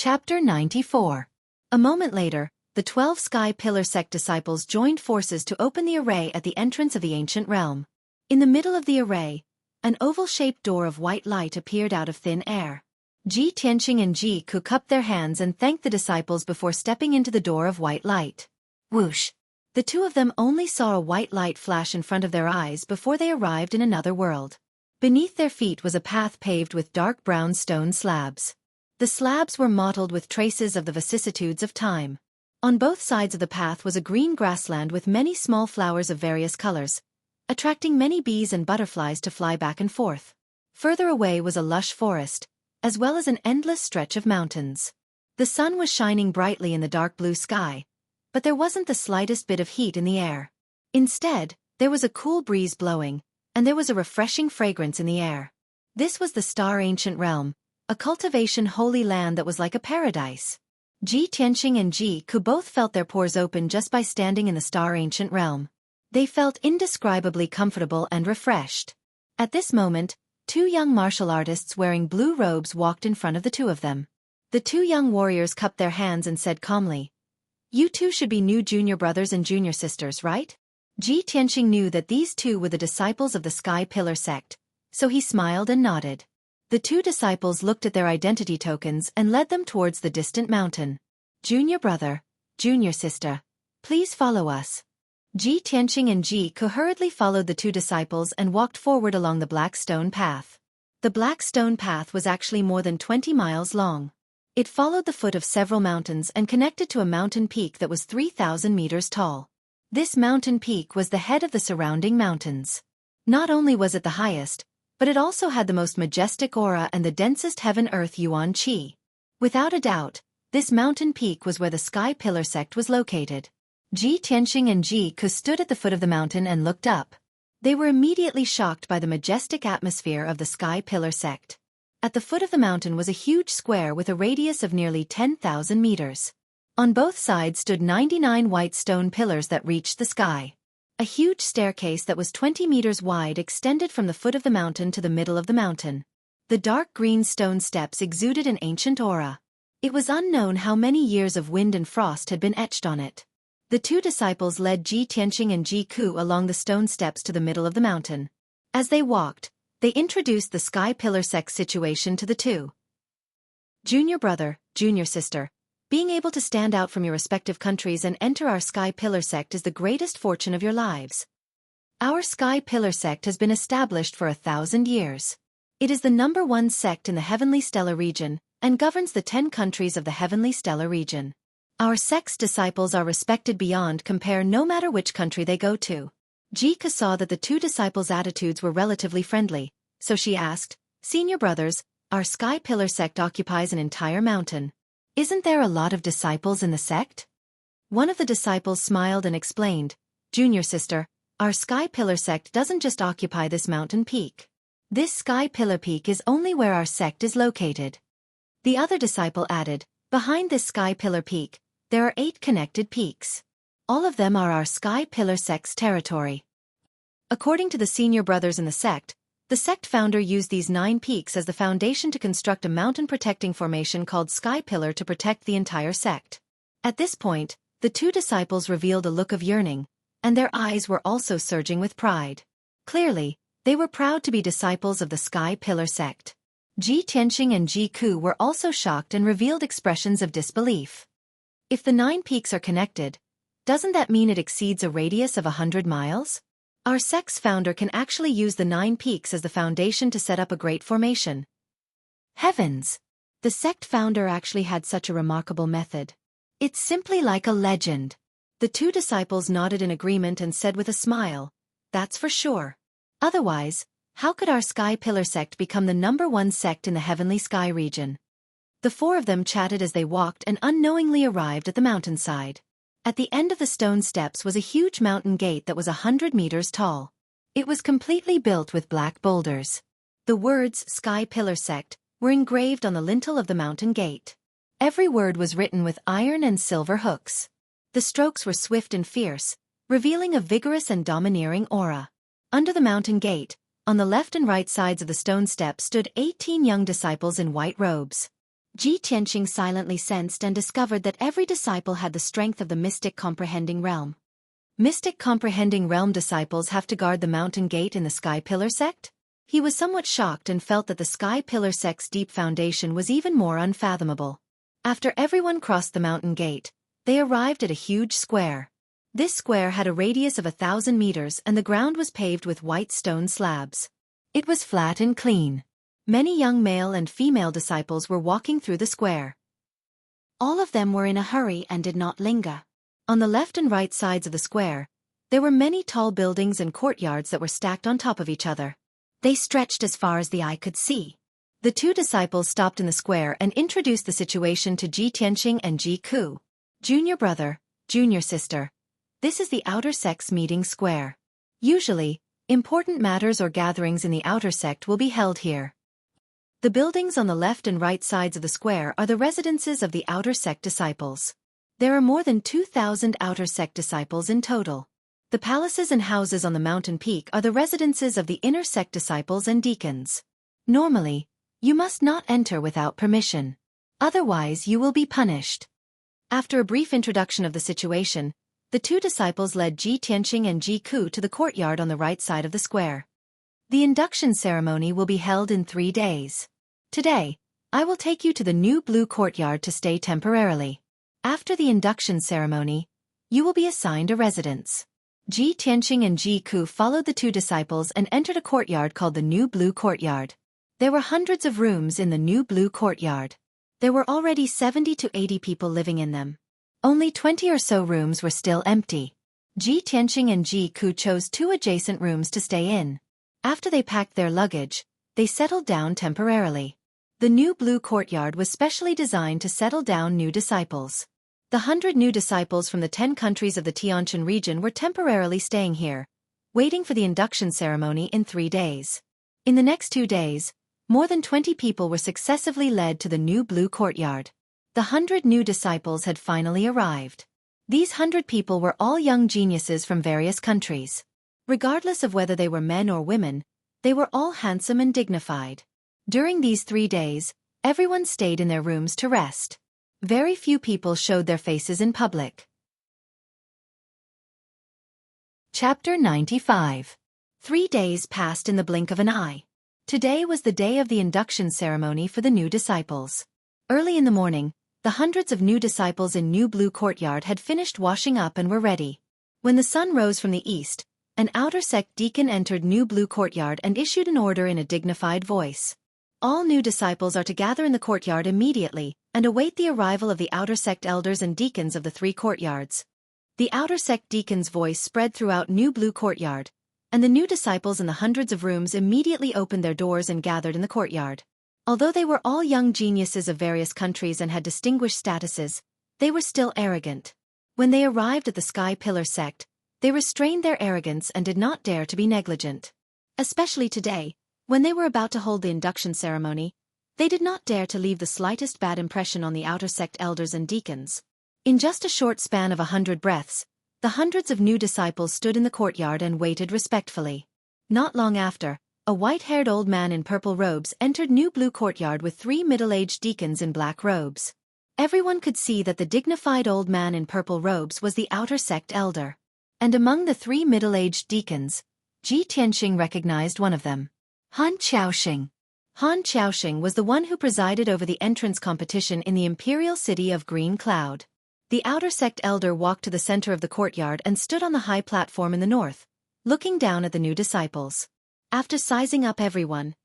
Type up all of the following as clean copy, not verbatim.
Chapter 94. A moment later, the 12 Sky Pillar sect disciples joined forces to open the array at the entrance of the ancient realm. In the middle of the array, an oval-shaped door of white light appeared out of thin air. Ji Tianqing and Ji Ku cupped their hands and thanked the disciples before stepping into the door of white light. Whoosh! The two of them only saw a white light flash in front of their eyes before they arrived in another world. Beneath their feet was a path paved with dark brown stone slabs. The slabs were mottled with traces of the vicissitudes of time. On both sides of the path was a green grassland with many small flowers of various colors, attracting many bees and butterflies to fly back and forth. Further away was a lush forest, as well as an endless stretch of mountains. The sun was shining brightly in the dark blue sky, but there wasn't the slightest bit of heat in the air. Instead, there was a cool breeze blowing, and there was a refreshing fragrance in the air. This was the Star Ancient Realm, a cultivation holy land that was like a paradise. Ji Tianqing and Ji Ku both felt their pores open just by standing in the Star Ancient Realm. They felt indescribably comfortable and refreshed. At this moment, two young martial artists wearing blue robes walked in front of the two of them. The two young warriors cupped their hands and said calmly, "You two should be new junior brothers and junior sisters, right?" Ji Tianqing knew that these two were the disciples of the Sky Pillar sect, so he smiled and nodded. The two disciples looked at their identity tokens and led them towards the distant mountain. "Junior brother, junior sister, please follow us." Ji Tianqing and Ji Ku hurriedly followed the two disciples and walked forward along the black stone path. The black stone path was actually more than 20 miles long. It followed the foot of several mountains and connected to a mountain peak that was 3,000 meters tall. This mountain peak was the head of the surrounding mountains. Not only was it the highest, but it also had the most majestic aura and the densest heaven-earth yuan qi. Without a doubt, this mountain peak was where the Sky Pillar sect was located. Ji Tianqing and Ji Ku stood at the foot of the mountain and looked up. They were immediately shocked by the majestic atmosphere of the Sky Pillar sect. At the foot of the mountain was a huge square with a radius of nearly 10,000 meters. On both sides stood 99 white stone pillars that reached the sky. A huge staircase that was 20 meters wide extended from the foot of the mountain to the middle of the mountain. The dark green stone steps exuded an ancient aura. It was unknown how many years of wind and frost had been etched on it. The two disciples led Ji Tianqing and Ji Ku along the stone steps to the middle of the mountain. As they walked, they introduced the Sky Pillar sect situation to the two. "Junior brother, junior sister, being able to stand out from your respective countries and enter our Sky Pillar sect is the greatest fortune of your lives. Our Sky Pillar sect has been established for 1,000 years. It is the #1 sect in the Heavenly Stellar region, and governs the 10 countries of the Heavenly Stellar region. Our sect's disciples are respected beyond compare no matter which country they go to." Ji Ku saw that the two disciples' attitudes were relatively friendly, so she asked, "Senior brothers, our Sky Pillar sect occupies an entire mountain. Isn't there a lot of disciples in the sect?" One of the disciples smiled and explained, "Junior sister, our Sky Pillar sect doesn't just occupy this mountain peak. This Sky Pillar peak is only where our sect is located." The other disciple added, "Behind this Sky Pillar peak, there are 8 connected peaks. All of them are our Sky Pillar sect's territory." According to the senior brothers in the sect founder used these 9 peaks as the foundation to construct a mountain-protecting formation called Sky Pillar to protect the entire sect. At this point, the two disciples revealed a look of yearning, and their eyes were also surging with pride. Clearly, they were proud to be disciples of the Sky Pillar sect. Ji Tianqing and Ji Ku were also shocked and revealed expressions of disbelief. If the 9 peaks are connected, doesn't that mean it exceeds a radius of 100 miles? Our sect's founder can actually use the 9 peaks as the foundation to set up a great formation. Heavens! The sect founder actually had such a remarkable method. It's simply like a legend. The two disciples nodded in agreement and said with a smile, "That's for sure. Otherwise, how could our Sky Pillar sect become the #1 sect in the Heavenly Sky region?" The 4 of them chatted as they walked and unknowingly arrived at the mountainside. At the end of the stone steps was a huge mountain gate that was 100 meters tall. It was completely built with black boulders. The words Sky Pillar sect were engraved on the lintel of the mountain gate. Every word was written with iron and silver hooks. The strokes were swift and fierce, revealing a vigorous and domineering aura. Under the mountain gate, on the left and right sides of the stone steps stood 18 young disciples in white robes. Ji Tianqing silently sensed and discovered that every disciple had the strength of the mystic comprehending realm. Mystic comprehending realm disciples have to guard the mountain gate in the Sky Pillar sect? He was somewhat shocked and felt that the Sky Pillar sect's deep foundation was even more unfathomable. After everyone crossed the mountain gate, they arrived at a huge square. This square had a radius of 1,000 meters and the ground was paved with white stone slabs. It was flat and clean. Many young male and female disciples were walking through the square. All of them were in a hurry and did not linger. On the left and right sides of the square, there were many tall buildings and courtyards that were stacked on top of each other. They stretched as far as the eye could see. The two disciples stopped in the square and introduced the situation to Ji Tianqing and Ji Ku. Junior brother, junior sister. This is the outer sect's meeting square. Usually, important matters or gatherings in the outer sect will be held here. The buildings on the left and right sides of the square are the residences of the outer sect disciples. There are more than 2,000 outer sect disciples in total. The palaces and houses on the mountain peak are the residences of the inner sect disciples and deacons. Normally, you must not enter without permission. Otherwise you will be punished. After a brief introduction of the situation, the two disciples led Ji Tianqing and Ji Ku to the courtyard on the right side of the square. The induction ceremony will be held in 3 days. Today, I will take you to the new blue courtyard to stay temporarily. After the induction ceremony, you will be assigned a residence. Ji Tianqing and Ji Ku followed the two disciples and entered a courtyard called the new blue courtyard. There were hundreds of rooms in the new blue courtyard. There were already 70 to 80 people living in them. Only 20 or so rooms were still empty. Ji Tianqing and Ji Ku chose 2 adjacent rooms to stay in. After they packed their luggage, they settled down temporarily. The new blue courtyard was specially designed to settle down new disciples. The 100 new disciples from the 10 countries of the Tianshan region were temporarily staying here, waiting for the induction ceremony in 3 days. In the next 2 days, more than 20 people were successively led to the new blue courtyard. The 100 new disciples had finally arrived. These 100 people were all young geniuses from various countries. Regardless of whether they were men or women, they were all handsome and dignified. During these 3 days, everyone stayed in their rooms to rest. Very few people showed their faces in public. Chapter 95. 3 days passed in the blink of an eye. Today was the day of the induction ceremony for the new disciples. Early in the morning, the hundreds of new disciples in New Blue Courtyard had finished washing up and were ready. When the sun rose from the east, an outer sect deacon entered New Blue Courtyard and issued an order in a dignified voice. All new disciples are to gather in the courtyard immediately and await the arrival of the outer sect elders and deacons of the 3 courtyards. The outer sect deacon's voice spread throughout New Blue Courtyard, and the new disciples in the hundreds of rooms immediately opened their doors and gathered in the courtyard. Although they were all young geniuses of various countries and had distinguished statuses, they were still arrogant. When they arrived at the Sky Pillar sect, they restrained their arrogance and did not dare to be negligent. Especially today, when they were about to hold the induction ceremony, they did not dare to leave the slightest bad impression on the outer sect elders and deacons. In just a short span of 100 breaths, the hundreds of new disciples stood in the courtyard and waited respectfully. Not long after, a white-haired old man in purple robes entered New Blue Courtyard with 3 middle-aged deacons in black robes. Everyone could see that the dignified old man in purple robes was the outer sect elder. And among the 3 middle-aged deacons, Ji Tianqing recognized one of them. Han Qiaoxing. Han Qiaoxing was the one who presided over the entrance competition in the imperial city of Green Cloud. The outer sect elder walked to the center of the courtyard and stood on the high platform in the north, looking down at the new disciples. After sizing up everyone,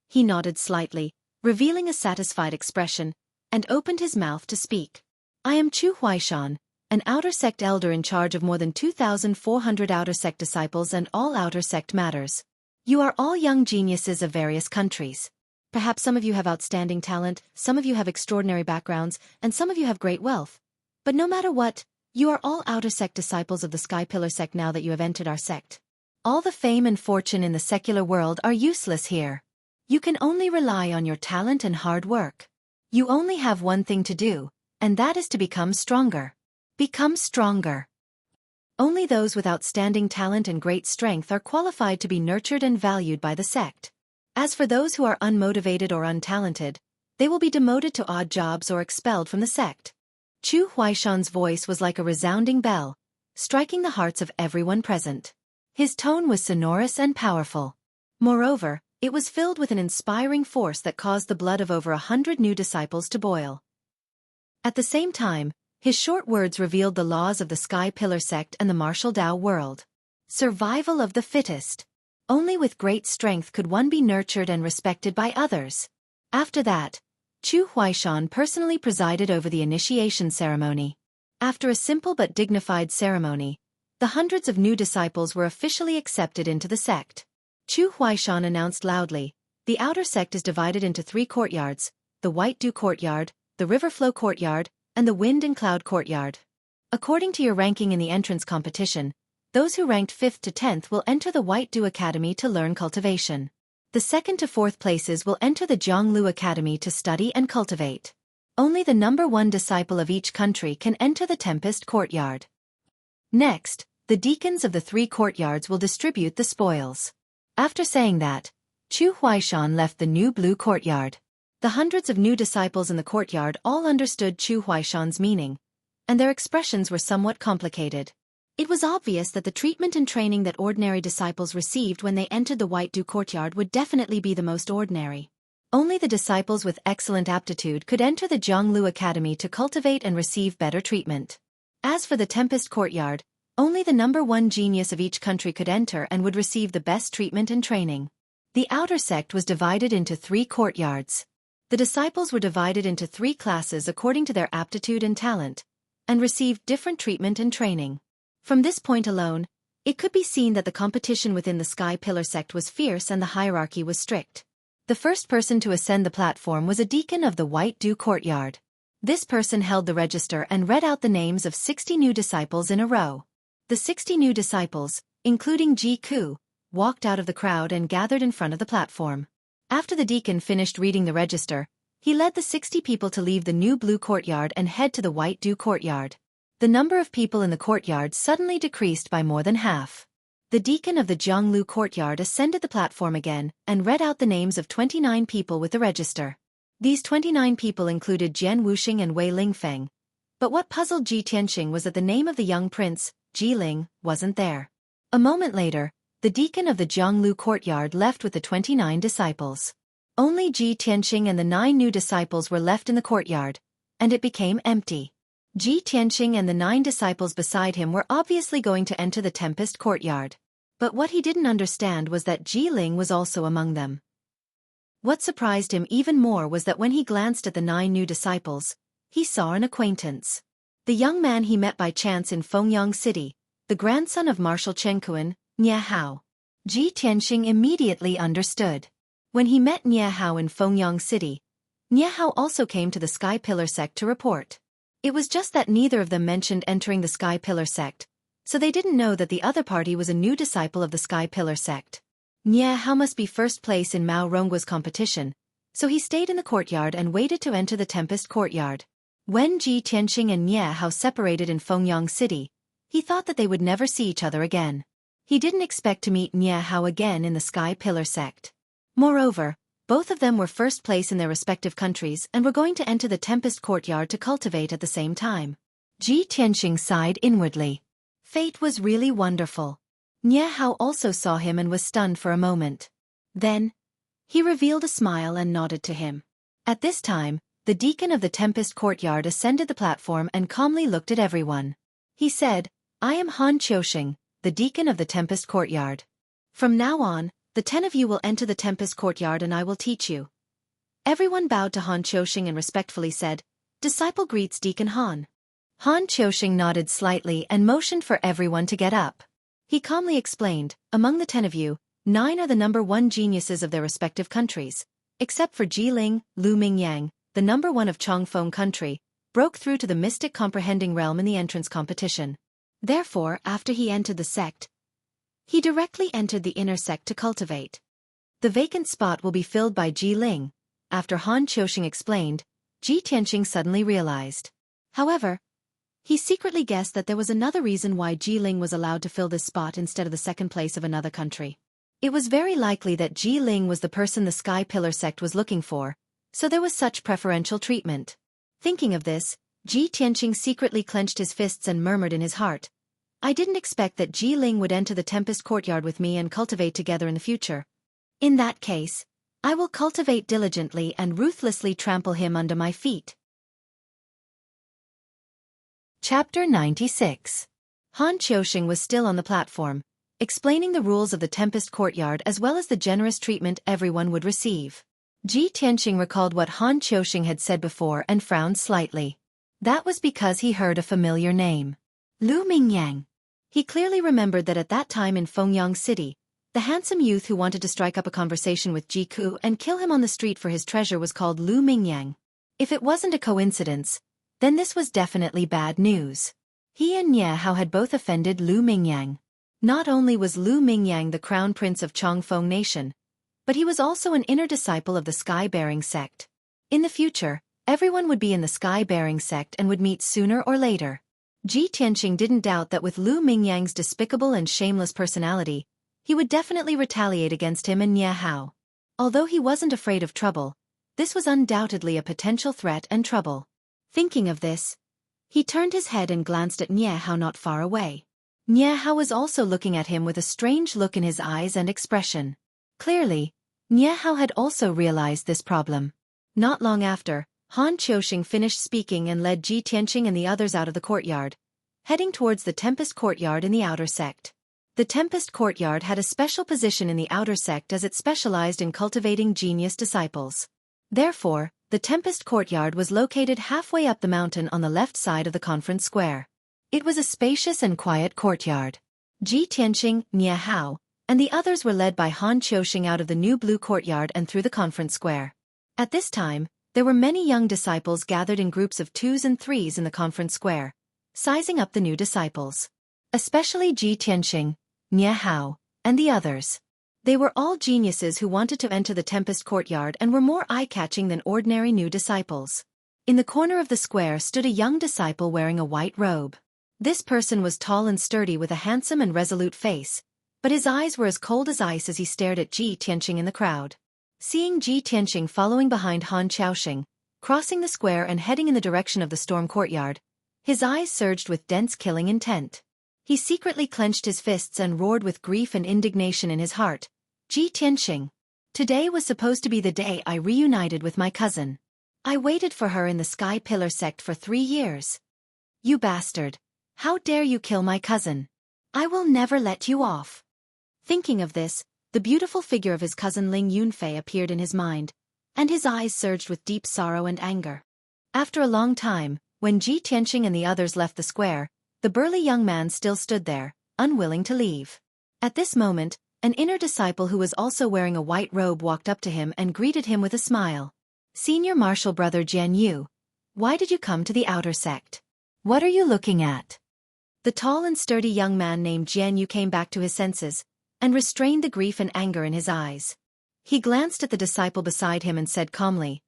he nodded slightly, revealing a satisfied expression, and opened his mouth to speak. I am Chu Huaishan, an outer sect elder in charge of more than 2,400 outer sect disciples and all outer sect matters. You are all young geniuses of various countries. Perhaps some of you have outstanding talent, some of you have extraordinary backgrounds, and some of you have great wealth. But no matter what, you are all outer sect disciples of the Sky Pillar sect now that you have entered our sect. All the fame and fortune in the secular world are useless here. You can only rely on your talent and hard work. You only have one thing to do, and that is to become stronger. Become stronger. Only those with outstanding talent and great strength are qualified to be nurtured and valued by the sect. As for those who are unmotivated or untalented, They will be demoted to odd jobs or expelled from the sect. Chu Huaishan's voice was like a resounding bell, striking the hearts of everyone present. His tone was sonorous and powerful. Moreover, it was filled with an inspiring force that caused the blood of over 100 new disciples to boil. At the same time, his short words revealed the laws of the Sky Pillar sect and the martial Tao world. Survival of the fittest. Only with great strength could one be nurtured and respected by others. After that, Chu Huaishan personally presided over the initiation ceremony. After a simple but dignified ceremony, the hundreds of new disciples were officially accepted into the sect. Chu Huaishan announced loudly, "The outer sect is divided into 3 courtyards, the White Dew Courtyard, the River Flow Courtyard, and the Wind and Cloud Courtyard. According to your ranking in the entrance competition, those who ranked 5th to 10th will enter the White Dew Academy to learn cultivation. The 2nd to 4th places will enter the Zhonglu Academy to study and cultivate. Only the number 1 disciple of each country can enter the Tempest Courtyard. Next, the deacons of the 3 courtyards will distribute the spoils." After saying that, Chu Huaishan left the new Blue Courtyard. The hundreds of new disciples in the courtyard all understood Chu Huaishan's meaning, and their expressions were somewhat complicated. It was obvious that the treatment and training that ordinary disciples received when they entered the White Dew Courtyard would definitely be the most ordinary. Only the disciples with excellent aptitude could enter the Zhonglu Academy to cultivate and receive better treatment. As for the Tempest Courtyard, only the number 1 genius of each country could enter and would receive the best treatment and training. The outer sect was divided into 3 courtyards. The disciples were divided into 3 classes according to their aptitude and talent, and received different treatment and training. From this point alone, it could be seen that the competition within the Sky Pillar sect was fierce and the hierarchy was strict. The first person to ascend the platform was a deacon of the White Dew Courtyard. This person held the register and read out the names of 60 new disciples in a row. The 60 new disciples, including Ji Ku, walked out of the crowd and gathered in front of the platform. After the deacon finished reading the register, he led the 60 people to leave the new Blue Courtyard and head to the White Dew Courtyard. The number of people in the courtyard suddenly decreased by more than half. The deacon of the Zhonglu Courtyard ascended the platform again and read out the names of 29 people with the register. These 29 people included Jian Wuxing and Wei Lingfeng. But what puzzled Ji Tianxing was that the name of the young prince, Ji Ling, wasn't there. A moment later, the deacon of the Zhonglu Courtyard left with the 29 disciples. Only Ji Tianxing and the 9 new disciples were left in the courtyard, and it became empty. Ji Tianxing and the 9 disciples beside him were obviously going to enter the Tempest Courtyard. But what he didn't understand was that Ji Ling was also among them. What surprised him even more was that when he glanced at the 9 new disciples, he saw an acquaintance. The young man he met by chance in Fengyang City, the grandson of Marshal Chen, Nie Hao. Ji Tianxing immediately understood. When he met Nie Hao in Fengyang City, Nie Hao also came to the Sky Pillar sect to report. It was just that neither of them mentioned entering the Sky Pillar sect, so they didn't know that the other party was a new disciple of the Sky Pillar sect. Nie Hao must be first place in Mao Ronggua's competition, so he stayed in the courtyard and waited to enter the Tempest Courtyard. When Ji Tianxing and Nie Hao separated in Fengyang City, he thought that they would never see each other again. He didn't expect to meet Nie Hao again in the Sky Pillar sect. Moreover, both of them were first place in their respective countries and were going to enter the Tempest Courtyard to cultivate at the same time. Ji Tianxing sighed inwardly. Fate was really wonderful. Nie Hao also saw him and was stunned for a moment. Then, he revealed a smile and nodded to him. At this time, the deacon of the Tempest Courtyard ascended the platform and calmly looked at everyone. He said, "I am Han Xueqi, the deacon of the Tempest Courtyard. From now on, the 10 of you will enter the Tempest Courtyard and I will teach you." Everyone bowed to Han Xueqi and respectfully said, "Disciple greets Deacon Han." Han Xueqi nodded slightly and motioned for everyone to get up. He calmly explained, "Among the 10 of you, 9 are the number 1 geniuses of their respective countries, except for Ji Ling. Lu Mingyang, the number 1 of Chongfeng country, broke through to the mystic comprehending realm in the entrance competition. Therefore, after he entered the sect, he directly entered the inner sect to cultivate. The vacant spot will be filled by Ji Ling." After Han Xueqi explained, Ji Tianxing suddenly realized. However, he secretly guessed that there was another reason why Ji Ling was allowed to fill this spot instead of the second place of another country. It was very likely that Ji Ling was the person the Sky Pillar sect was looking for, so there was such preferential treatment. Thinking of this, Ji Tianqing secretly clenched his fists and murmured in his heart, I didn't expect that Ji Ling would enter the Tempest Courtyard with me and cultivate together in the future. In that case, I will cultivate diligently and ruthlessly trample him under my feet. Chapter 96. Han Qiusheng was still on the platform, explaining the rules of the Tempest Courtyard as well as the generous treatment everyone would receive. Ji Tianqing recalled what Han Qiusheng had said before and frowned slightly. That was because he heard a familiar name. Lu Mingyang. He clearly remembered that at that time in Fengyang City, the handsome youth who wanted to strike up a conversation with Ji Ku and kill him on the street for his treasure was called Lu Mingyang. If it wasn't a coincidence, then this was definitely bad news. He and Nie Hao had both offended Lu Mingyang. Not only was Lu Mingyang the crown prince of Chongfeng Nation, but he was also an inner disciple of the Sky-Bearing sect. In the future, everyone would be in the Sky-Bearing sect and would meet sooner or later. Ji Tianqing didn't doubt that with Lu Mingyang's despicable and shameless personality, he would definitely retaliate against him and Nie Hao. Although he wasn't afraid of trouble, this was undoubtedly a potential threat and trouble. Thinking of this, he turned his head and glanced at Nie Hao not far away. Nie Hao was also looking at him with a strange look in his eyes and expression. Clearly, Nie Hao had also realized this problem. Not long after, Han Qiusheng finished speaking and led Ji Tianqing and the others out of the courtyard, heading towards the Tempest Courtyard in the outer sect. The Tempest Courtyard had a special position in the outer sect as it specialized in cultivating genius disciples. Therefore, the Tempest Courtyard was located halfway up the mountain on the left side of the conference square. It was a spacious and quiet courtyard. Ji Tianqing, Nie Hao, and the others were led by Han Qiusheng out of the new blue courtyard and through the conference square. At this time, there were many young disciples gathered in groups of 2s and 3s in the conference square, sizing up the new disciples. Especially Ji Tianqing, Nie Hao, and the others. They were all geniuses who wanted to enter the Tempest Courtyard and were more eye-catching than ordinary new disciples. In the corner of the square stood a young disciple wearing a white robe. This person was tall and sturdy with a handsome and resolute face, but his eyes were as cold as ice as he stared at Ji Tianqing in the crowd. Seeing Ji Tianqing following behind Han Qiusheng, crossing the square and heading in the direction of the storm courtyard, his eyes surged with dense killing intent. He secretly clenched his fists and roared with grief and indignation in his heart. Ji Tianqing. Today was supposed to be the day I reunited with my cousin. I waited for her in the Sky Pillar sect for 3 years. You bastard. How dare you kill my cousin? I will never let you off. Thinking of this, the beautiful figure of his cousin Ling Yunfei appeared in his mind, and his eyes surged with deep sorrow and anger. After a long time, when Ji Tianqing and the others left the square, the burly young man still stood there, unwilling to leave. At this moment, an inner disciple who was also wearing a white robe walked up to him and greeted him with a smile. Senior Marshal Brother Jian Yu, why did you come to the outer sect? What are you looking at? The tall and sturdy young man named Jian Yu came back to his senses, and restrained the grief and anger in his eyes. He glanced at the disciple beside him and said calmly,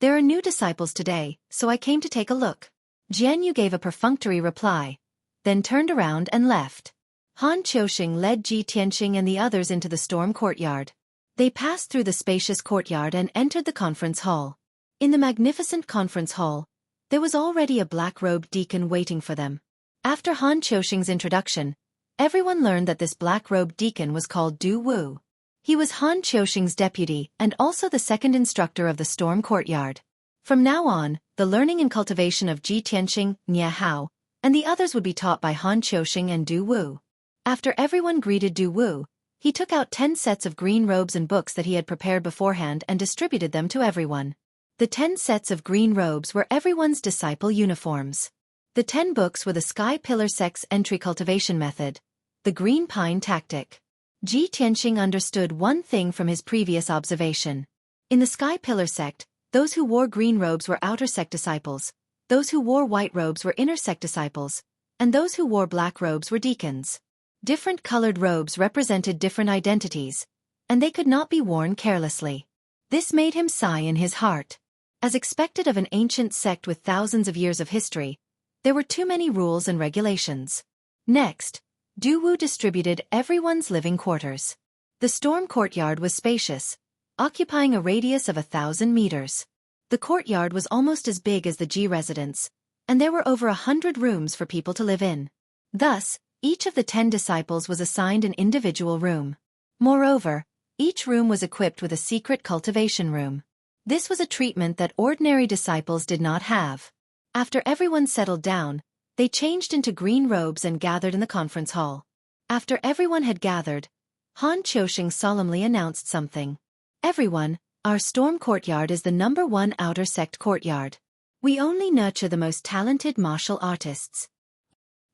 There are new disciples today, so I came to take a look. Jian Yu gave a perfunctory reply, then turned around and left. Han Qiusheng led Ji Tianqing and the others into the storm courtyard. They passed through the spacious courtyard and entered the conference hall. In the magnificent conference hall, there was already a black-robed deacon waiting for them. After Han Qiusheng's introduction, everyone learned that this black-robed deacon was called Du Wu. He was Han Qiusheng's deputy and also the second instructor of the storm courtyard. From now on, the learning and cultivation of Ji Tianqing, Nie Hao, and the others would be taught by Han Qiusheng and Du Wu. After everyone greeted Du Wu, he took out 10 sets of green robes and books that he had prepared beforehand and distributed them to everyone. The 10 sets of green robes were everyone's disciple uniforms. The 10 books were the Sky Pillar Sect's entry cultivation method, the Green Pine Tactic. Ji Tianqing understood one thing from his previous observation. In the Sky Pillar Sect, those who wore green robes were outer sect disciples, those who wore white robes were inner sect disciples, and those who wore black robes were deacons. Different colored robes represented different identities, and they could not be worn carelessly. This made him sigh in his heart. As expected of an ancient sect with thousands of years of history, there were too many rules and regulations. Next, Du Wu distributed everyone's living quarters. The storm courtyard was spacious, occupying a radius of 1,000 meters. The courtyard was almost as big as the G residence, and there were over 100 rooms for people to live in. Thus, each of the 10 disciples was assigned an individual room. Moreover, each room was equipped with a secret cultivation room. This was a treatment that ordinary disciples did not have. After everyone settled down, they changed into green robes and gathered in the conference hall. After everyone had gathered, Han Xueqi solemnly announced something. Everyone, our storm courtyard is the #1 outer sect courtyard. We only nurture the most talented martial artists.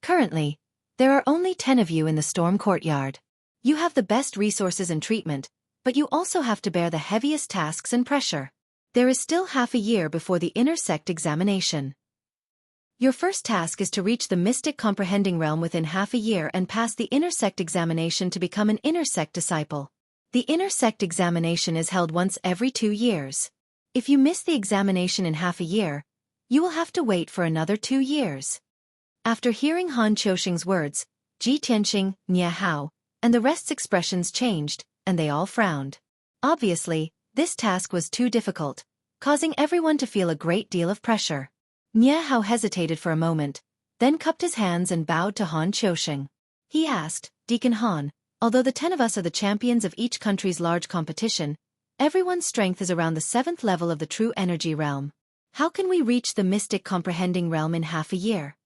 Currently, there are only 10 of you in the storm courtyard. You have the best resources and treatment, but you also have to bear the heaviest tasks and pressure. There is still half a year before the inner sect examination. Your first task is to reach the mystic comprehending realm within half a year and pass the inner sect examination to become an inner sect disciple. The inner sect examination is held once every 2 years. If you miss the examination in half a year, you will have to wait for another 2 years. After hearing Han Xueqi's words, Ji Tianxing, Nia Hao, and the rest's expressions changed, and they all frowned. Obviously, this task was too difficult, causing everyone to feel a great deal of pressure. Nia Hao hesitated for a moment, then cupped his hands and bowed to Han Xueqi. He asked, Deacon Han, although the 10 of us are the champions of each country's large competition, everyone's strength is around the 7th level of the true energy realm. How can we reach the mystic comprehending realm in half a year?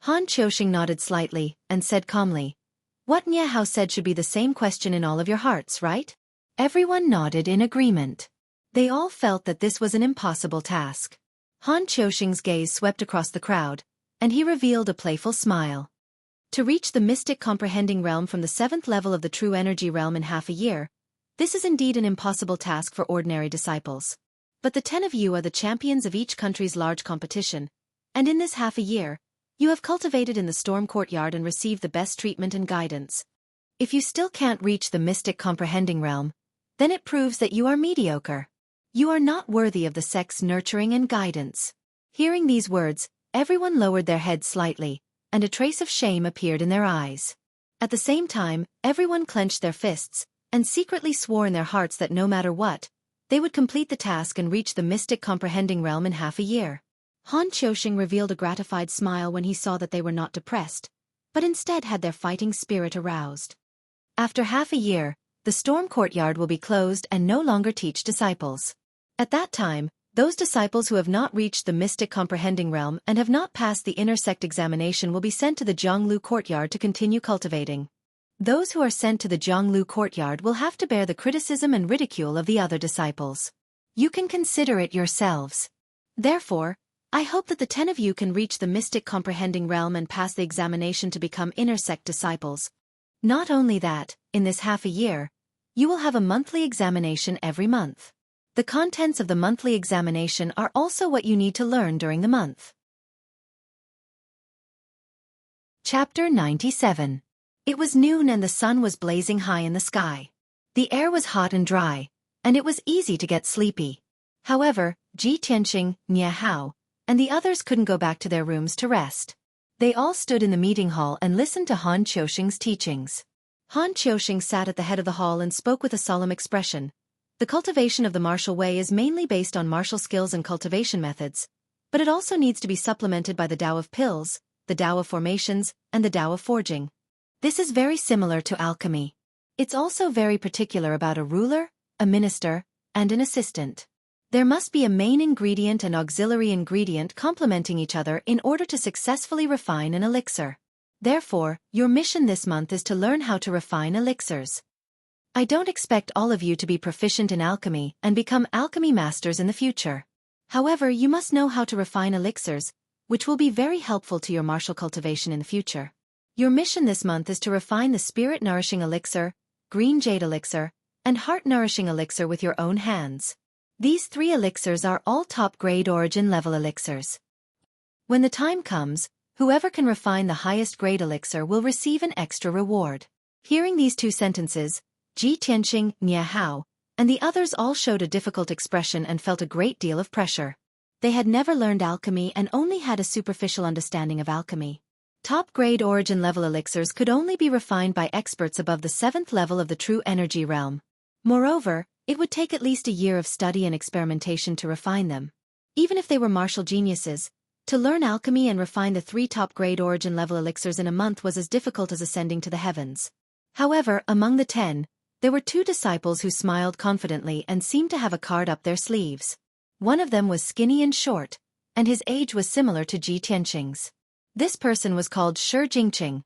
Han Xueqi nodded slightly, and said calmly, What Nia Hao said should be the same question in all of your hearts, right? Everyone nodded in agreement. They all felt that this was an impossible task. Han Xueqi's gaze swept across the crowd, and he revealed a playful smile. To reach the mystic comprehending realm from the 7th level of the true energy realm in half a year, this is indeed an impossible task for ordinary disciples. But the 10 of you are the champions of each country's large competition, and in this half a year, you have cultivated in the storm courtyard and received the best treatment and guidance. If you still can't reach the mystic comprehending realm, then it proves that you are mediocre. You are not worthy of the sect's nurturing and guidance. Hearing these words, everyone lowered their heads slightly, and a trace of shame appeared in their eyes. At the same time, everyone clenched their fists, and secretly swore in their hearts that no matter what, they would complete the task and reach the mystic comprehending realm in half a year. Han Xueqi revealed a gratified smile when he saw that they were not depressed, but instead had their fighting spirit aroused. After half a year, the storm courtyard will be closed and no longer teach disciples. At that time, those disciples who have not reached the mystic comprehending realm and have not passed the inner sect examination will be sent to the Zhonglu courtyard to continue cultivating. Those who are sent to the Zhonglu courtyard will have to bear the criticism and ridicule of the other disciples. You can consider it yourselves. Therefore, I hope that the 10 of you can reach the mystic comprehending realm and pass the examination to become inner sect disciples. Not only that, in this half a year, you will have a monthly examination every month. The contents of the monthly examination are also what you need to learn during the month. Chapter 97. It was noon and the sun was blazing high in the sky. The air was hot and dry, and it was easy to get sleepy. However, Ji Tianxing, Nia Hao, and the others couldn't go back to their rooms to rest. They all stood in the meeting hall and listened to Han Xueqi's teachings. Han Xueqi sat at the head of the hall and spoke with a solemn expression. The cultivation of the martial way is mainly based on martial skills and cultivation methods, but it also needs to be supplemented by the Tao of pills, the Tao of formations, and the Tao of forging. This is very similar to alchemy. It's also very particular about a ruler, a minister, and an assistant. There must be a main ingredient and auxiliary ingredient complementing each other in order to successfully refine an elixir. Therefore, your mission this month is to learn how to refine elixirs. I don't expect all of you to be proficient in alchemy and become alchemy masters in the future. However, you must know how to refine elixirs, which will be very helpful to your martial cultivation in the future. Your mission this month is to refine the spirit-nourishing elixir, green jade elixir, and heart-nourishing elixir with your own hands. These 3 elixirs are all top-grade origin-level elixirs. When the time comes, whoever can refine the highest-grade elixir will receive an extra reward. Hearing these 2 sentences, Ji Tianxing, Nia Hao, and the others all showed a difficult expression and felt a great deal of pressure. They had never learned alchemy and only had a superficial understanding of alchemy. Top-grade origin-level elixirs could only be refined by experts above the 7th level of the true energy realm. Moreover, it would take at least a year of study and experimentation to refine them. Even if they were martial geniuses, to learn alchemy and refine the 3 top-grade origin level elixirs in a month was as difficult as ascending to the heavens. However, among the 10, there were 2 disciples who smiled confidently and seemed to have a card up their sleeves. One of them was skinny and short, and his age was similar to Ji Tianqing's. This person was called Xueqi,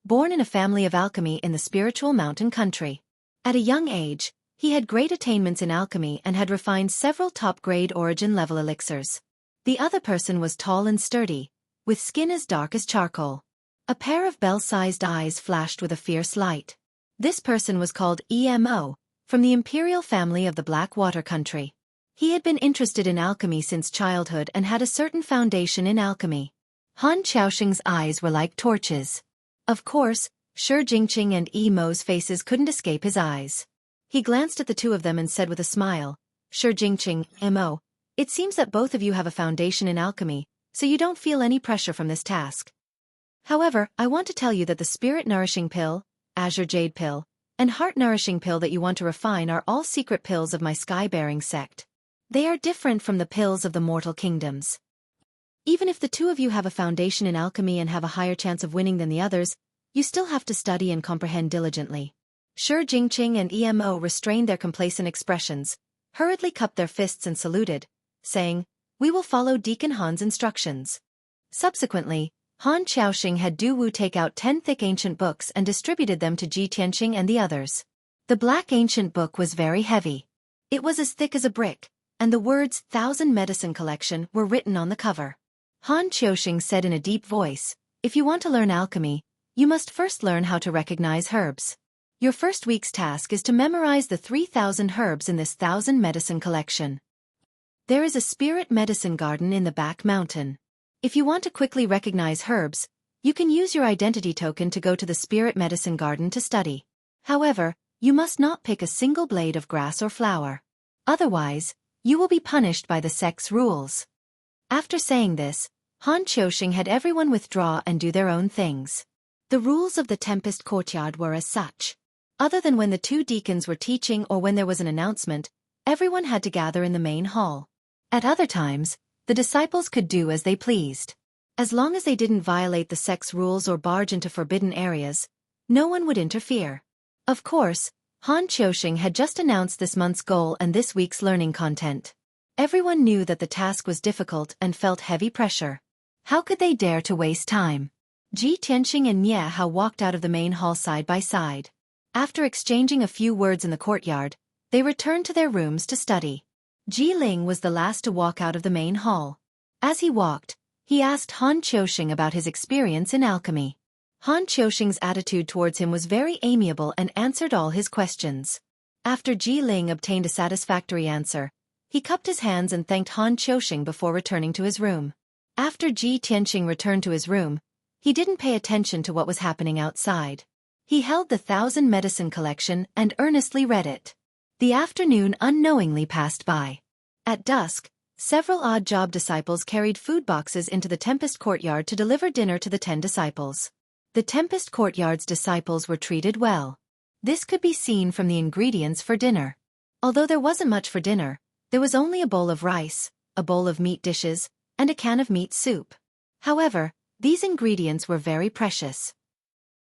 born in a family of alchemy in the spiritual mountain country. At a young age, he had great attainments in alchemy and had refined several top-grade origin level elixirs. The other person was tall and sturdy, with skin as dark as charcoal. A pair of bell-sized eyes flashed with a fierce light. This person was called Emo, from the imperial family of the Black Water country. He had been interested in alchemy since childhood and had a certain foundation in alchemy. Han Qiaoxing's eyes were like torches. Of course, Xueqi and Emo's faces couldn't escape his eyes. He glanced at the 2 of them and said with a smile, "Xueqi, Emo, it seems that both of you have a foundation in alchemy, so you don't feel any pressure from this task. However, I want to tell you that the spirit-nourishing pill, azure jade pill, and heart-nourishing pill that you want to refine are all secret pills of my sky-bearing sect. They are different from the pills of the mortal kingdoms. Even if the 2 of you have a foundation in alchemy and have a higher chance of winning than the others, you still have to study and comprehend diligently." Xueqi and Emo restrained their complacent expressions, hurriedly cupped their fists and saluted, saying, "We will follow Deacon Han's instructions." Subsequently, Han Qiaoxing had Du Wu take out 10 thick ancient books and distributed them to Ji Tianqing and the others. The black ancient book was very heavy. It was as thick as a brick, and the words "Thousand Medicine Collection" were written on the cover. Han Qiaoxing said in a deep voice, "If you want to learn alchemy, you must first learn how to recognize herbs. Your first week's task is to memorize the 3,000 herbs in this 1,000 medicine collection. There is a spirit medicine garden in the back mountain. If you want to quickly recognize herbs, you can use your identity token to go to the spirit medicine garden to study. However, you must not pick a single blade of grass or flower. Otherwise, you will be punished by the sect's rules." After saying this, Han Qiaoxing had everyone withdraw and do their own things. The rules of the Tempest Courtyard were as such. Other than when the 2 deacons were teaching or when there was an announcement, everyone had to gather in the main hall. At other times, the disciples could do as they pleased. As long as they didn't violate the sect's rules or barge into forbidden areas, no one would interfere. Of course, Han Qiaoxing had just announced this month's goal and this week's learning content. Everyone knew that the task was difficult and felt heavy pressure. How could they dare to waste time? Ji Tianqing and Nie Hao walked out of the main hall side by side. After exchanging a few words in the courtyard, they returned to their rooms to study. Ji Ling was the last to walk out of the main hall. As he walked, he asked Han Qiaoxing about his experience in alchemy. Han Qiaoxing's attitude towards him was very amiable and answered all his questions. After Ji Ling obtained a satisfactory answer, he cupped his hands and thanked Han Qiaoxing before returning to his room. After Ji Tianqing returned to his room, he didn't pay attention to what was happening outside. He held the 1,000 medicine collection and earnestly read it. The afternoon unknowingly passed by. At dusk, several odd job disciples carried food boxes into the Tempest Courtyard to deliver dinner to the 10 disciples. The Tempest Courtyard's disciples were treated well. This could be seen from the ingredients for dinner. Although there wasn't much for dinner, there was only a bowl of rice, a bowl of meat dishes, and a can of meat soup. However, these ingredients were very precious.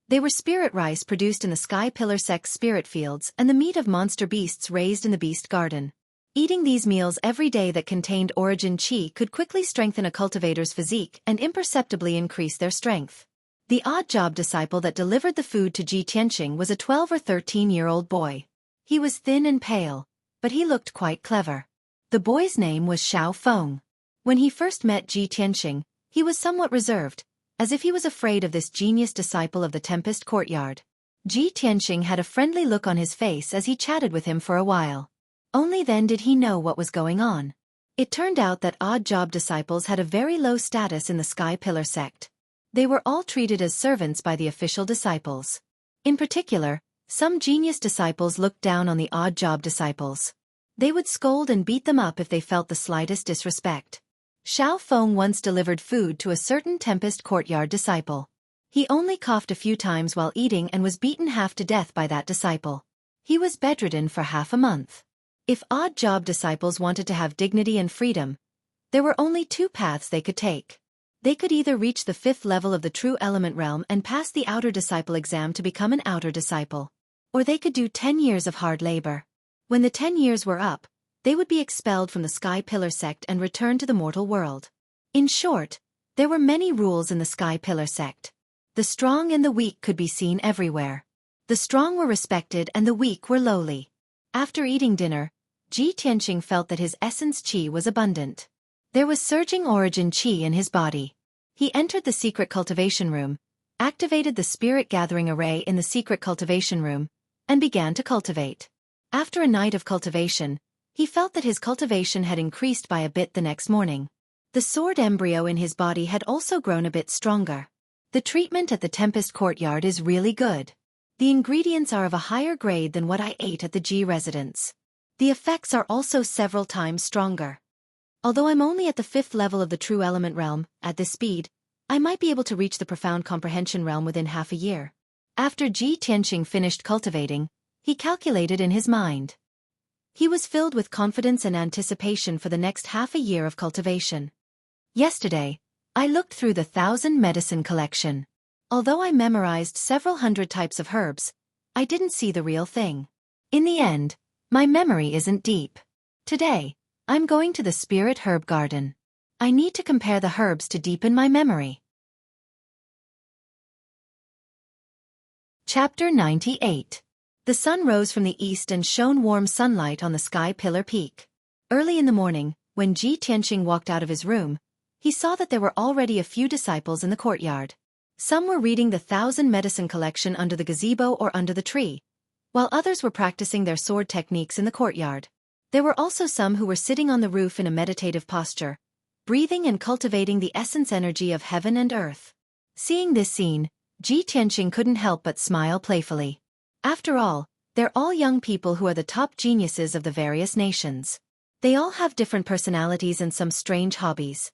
They were spirit rice produced in the Sky Pillar Sect's spirit fields and the meat of monster beasts raised in the Beast Garden. Eating these meals every day that contained origin qi could quickly strengthen a cultivator's physique and imperceptibly increase their strength. The odd job disciple that delivered the food to Ji Tianqing was a 12 or 13-year-old boy. He was thin and pale, but he looked quite clever. The boy's name was Xiao Feng. When he first met Ji Tianqing, he was somewhat reserved, as if he was afraid of this genius disciple of the Tempest Courtyard. Ji Tianqing had a friendly look on his face as he chatted with him for a while. Only then did he know what was going on. It turned out that odd job disciples had a very low status in the Sky Pillar sect. They were all treated as servants by the official disciples. In particular, some genius disciples looked down on the odd job disciples. They would scold and beat them up if they felt the slightest disrespect. Xiao Feng once delivered food to a certain Tempest Courtyard disciple. He only coughed a few times while eating and was beaten half to death by that disciple. He was bedridden for half a month. If odd job disciples wanted to have dignity and freedom, There were only two paths they could take. They could either reach the 5th level of the true element realm and pass the outer disciple exam to become an outer disciple. Or they could do 10 years of hard labor. When the 10 years were up, they would be expelled from the Sky Pillar sect and return to the mortal world. In short, there were many rules in the Sky Pillar sect. The strong and the weak could be seen everywhere. The strong were respected and the weak were lowly. After eating dinner, Ji Tianqing felt that his essence qi was abundant. There was surging origin qi in his body. He entered the secret cultivation room, activated the spirit gathering array in the secret cultivation room, and began to cultivate. After a night of cultivation, he felt that his cultivation had increased by a bit the next morning. The sword embryo in his body had also grown a bit stronger. The treatment at the Tempest Courtyard is really good. The ingredients are of a higher grade than what I ate at the G residence. The effects are also several times stronger. Although I'm only at the 5th level of the true element realm, at this speed, I might be able to reach the profound comprehension realm within half a year. After Ji Tianqing finished cultivating, he calculated in his mind. He was filled with confidence and anticipation for the next half a year of cultivation. Yesterday, I looked through the 1,000 medicine collection. Although I memorized several hundred types of herbs, I didn't see the real thing. In the end, my memory isn't deep. Today, I'm going to the Spirit Herb Garden. I need to compare the herbs to deepen my memory. Chapter 98. The sun rose from the east and shone warm sunlight on the Sky Pillar Peak. Early in the morning, when Ji Tianqing walked out of his room, he saw that there were already a few disciples in the courtyard. Some were reading the 1,000 medicine collection under the gazebo or under the tree, while others were practicing their sword techniques in the courtyard. There were also some who were sitting on the roof in a meditative posture, breathing and cultivating the essence energy of heaven and earth. Seeing this scene, Ji Tianqing couldn't help but smile playfully. After all, they're all young people who are the top geniuses of the various nations. They all have different personalities and some strange hobbies.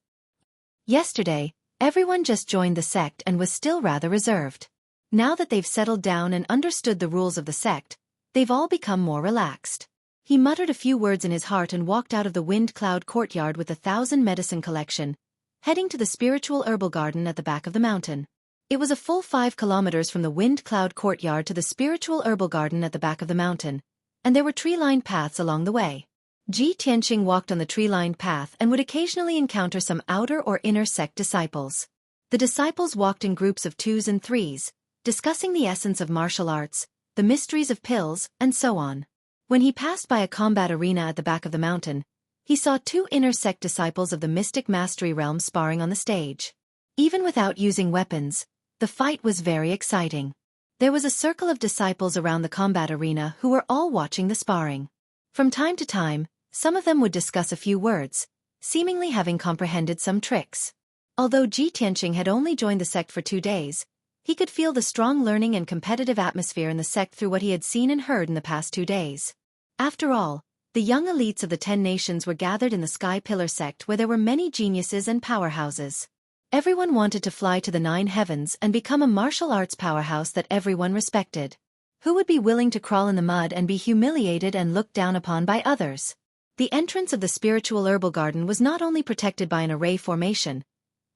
Yesterday, everyone just joined the sect and was still rather reserved. Now that they've settled down and understood the rules of the sect, they've all become more relaxed. He muttered a few words in his heart and walked out of the Wind Cloud Courtyard with the 1,000 medicine collection, heading to the spiritual herbal garden at the back of the mountain. It was a full 5 kilometers from the Wind Cloud Courtyard to the spiritual herbal garden at the back of the mountain, and there were tree-lined paths along the way. Ji Tianqing walked on the tree-lined path and would occasionally encounter some outer or inner sect disciples. The disciples walked in groups of 2s and 3s, discussing the essence of martial arts, the mysteries of pills, and so on. When he passed by a combat arena at the back of the mountain, he saw 2 inner sect disciples of the Mystic Mastery realm sparring on the stage. Even without using weapons, the fight was very exciting. There was a circle of disciples around the combat arena who were all watching the sparring. From time to time, some of them would discuss a few words, seemingly having comprehended some tricks. Although Ji Tianqing had only joined the sect for 2 days, he could feel the strong learning and competitive atmosphere in the sect through what he had seen and heard in the past 2 days. After all, the young elites of the 10 nations were gathered in the Sky Pillar sect where there were many geniuses and powerhouses. Everyone wanted to fly to the 9 heavens and become a martial arts powerhouse that everyone respected. Who would be willing to crawl in the mud and be humiliated and looked down upon by others? The entrance of the spiritual herbal garden was not only protected by an array formation,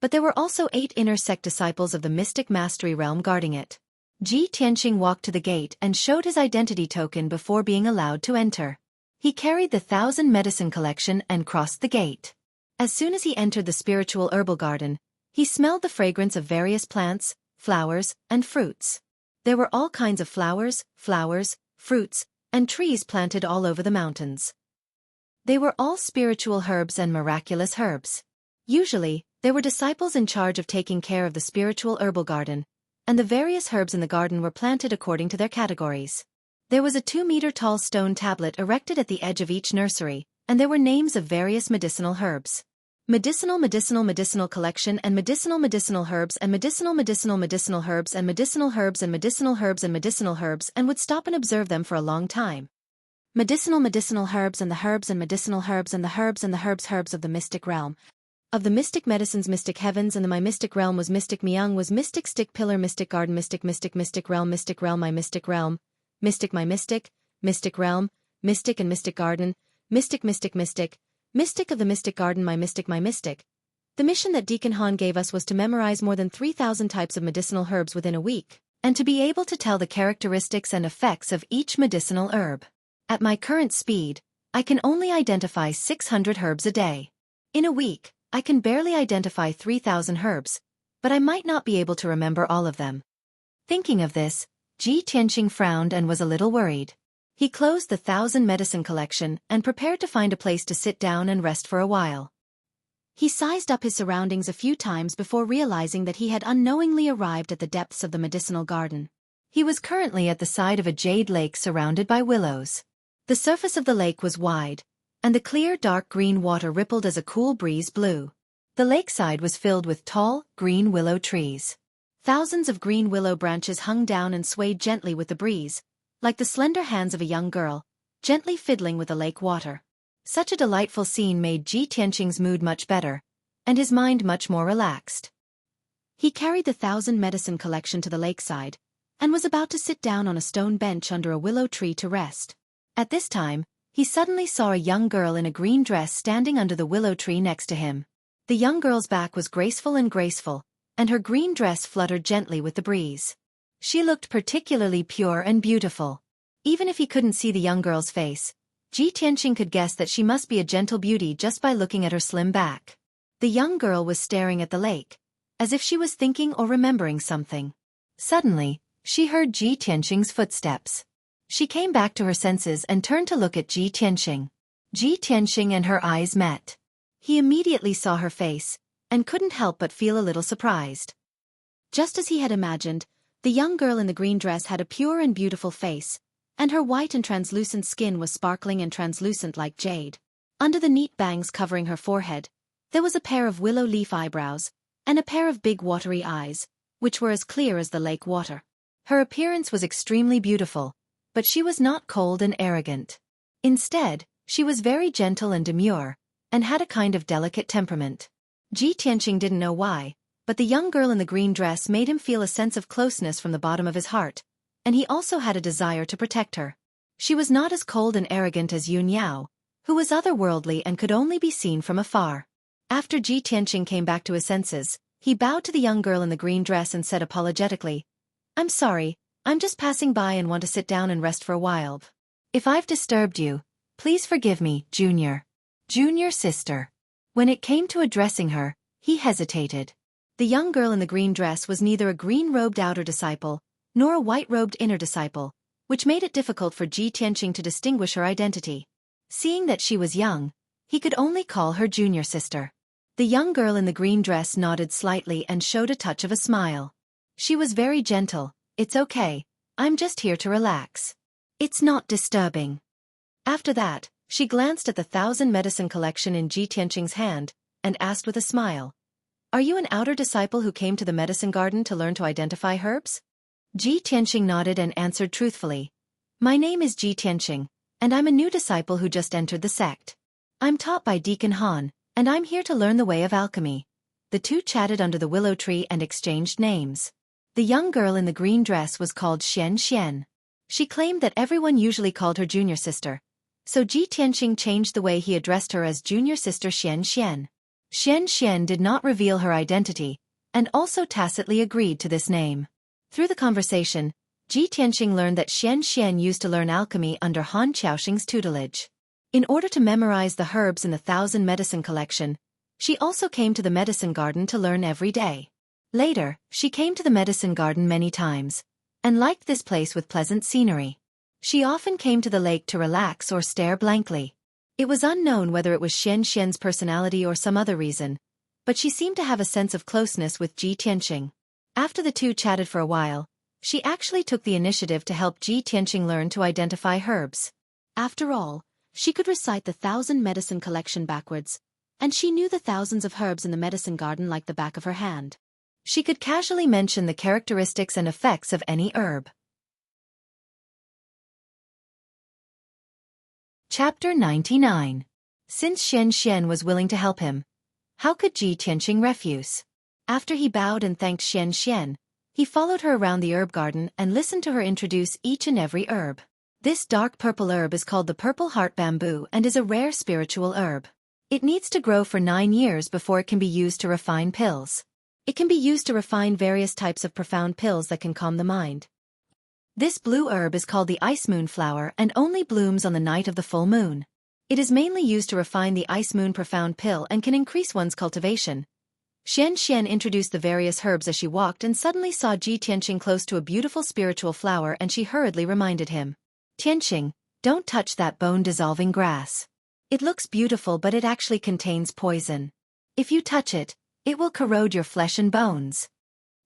but there were also 8 inner sect disciples of the Mystic Mastery realm guarding it. Ji Tianqing walked to the gate and showed his identity token before being allowed to enter. He carried the 1,000 medicine collection and crossed the gate. As soon as he entered the spiritual herbal garden, he smelled the fragrance of various plants, flowers, and fruits. There were all kinds of flowers, fruits, and trees planted all over the mountains. They were all spiritual herbs and miraculous herbs. Usually, there were disciples in charge of taking care of the spiritual herbal garden, and the various herbs in the garden were planted according to their categories. There was a 2-meter-tall stone tablet erected at the edge of each nursery, and there were names of various medicinal herbs. Medicinal collection and medicinal herbs and medicinal herbs and medicinal herbs and medicinal herbs and medicinal herbs, and would stop and observe them for a long time. Medicinal herbs and the herbs and medicinal herbs and the herbs of the mystic realm. Of the mystic medicines, mystic heavens, and the my mystic realm was mystic myung, was mystic stick pillar, mystic garden, mystic realm, my mystic realm, mystic my mystic realm, mystic and mystic garden, mystic, Mystic of the Mystic Garden, my mystic, my mystic. The mission that Deacon Han gave us was to memorize more than 3,000 types of medicinal herbs within a week, and to be able to tell the characteristics and effects of each medicinal herb. At my current speed, I can only identify 600 herbs a day. In a week, I can barely identify 3,000 herbs, but I might not be able to remember all of them. Thinking of this, Ji Tianqing frowned and was a little worried. He closed the 1,000 medicine collection and prepared to find a place to sit down and rest for a while. He sized up his surroundings a few times before realizing that he had unknowingly arrived at the depths of the medicinal garden. He was currently at the side of a jade lake surrounded by willows. The surface of the lake was wide, and the clear dark green water rippled as a cool breeze blew. The lakeside was filled with tall, green willow trees. Thousands of green willow branches hung down and swayed gently with the breeze, like the slender hands of a young girl, gently fiddling with the lake water. Such a delightful scene made Ji Tianqing's mood much better, and his mind much more relaxed. He carried the 1,000 medicine collection to the lakeside, and was about to sit down on a stone bench under a willow tree to rest. At this time, he suddenly saw a young girl in a green dress standing under the willow tree next to him. The young girl's back was graceful, and her green dress fluttered gently with the breeze. She looked particularly pure and beautiful. Even if he couldn't see the young girl's face, Ji Tianqing could guess that she must be a gentle beauty just by looking at her slim back. The young girl was staring at the lake, as if she was thinking or remembering something. Suddenly, she heard Ji Tianqing's footsteps. She came back to her senses and turned to look at Ji Tianqing. Ji Tianqing and her eyes met. He immediately saw her face, and couldn't help but feel a little surprised. Just as he had imagined, the young girl in the green dress had a pure and beautiful face, and her white and translucent skin was sparkling and translucent like jade. Under the neat bangs covering her forehead, there was a pair of willow leaf eyebrows, and a pair of big watery eyes, which were as clear as the lake water. Her appearance was extremely beautiful, but she was not cold and arrogant. Instead, she was very gentle and demure, and had a kind of delicate temperament. Ji Tianqing didn't know why, but the young girl in the green dress made him feel a sense of closeness from the bottom of his heart, and he also had a desire to protect her. She was not as cold and arrogant as Yun Yao, who was otherworldly and could only be seen from afar. After Ji Tianqing came back to his senses, he bowed to the young girl in the green dress and said apologetically, "I'm sorry, I'm just passing by and want to sit down and rest for a while. If I've disturbed you, please forgive me, Junior sister." When it came to addressing her, he hesitated. The young girl in the green dress was neither a green-robed outer disciple, nor a white-robed inner disciple, which made it difficult for Ji Tianqing to distinguish her identity. Seeing that she was young, he could only call her junior sister. The young girl in the green dress nodded slightly and showed a touch of a smile. She was very gentle. "It's okay, I'm just here to relax. It's not disturbing." After that, she glanced at the 1,000 medicine collection in Ji Tianqing's hand, and asked with a smile, "Are you an outer disciple who came to the medicine garden to learn to identify herbs?" Ji Tianqing nodded and answered truthfully, "My name is Ji Tianqing, and I'm a new disciple who just entered the sect. I'm taught by Deacon Han, and I'm here to learn the way of alchemy." The two chatted under the willow tree and exchanged names. The young girl in the green dress was called Xian. She claimed that everyone usually called her junior sister, so Ji Tianqing changed the way he addressed her as junior sister Xian. Xian did not reveal her identity, and also tacitly agreed to this name. Through the conversation, Ji Tianqing learned that Xian used to learn alchemy under Han Qiaoxing's tutelage. In order to memorize the herbs in the 1,000 medicine collection, she also came to the medicine garden to learn every day. Later, she came to the medicine garden many times, and liked this place with pleasant scenery. She often came to the lake to relax or stare blankly. It was unknown whether it was Xian's personality or some other reason, but she seemed to have a sense of closeness with Ji Tianqing. After the two chatted for a while, she actually took the initiative to help Ji Tianqing learn to identify herbs. After all, she could recite the 1,000 medicine collection backwards, and she knew the thousands of herbs in the medicine garden like the back of her hand. She could casually mention the characteristics and effects of any herb. Chapter 99. Since Xian was willing to help him, how could Ji Tianqing refuse? After he bowed and thanked Xian, he followed her around the herb garden and listened to her introduce each and every herb. This dark purple herb is called the purple heart bamboo and is a rare spiritual herb. It needs to grow for 9 years before it can be used to refine pills. It can be used to refine various types of profound pills that can calm the mind. This blue herb is called the ice moon flower and only blooms on the night of the full moon. It is mainly used to refine the ice moon profound pill and can increase one's cultivation. Xian introduced the various herbs as she walked and suddenly saw Ji Tianqing close to a beautiful spiritual flower, and she hurriedly reminded him. Tianqing, don't touch that bone-dissolving grass. It looks beautiful, but it actually contains poison. If you touch it, it will corrode your flesh and bones.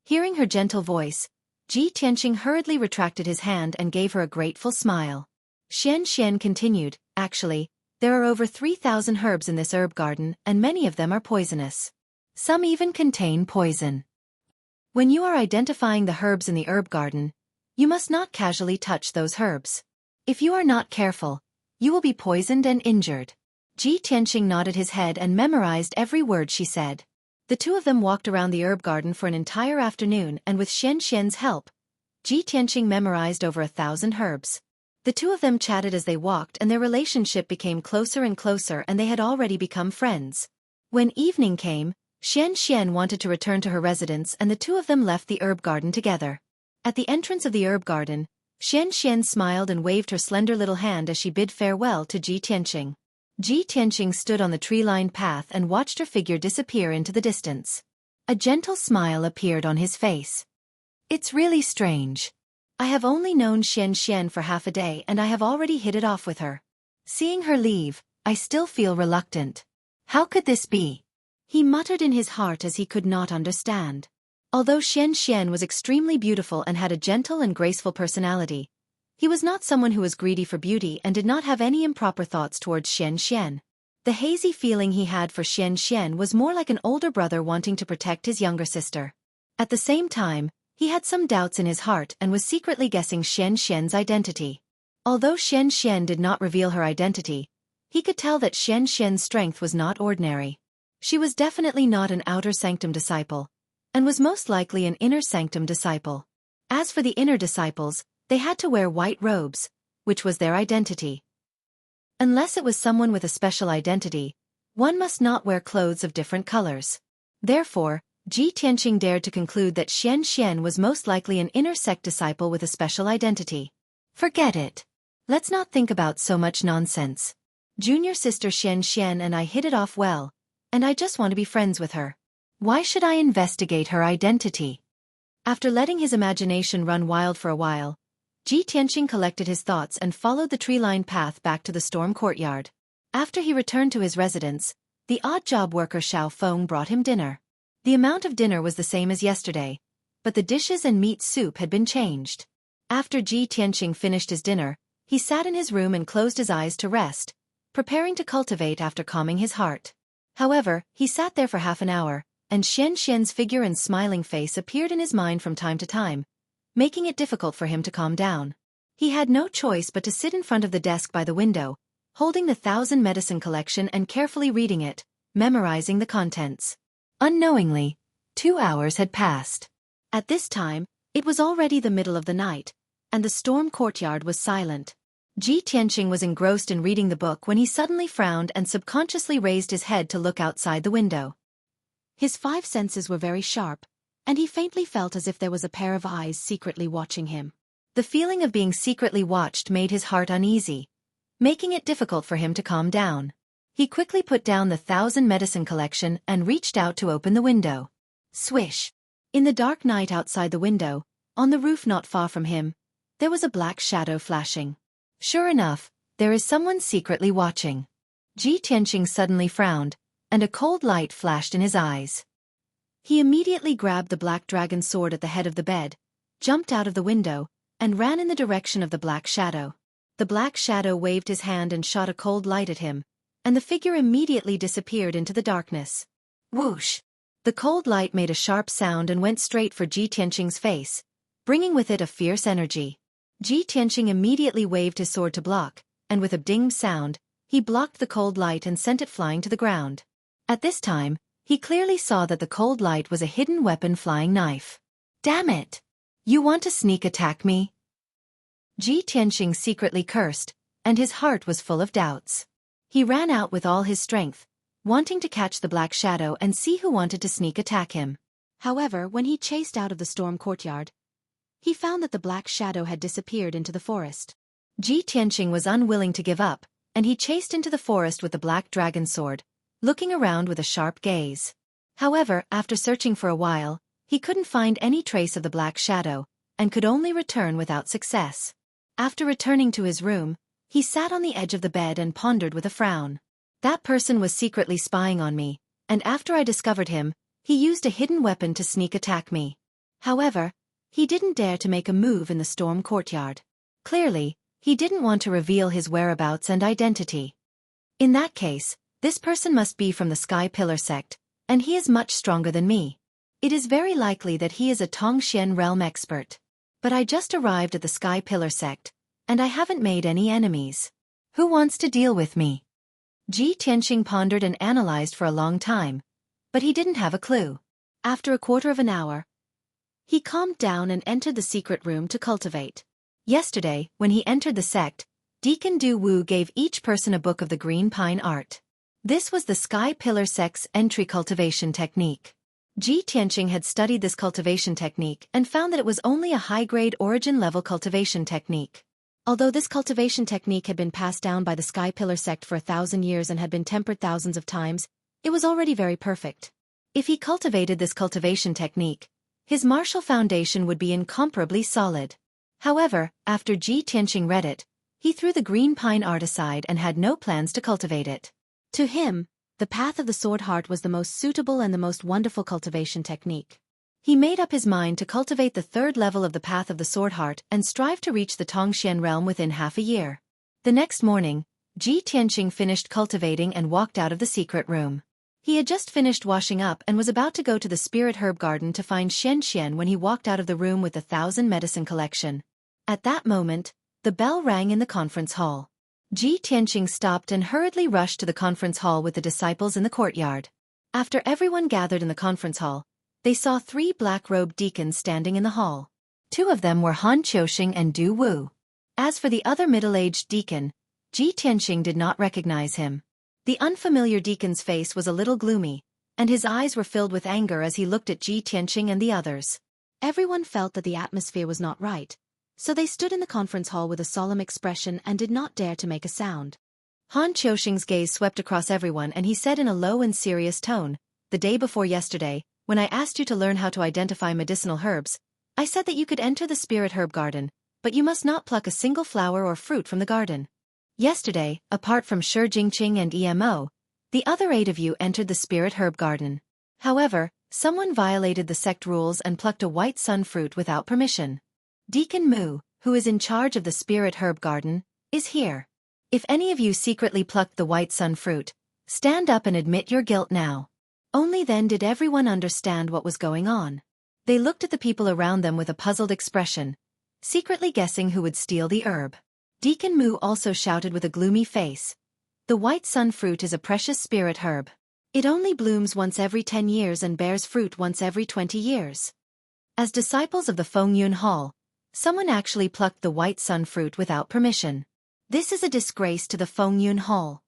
Hearing her gentle voice, Ji Tianqing hurriedly retracted his hand and gave her a grateful smile. Xian continued, actually, there are over 3,000 herbs in this herb garden, and many of them are poisonous. Some even contain poison. When you are identifying the herbs in the herb garden, you must not casually touch those herbs. If you are not careful, you will be poisoned and injured. Ji Tianqing nodded his head and memorized every word she said. The two of them walked around the herb garden for an entire afternoon, and with Xian's help, Ji Tianqing memorized over 1,000 herbs. The two of them chatted as they walked, and their relationship became closer and closer, and they had already become friends. When evening came, Xian wanted to return to her residence, and the two of them left the herb garden together. At the entrance of the herb garden, Xian smiled and waved her slender little hand as she bid farewell to Ji Tianqing. Ji Tianqing stood on the tree-lined path and watched her figure disappear into the distance. A gentle smile appeared on his face. It's really strange. I have only known Xian for half a day, and I have already hit it off with her. Seeing her leave, I still feel reluctant. How could this be? He muttered in his heart as he could not understand. Although Xian was extremely beautiful and had a gentle and graceful personality, he was not someone who was greedy for beauty and did not have any improper thoughts towards Xian. The hazy feeling he had for Xian was more like an older brother wanting to protect his younger sister. At the same time, he had some doubts in his heart and was secretly guessing Xian's identity. Although Xian did not reveal her identity, he could tell that Xian's strength was not ordinary. She was definitely not an outer sanctum disciple, and was most likely an inner sanctum disciple. As for the inner disciples, they had to wear white robes, which was their identity. Unless it was someone with a special identity, one must not wear clothes of different colors. Therefore, Ji Tianqing dared to conclude that Xian was most likely an inner sect disciple with a special identity. Forget it. Let's not think about so much nonsense. Junior sister Xian and I hit it off well, and I just want to be friends with her. Why should I investigate her identity? After letting his imagination run wild for a while, Ji Tianqing collected his thoughts and followed the tree-lined path back to the storm courtyard. After he returned to his residence, the odd job worker Xiao Feng brought him dinner. The amount of dinner was the same as yesterday, but the dishes and meat soup had been changed. After Ji Tianqing finished his dinner, he sat in his room and closed his eyes to rest, preparing to cultivate after calming his heart. However, he sat there for half an hour, and Xian's figure and smiling face appeared in his mind from time to time, making it difficult for him to calm down. He had no choice but to sit in front of the desk by the window, holding the 1,000 medicine collection and carefully reading it, memorizing the contents. Unknowingly, 2 hours had passed. At this time, it was already the middle of the night, and the storm courtyard was silent. Ji Tianqing was engrossed in reading the book when he suddenly frowned and subconsciously raised his head to look outside the window. His 5 senses were very sharp, and he faintly felt as if there was a pair of eyes secretly watching him. The feeling of being secretly watched made his heart uneasy, making it difficult for him to calm down. He quickly put down the 1,000 medicine collection and reached out to open the window. Swish! In the dark night outside the window, on the roof not far from him, there was a black shadow flashing. Sure enough, there is someone secretly watching. Ji Tianqing suddenly frowned, and a cold light flashed in his eyes. He immediately grabbed the black dragon sword at the head of the bed, jumped out of the window, and ran in the direction of the black shadow. The black shadow waved his hand and shot a cold light at him, and the figure immediately disappeared into the darkness. Whoosh! The cold light made a sharp sound and went straight for Ji Tianqing's face, bringing with it a fierce energy. Ji Tianqing immediately waved his sword to block, and with a ding sound, he blocked the cold light and sent it flying to the ground. At this time, he clearly saw that the cold light was a hidden weapon flying knife. Damn it! You want to sneak attack me? Ji Tianqing secretly cursed, and his heart was full of doubts. He ran out with all his strength, wanting to catch the black shadow and see who wanted to sneak attack him. However, when he chased out of the storm courtyard, he found that the black shadow had disappeared into the forest. Ji Tianqing was unwilling to give up, and he chased into the forest with the black dragon sword, looking around with a sharp gaze. However, after searching for a while, he couldn't find any trace of the black shadow, and could only return without success. After returning to his room, he sat on the edge of the bed and pondered with a frown. That person was secretly spying on me, and after I discovered him, he used a hidden weapon to sneak attack me. However, he didn't dare to make a move in the storm courtyard. Clearly, he didn't want to reveal his whereabouts and identity. In that case, this person must be from the Sky Pillar sect, and he is much stronger than me. It is very likely that he is a Tongxian realm expert. But I just arrived at the Sky Pillar sect, and I haven't made any enemies. Who wants to deal with me? Ji Tianqing pondered and analyzed for a long time, but he didn't have a clue. After a quarter of an hour, he calmed down and entered the secret room to cultivate. Yesterday, when he entered the sect, Deacon Du Wu gave each person a book of the green pine art. This was the Sky Pillar sect's entry cultivation technique. Ji Tianqing had studied this cultivation technique and found that it was only a high-grade origin-level cultivation technique. Although this cultivation technique had been passed down by the Sky Pillar sect for 1,000 years and had been tempered thousands of times, it was already very perfect. If he cultivated this cultivation technique, his martial foundation would be incomparably solid. However, after Ji Tianqing read it, he threw the green pine art aside and had no plans to cultivate it. To him, the path of the sword heart was the most suitable and the most wonderful cultivation technique. He made up his mind to cultivate the third level of the path of the sword heart and strive to reach the Tongxian realm within half a year. The next morning, Ji Tianqing finished cultivating and walked out of the secret room. He had just finished washing up and was about to go to the spirit herb garden to find Xian when he walked out of the room with the 1,000 medicine collection. At that moment, the bell rang in the conference hall. Ji Tianqing stopped and hurriedly rushed to the conference hall with the disciples in the courtyard. After everyone gathered in the conference hall, they saw 3 black-robed deacons standing in the hall. 2 of them were Han Qiuxing and Du Wu. As for the other middle-aged deacon, Ji Tianqing did not recognize him. The unfamiliar deacon's face was a little gloomy, and his eyes were filled with anger as he looked at Ji Tianqing and the others. Everyone felt that the atmosphere was not right, so they stood in the conference hall with a solemn expression and did not dare to make a sound. Han Qiuxing's gaze swept across everyone and he said in a low and serious tone, "The day before yesterday, when I asked you to learn how to identify medicinal herbs, I said that you could enter the spirit herb garden, but you must not pluck a single flower or fruit from the garden. Yesterday, apart from Shi Jingqing and Emo, the other 8 of you entered the spirit herb garden. However, someone violated the sect rules and plucked a white sun fruit without permission. Deacon Mu, who is in charge of the spirit herb garden, is here. If any of you secretly plucked the white sun fruit, stand up and admit your guilt now." Only then did everyone understand what was going on. They looked at the people around them with a puzzled expression, secretly guessing who would steal the herb. Deacon Mu also shouted with a gloomy face, "The white sun fruit is a precious spirit herb. It only blooms once every 10 years and bears fruit once every 20 years. As disciples of the Fengyun Hall, someone actually plucked the white sun fruit without permission. This is a disgrace to the Fengyun Hall.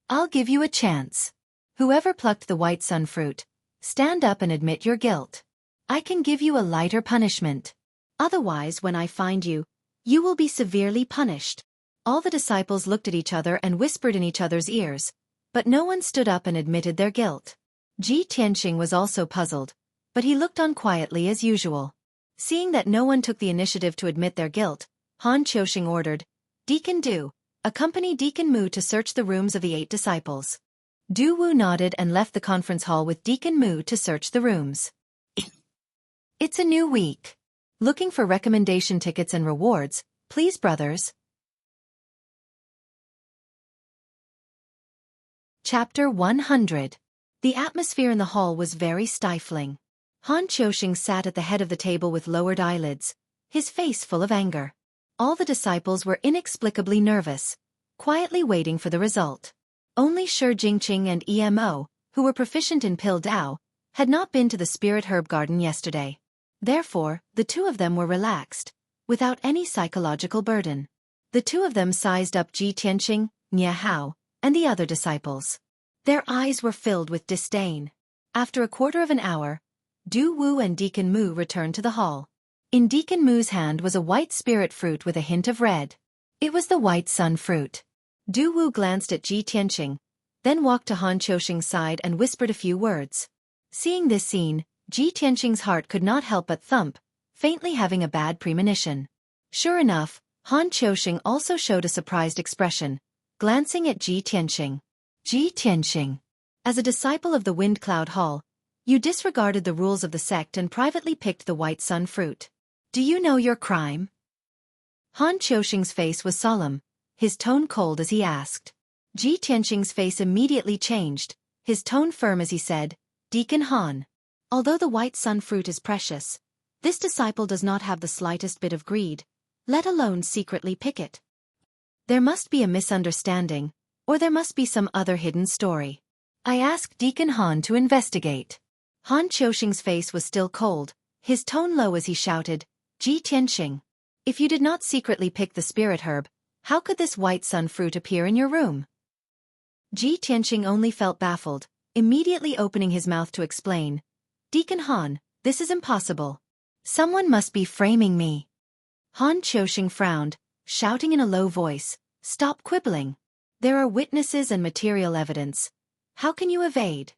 I'll give you a chance. Whoever plucked the white sun fruit, stand up and admit your guilt. I can give you a lighter punishment. Otherwise, when I find you, you will be severely punished." All the disciples looked at each other and whispered in each other's ears, but no one stood up and admitted their guilt. Ji Tianqing was also puzzled, but he looked on quietly as usual. Seeing that no one took the initiative to admit their guilt, Han Qiuxing ordered, "Deacon Du, accompany Deacon Mu to search the rooms of the 8 disciples." Du Wu nodded and left the conference hall with Deacon Mu to search the rooms. It's a new week. Looking for recommendation tickets and rewards, please brothers. Chapter 100. The atmosphere in the hall was very stifling. Han Qiuxing sat at the head of the table with lowered eyelids, his face full of anger. All the disciples were inexplicably nervous, quietly waiting for the result. Only Shi Jingqing and Emo, who were proficient in Pill Dao, had not been to the spirit herb garden yesterday. Therefore, the 2 of them were relaxed, without any psychological burden. The 2 of them sized up Ji Tianqing, Nie Hao, and the other disciples. Their eyes were filled with disdain. After a quarter of an hour, Du Wu and Deacon Mu returned to the hall. In Deacon Mu's hand was a white spirit fruit with a hint of red. It was the white sun fruit. Du Wu glanced at Ji Tianqing, then walked to Han Qiusheng's side and whispered a few words. Seeing this scene, Ji Tianqing's heart could not help but thump, faintly having a bad premonition. Sure enough, Han Qiusheng also showed a surprised expression, glancing at Ji Tianqing. Ji Tianqing. As a disciple of the Wind Cloud Hall, you disregarded the rules of the sect and privately picked the white sun fruit. Do you know your crime? Han Qiusheng's face was solemn, his tone cold as he asked. Ji Tianqing's face immediately changed, his tone firm as he said, Deacon Han. Although the white sun fruit is precious, this disciple does not have the slightest bit of greed, let alone secretly pick it. There must be a misunderstanding, or there must be some other hidden story. I asked Deacon Han to investigate. Han Qiusheng's face was still cold, his tone low as he shouted, Ji Tianqing. If you did not secretly pick the spirit herb, how could this white sun fruit appear in your room? Ji Tianqing only felt baffled, immediately opening his mouth to explain. Deacon Han, this is impossible. Someone must be framing me. Han Qiusheng frowned, shouting in a low voice, stop quibbling. There are witnesses and material evidence. How can you evade?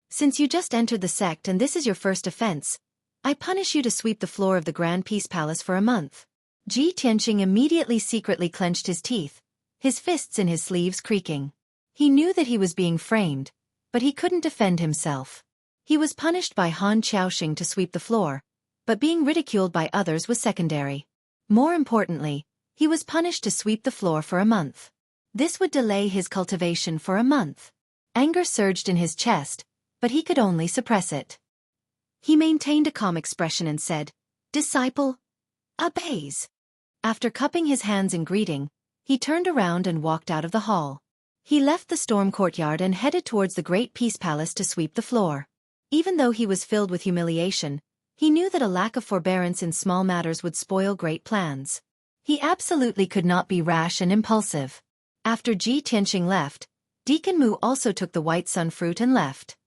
Since you just entered the sect and this is your first offense, I punish you to sweep the floor of the Grand Peace Palace for a month. Ji Tianqing immediately secretly clenched his teeth, his fists in his sleeves creaking. He knew that he was being framed, but he couldn't defend himself. He was punished by Han Qiusheng to sweep the floor, but being ridiculed by others was secondary. More importantly, he was punished to sweep the floor for a month. This would delay his cultivation for a month. Anger surged in his chest, but he could only suppress it. He maintained a calm expression and said, Disciple, obeys. After cupping his hands in greeting, he turned around and walked out of the hall. He left the storm courtyard and headed towards the Great Peace Palace to sweep the floor. Even though he was filled with humiliation, he knew that a lack of forbearance in small matters would spoil great plans. He absolutely could not be rash and impulsive. After Ji Tianqing left, Deacon Mu also took the white sun fruit and left.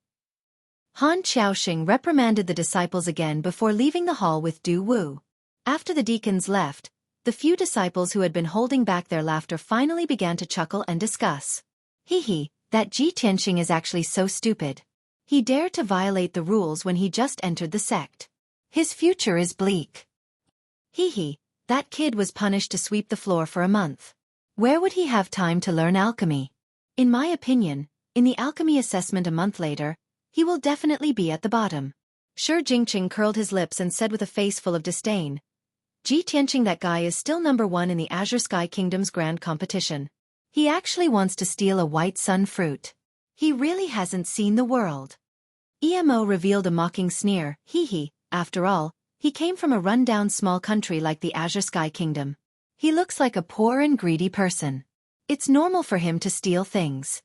Han Qiusheng reprimanded the disciples again before leaving the hall with Du Wu. After the deacons left, the few disciples who had been holding back their laughter finally began to chuckle and discuss. Hee, that Ji Tianqing is actually so stupid. He dared to violate the rules when he just entered the sect. His future is bleak. Hee, that kid was punished to sweep the floor for a month. Where would he have time to learn alchemy? In my opinion, in the alchemy assessment a month later, he will definitely be at the bottom. Shi Jingqing curled his lips and said with a face full of disdain, Ji Tianqing, that guy is still number 1 in the Azure Sky Kingdom's grand competition. He actually wants to steal a white sun fruit. He really hasn't seen the world. Emo revealed a mocking sneer, hee, after all, he came from a run-down small country like the Azure Sky Kingdom. He looks like a poor and greedy person. It's normal for him to steal things.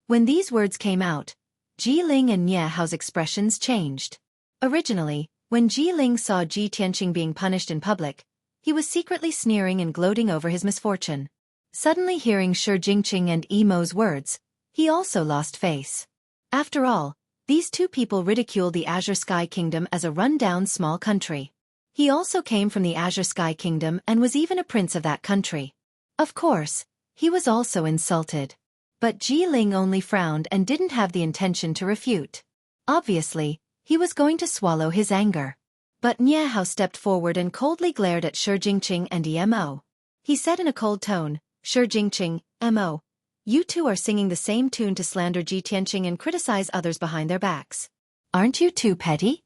When these words came out, Ji Ling and Nie Hao's expressions changed. Originally, when Ji Ling saw Ji Tianqing being punished in public, he was secretly sneering and gloating over his misfortune. Suddenly hearing Shi Jingqing and Emo's words, he also lost face. After all, these two people ridiculed the Azure Sky Kingdom as a run-down small country. He also came from the Azure Sky Kingdom and was even a prince of that country. Of course, he was also insulted. But Ji Ling only frowned and didn't have the intention to refute. Obviously, he was going to swallow his anger. But Nie Hao stepped forward and coldly glared at Shi Jingqing and Emo. He said in a cold tone, Shi Jingqing, Mo, you two are singing the same tune to slander Ji Tianqing and criticize others behind their backs. Aren't you too petty?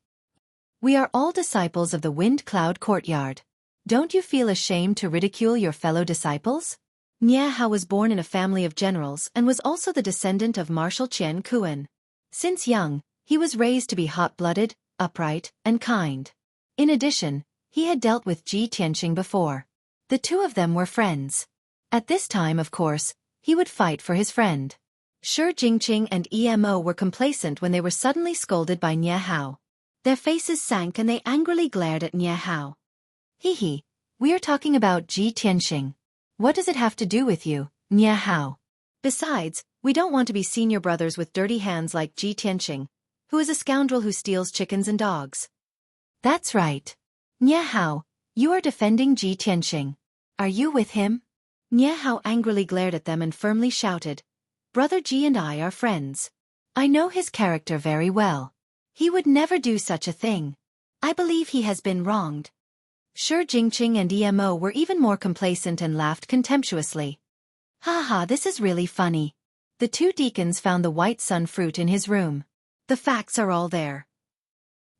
We are all disciples of the Wind Cloud Courtyard. Don't you feel ashamed to ridicule your fellow disciples? Nie Hao was born in a family of generals and was also the descendant of Marshal Qian Kuan. Since young, he was raised to be hot-blooded, upright, and kind. In addition, he had dealt with Ji Tianqing before. The two of them were friends. At this time, of course, he would fight for his friend. Shi Jingqing and Emo were complacent when they were suddenly scolded by Nie Hao. Their faces sank and they angrily glared at Nie Hao. Hee, we are talking about Ji Tianqing. What does it have to do with you, Nie Hao? Besides, we don't want to be senior brothers with dirty hands like Ji Tianqing, who is a scoundrel who steals chickens and dogs. That's right. Nie Hao, you are defending Ji Tianqing. Are you with him? Nie Hao angrily glared at them and firmly shouted, Brother Ji and I are friends. I know his character very well. He would never do such a thing. I believe he has been wronged. Shi Jingqing and Emo were even more complacent and laughed contemptuously. Ha, this is really funny. The two deacons found the white sun fruit in his room. The facts are all there.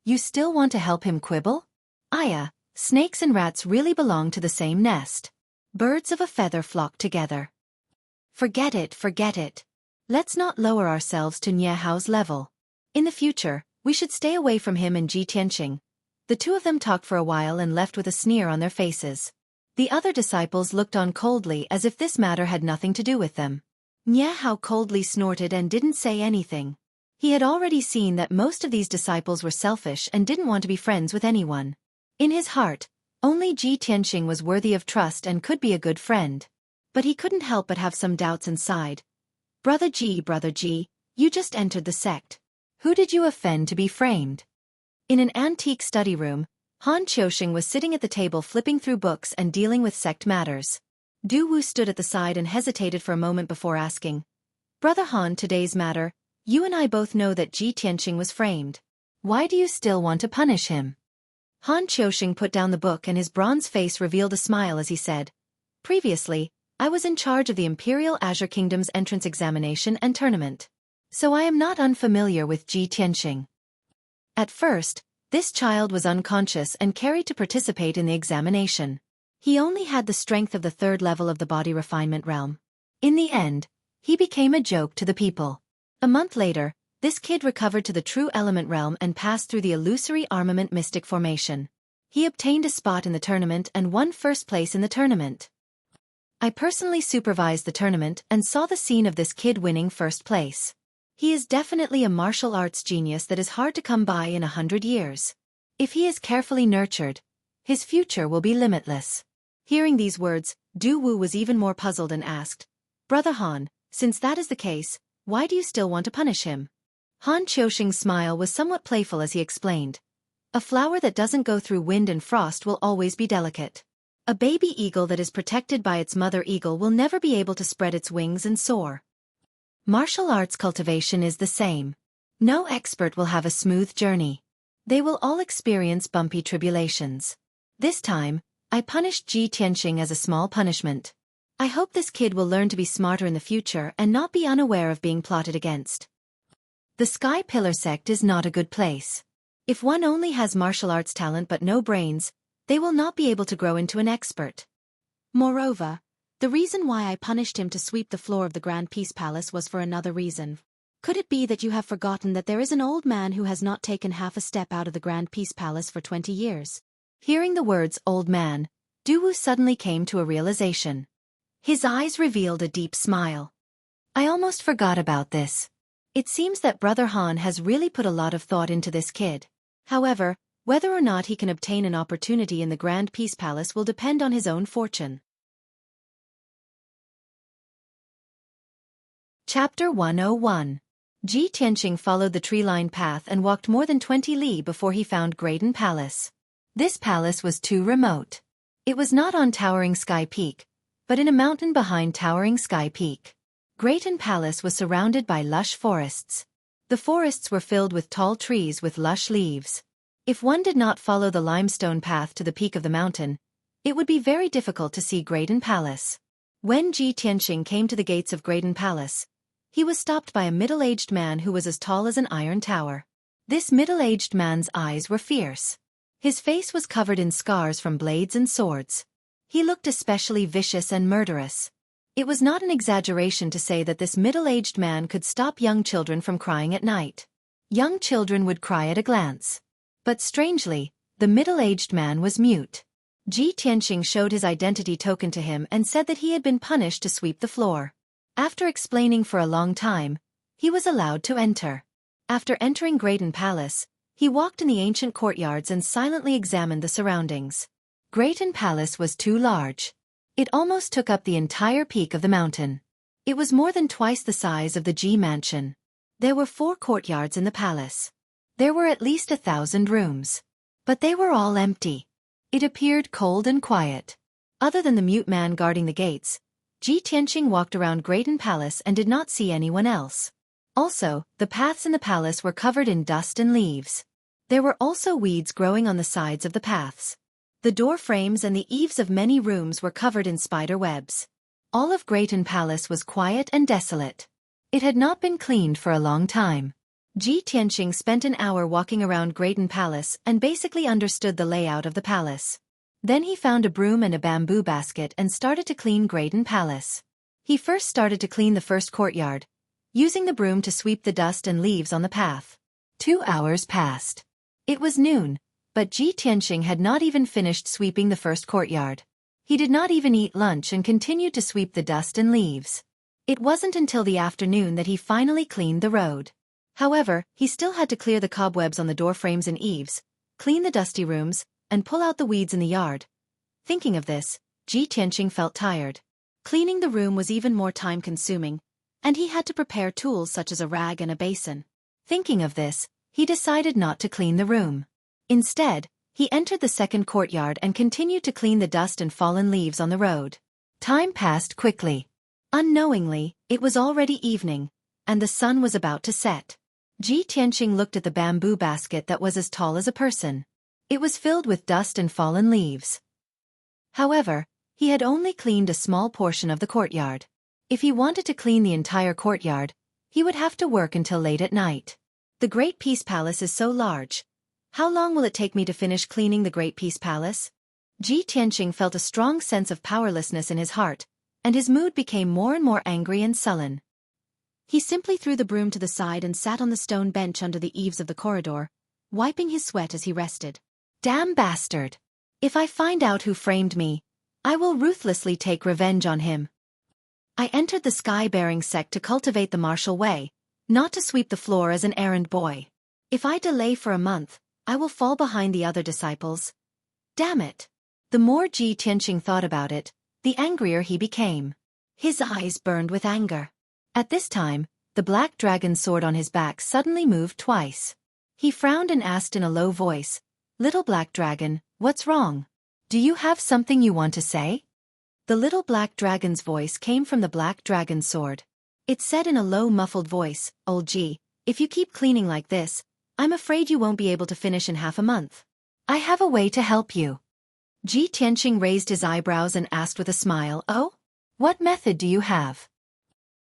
You still want to help him quibble? Aya, snakes and rats really belong to the same nest. Birds of a feather flock together. Forget it. Let's not lower ourselves to Nie Hao's level. In the future, we should stay away from him and Ji Tianqing. The two of them talked for a while and left with a sneer on their faces. The other disciples looked on coldly as if this matter had nothing to do with them. Nie Hao coldly snorted and didn't say anything. He had already seen that most of these disciples were selfish and didn't want to be friends with anyone. In his heart, only Ji Tianqing was worthy of trust and could be a good friend. But he couldn't help but have some doubts inside. Brother Ji, you just entered the sect. Who did you offend to be framed? In an antique study room, Han Qiuxing was sitting at the table flipping through books and dealing with sect matters. Du Wu stood at the side and hesitated for a moment before asking, Brother Han, today's matter, you and I both know that Ji Tianqing was framed. Why do you still want to punish him? Han Qiuxing put down the book and his bronze face revealed a smile as he said, Previously, I was in charge of the Imperial Azure Kingdom's entrance examination and tournament. So I am not unfamiliar with Ji Tianqing. At first, this child was unconscious and carried to participate in the examination. He only had the strength of the third level of the body refinement realm. In the end, he became a joke to the people. A month later, this kid recovered to the true element realm and passed through the illusory armament mystic formation. He obtained a spot in the tournament and won first place in the tournament. I personally supervised the tournament and saw the scene of this kid winning first place. He is definitely a martial arts genius that is hard to come by in 100 years. If he is carefully nurtured, his future will be limitless. Hearing these words, Du Wu was even more puzzled and asked, Brother Han, since that is the case, why do you still want to punish him? Han Qiuxing's smile was somewhat playful as he explained. A flower that doesn't go through wind and frost will always be delicate. A baby eagle that is protected by its mother eagle will never be able to spread its wings and soar. Martial arts cultivation is the same. No expert will have a smooth journey. They will all experience bumpy tribulations. This time, I punished Ji Tianqing as a small punishment. I hope this kid will learn to be smarter in the future and not be unaware of being plotted against. The Sky Pillar sect is not a good place. If one only has martial arts talent but no brains, they will not be able to grow into an expert. Moreover, the reason why I punished him to sweep the floor of the Grand Peace Palace was for another reason. Could it be that you have forgotten that there is an old man who has not taken half a step out of the Grand Peace Palace for 20 years? Hearing the words old man, Du Wu suddenly came to a realization. His eyes revealed a deep smile. I almost forgot about this. It seems that Brother Han has really put a lot of thought into this kid. However, whether or not he can obtain an opportunity in the Grand Peace Palace will depend on his own fortune. Chapter 101. Ji Tianqing followed the tree-lined path and walked more than 20 li before he found Graydon Palace. This palace was too remote. It was not on Towering Sky Peak, but in a mountain behind Towering Sky Peak. Graydon Palace was surrounded by lush forests. The forests were filled with tall trees with lush leaves. If one did not follow the limestone path to the peak of the mountain, it would be very difficult to see Graydon Palace. When Ji Tianqing came to the gates of Graydon Palace, he was stopped by a middle-aged man who was as tall as an iron tower. This middle-aged man's eyes were fierce. His face was covered in scars from blades and swords. He looked especially vicious and murderous. It was not an exaggeration to say that this middle-aged man could stop young children from crying at night. Young children would cry at a glance. But strangely, the middle-aged man was mute. Ji Tianqing showed his identity token to him and said that he had been punished to sweep the floor. After explaining for a long time, he was allowed to enter. After entering Graydon Palace, he walked in the ancient courtyards and silently examined the surroundings. Graydon Palace was too large. It almost took up the entire peak of the mountain. It was more than twice the size of the G mansion. There were 4 courtyards in the palace. There were at least 1,000 rooms. But they were all empty. It appeared cold and quiet. Other than the mute man guarding the gates, Ji Tianqing walked around Greaton Palace and did not see anyone else. Also, the paths in the palace were covered in dust and leaves. There were also weeds growing on the sides of the paths. The door frames and the eaves of many rooms were covered in spider webs. All of Greaton Palace was quiet and desolate. It had not been cleaned for a long time. Ji Tianqing spent an hour walking around Greaton Palace and basically understood the layout of the palace. Then he found a broom and a bamboo basket and started to clean Greaton Palace. He first started to clean the first courtyard, using the broom to sweep the dust and leaves on the path. 2 hours passed. It was noon, but Ji Tianqing had not even finished sweeping the first courtyard. He did not even eat lunch and continued to sweep the dust and leaves. It wasn't until the afternoon that he finally cleaned the road. However, he still had to clear the cobwebs on the door frames and eaves, clean the dusty rooms, and pull out the weeds in the yard. Thinking of this, Ji Tianqing felt tired. Cleaning the room was even more time-consuming, and he had to prepare tools such as a rag and a basin. Thinking of this, he decided not to clean the room. Instead, he entered the second courtyard and continued to clean the dust and fallen leaves on the road. Time passed quickly. Unknowingly, it was already evening, and the sun was about to set. Ji Tianqing looked at the bamboo basket that was as tall as a person. It was filled with dust and fallen leaves. However, he had only cleaned a small portion of the courtyard. If he wanted to clean the entire courtyard, he would have to work until late at night. The Great Peace Palace is so large. How long will it take me to finish cleaning the Great Peace Palace? Ji Tianqing felt a strong sense of powerlessness in his heart, and his mood became more and more angry and sullen. He simply threw the broom to the side and sat on the stone bench under the eaves of the corridor, wiping his sweat as he rested. Damn bastard! If I find out who framed me, I will ruthlessly take revenge on him. I entered the sky-bearing sect to cultivate the martial way, not to sweep the floor as an errand boy. If I delay for a month, I will fall behind the other disciples. Damn it! The more Ji Tianqing thought about it, the angrier he became. His eyes burned with anger. At this time, the black dragon sword on his back suddenly moved twice. He frowned and asked in a low voice, "Little black dragon, what's wrong? Do you have something you want to say?" The little black dragon's voice came from the black dragon's sword. It said in a low muffled voice, "Old Ji, if you keep cleaning like this, I'm afraid you won't be able to finish in half a month. I have a way to help you." Ji Tianqing raised his eyebrows and asked with a smile, "Oh? What method do you have?"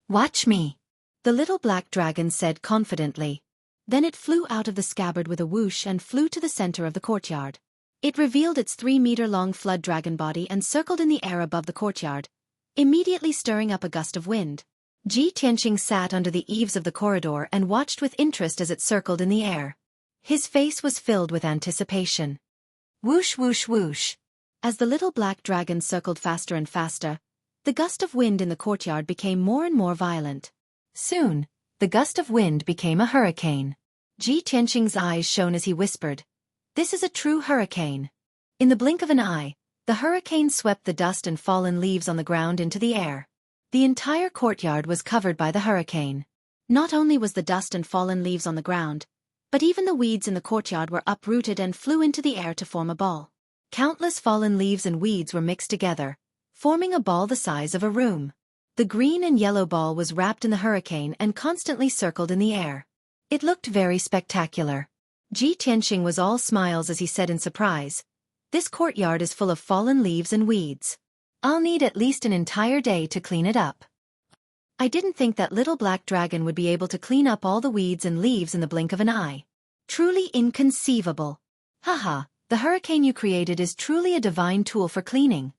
"Watch me," the little black dragon said confidently. Then it flew out of the scabbard with a whoosh and flew to the center of the courtyard. It revealed its 3-meter-long flood dragon body and circled in the air above the courtyard, immediately stirring up a gust of wind. Ji Tianqing sat under the eaves of the corridor and watched with interest as it circled in the air. His face was filled with anticipation. Whoosh whoosh whoosh. As the little black dragon circled faster and faster, the gust of wind in the courtyard became more and more violent. Soon, the gust of wind became a hurricane. Ji Tianqing's eyes shone as he whispered, "This is a true hurricane." In the blink of an eye, the hurricane swept the dust and fallen leaves on the ground into the air. The entire courtyard was covered by the hurricane. Not only was the dust and fallen leaves on the ground, but even the weeds in the courtyard were uprooted and flew into the air to form a ball. Countless fallen leaves and weeds were mixed together, forming a ball the size of a room. The green and yellow ball was wrapped in the hurricane and constantly circled in the air. It looked very spectacular. Ji Tianqing was all smiles as he said in surprise, "This courtyard is full of fallen leaves and weeds. I'll need at least an entire day to clean it up." I didn't think that little black dragon would be able to clean up all the weeds and leaves in the blink of an eye. Truly inconceivable. Haha, the hurricane you created is truly a divine tool for cleaning.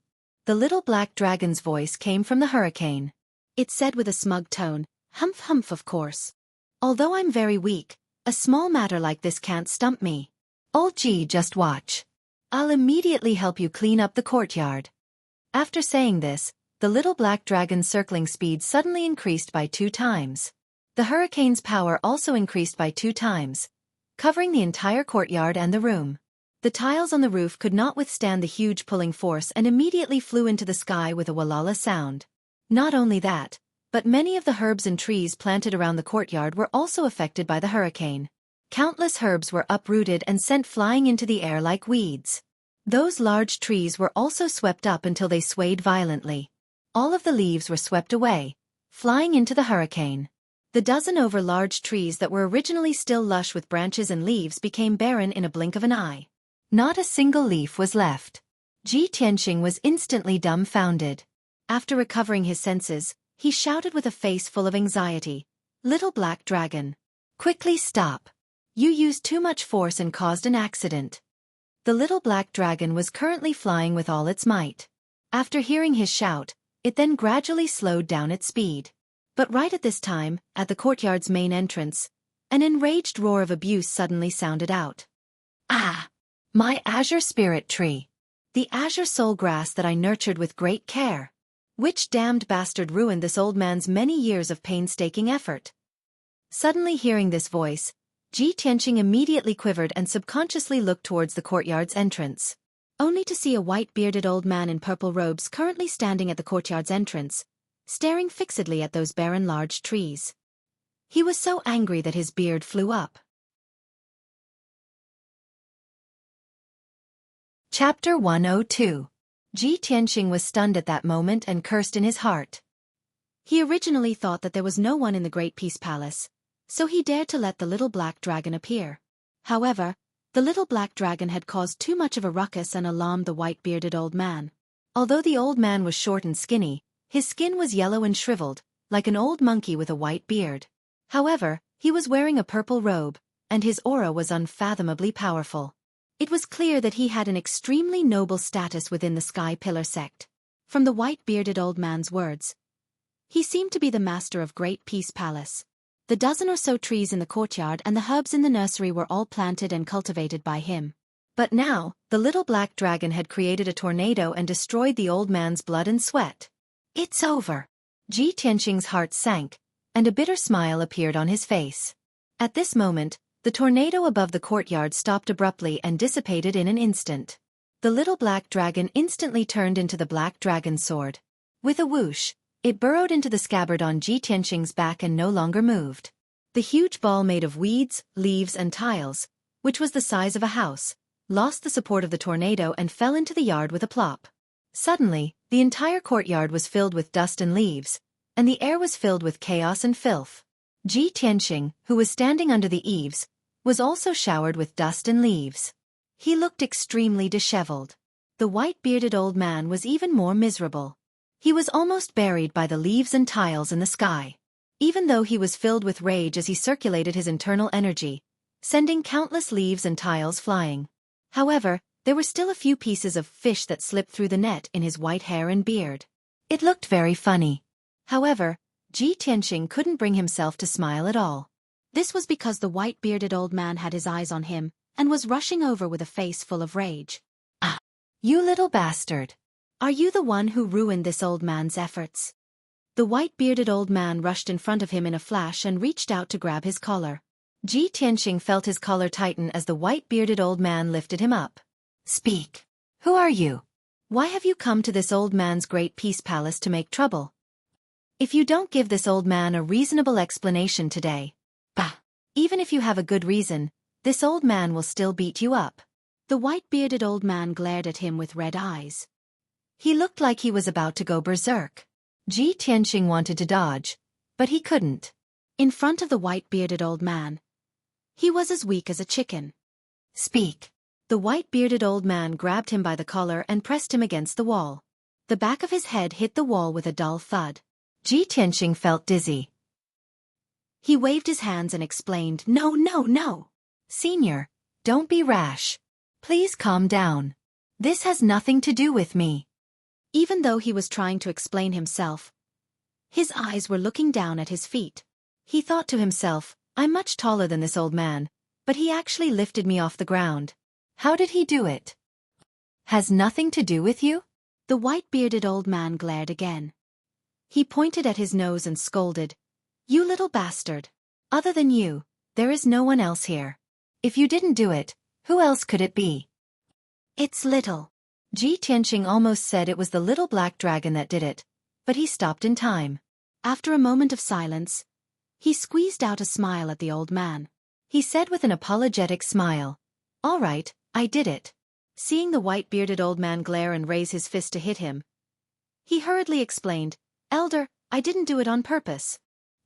The little black dragon's voice came from the hurricane. It said with a smug tone, "Humph humph of course. Although I'm very weak, a small matter like this can't stump me. Old G, just watch. I'll immediately help you clean up the courtyard." After saying this, the little black dragon's circling speed suddenly increased by 2 times. The hurricane's power also increased by 2 times, covering the entire courtyard and the room. The tiles on the roof could not withstand the huge pulling force and immediately flew into the sky with a walala sound. Not only that, But many of the herbs and trees planted around the courtyard were also affected by the hurricane. Countless herbs were uprooted and sent flying into the air like weeds. Those large trees were also swept up until they swayed violently. All of the leaves were swept away, flying into the hurricane. The dozen over large trees that were originally still lush with branches and leaves became barren in a blink of an eye. Not a single leaf was left. Ji Tianqing was instantly dumbfounded. After recovering his senses, he shouted with a face full of anxiety, "Little black dragon! Quickly stop! You used too much force and caused an accident." The little black dragon was currently flying with all its might. After hearing his shout, it then gradually slowed down its speed. But right at this time, at the courtyard's main entrance, an enraged roar of abuse suddenly sounded out. "Ah! My azure spirit tree! The azure soul grass that I nurtured with great care! Which damned bastard ruined this old man's many years of painstaking effort?" Suddenly hearing this voice, Ji Tianqing immediately quivered and subconsciously looked towards the courtyard's entrance. Only to see a white-bearded old man in purple robes currently standing at the courtyard's entrance, staring fixedly at those barren large trees. He was so angry that his beard flew up. Chapter 102. Ji Tianqing was stunned at that moment and cursed in his heart. He originally thought that there was no one in the Great Peace Palace, so he dared to let the little black dragon appear. However, the little black dragon had caused too much of a ruckus and alarmed the white-bearded old man. Although the old man was short and skinny, his skin was yellow and shriveled, like an old monkey with a white beard. However, he was wearing a purple robe, and his aura was unfathomably powerful. It was clear that he had an extremely noble status within the Sky Pillar sect. From the white-bearded old man's words, he seemed to be the master of Great Peace Palace. The dozen or so trees in the courtyard and the herbs in the nursery were all planted and cultivated by him. But now, the little black dragon had created a tornado and destroyed the old man's blood and sweat. It's over. Ji Tianqing's heart sank, and a bitter smile appeared on his face. At this moment, the tornado above the courtyard stopped abruptly and dissipated in an instant. The little black dragon instantly turned into the black dragon sword. With a whoosh, it burrowed into the scabbard on Ji Tianqing's back and no longer moved. The huge ball made of weeds, leaves and tiles, which was the size of a house, lost the support of the tornado and fell into the yard with a plop. Suddenly, the entire courtyard was filled with dust and leaves, and the air was filled with chaos and filth. Ji Tianqing, who was standing under the eaves, was also showered with dust and leaves. He looked extremely disheveled. The white-bearded old man was even more miserable. He was almost buried by the leaves and tiles in the sky. Even though he was filled with rage as he circulated his internal energy, sending countless leaves and tiles flying. However, there were still a few pieces of fish that slipped through the net in his white hair and beard. It looked very funny. However, Ji Tianqing couldn't bring himself to smile at all. This was because the white-bearded old man had his eyes on him and was rushing over with a face full of rage. "Ah, you little bastard! Are you the one who ruined this old man's efforts?" The white-bearded old man rushed in front of him in a flash and reached out to grab his collar. Ji Tianqing felt his collar tighten as the white-bearded old man lifted him up. "Speak. Who are you? Why have you come to this old man's Great Peace Palace to make trouble? If you don't give this old man a reasonable explanation today, even if you have a good reason, this old man will still beat you up." The white-bearded old man glared at him with red eyes. He looked like he was about to go berserk. Ji Tianqing wanted to dodge, but he couldn't. In front of the white-bearded old man, he was as weak as a chicken. "Speak." The white-bearded old man grabbed him by the collar and pressed him against the wall. The back of his head hit the wall with a dull thud. Ji Tianqing felt dizzy. He waved his hands and explained, "No, no, no. Senior, don't be rash. Please calm down. This has nothing to do with me." Even though he was trying to explain himself, his eyes were looking down at his feet. He thought to himself, "I'm much taller than this old man, but he actually lifted me off the ground. How did he do it?" "Has nothing to do with you?" The white-bearded old man glared again. He pointed at his nose and scolded, "You little bastard. Other than you, there is no one else here. If you didn't do it, who else could it be?" "It's little." Ji Tianqing almost said it was the little black dragon that did it, but he stopped in time. After a moment of silence, he squeezed out a smile at the old man. He said with an apologetic smile, "All right, I did it." Seeing the white-bearded old man glare and raise his fist to hit him, he hurriedly explained, "Elder, I didn't do it on purpose.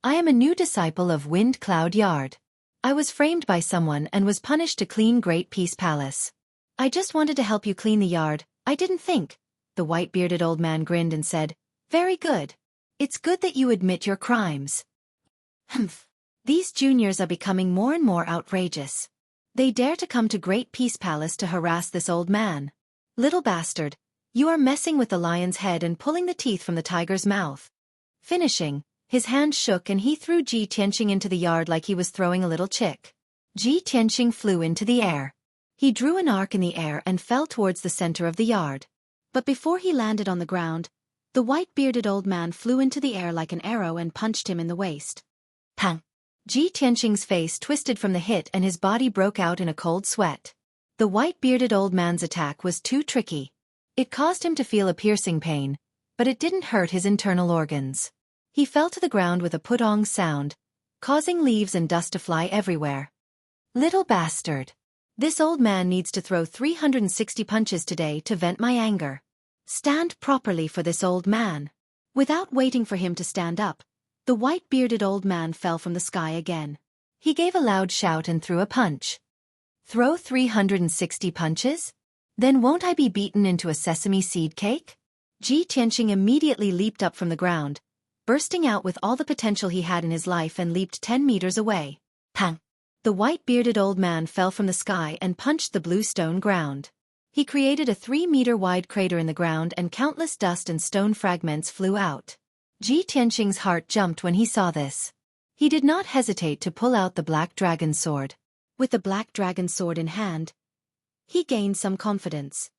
I am a new disciple of Wind Cloud Yard. I was framed by someone and was punished to clean Great Peace Palace. I just wanted to help you clean the yard, I didn't think." The white-bearded old man grinned and said, "Very good. It's good that you admit your crimes." Humph. These juniors are becoming more and more outrageous. They dare to come to Great Peace Palace to harass this old man. Little bastard, you are messing with the lion's head and pulling the teeth from the tiger's mouth. Finishing, his hand shook and he threw Ji Tianqing into the yard like he was throwing a little chick. Ji Tianqing flew into the air. He drew an arc in the air and fell towards the center of the yard. But before he landed on the ground, the white-bearded old man flew into the air like an arrow and punched him in the waist. Pang! Ji Tianqing's face twisted from the hit and his body broke out in a cold sweat. The white-bearded old man's attack was too tricky. It caused him to feel a piercing pain, but it didn't hurt his internal organs. He fell to the ground with a putong sound, causing leaves and dust to fly everywhere. Little bastard. This old man needs to throw 360 punches today to vent my anger. Stand properly for this old man. Without waiting for him to stand up, the white-bearded old man fell from the sky again. He gave a loud shout and threw a punch. Throw 360 punches? Then won't I be beaten into a sesame seed cake? Ji Tianqing immediately leaped up from the ground, bursting out with all the potential he had in his life and leaped 10 meters away. Pang! The white-bearded old man fell from the sky and punched the blue stone ground. He created a 3-meter-wide crater in the ground and countless dust and stone fragments flew out. Ji Tianqing's heart jumped when he saw this. He did not hesitate to pull out the black dragon sword. With the black dragon sword in hand, he gained some confidence.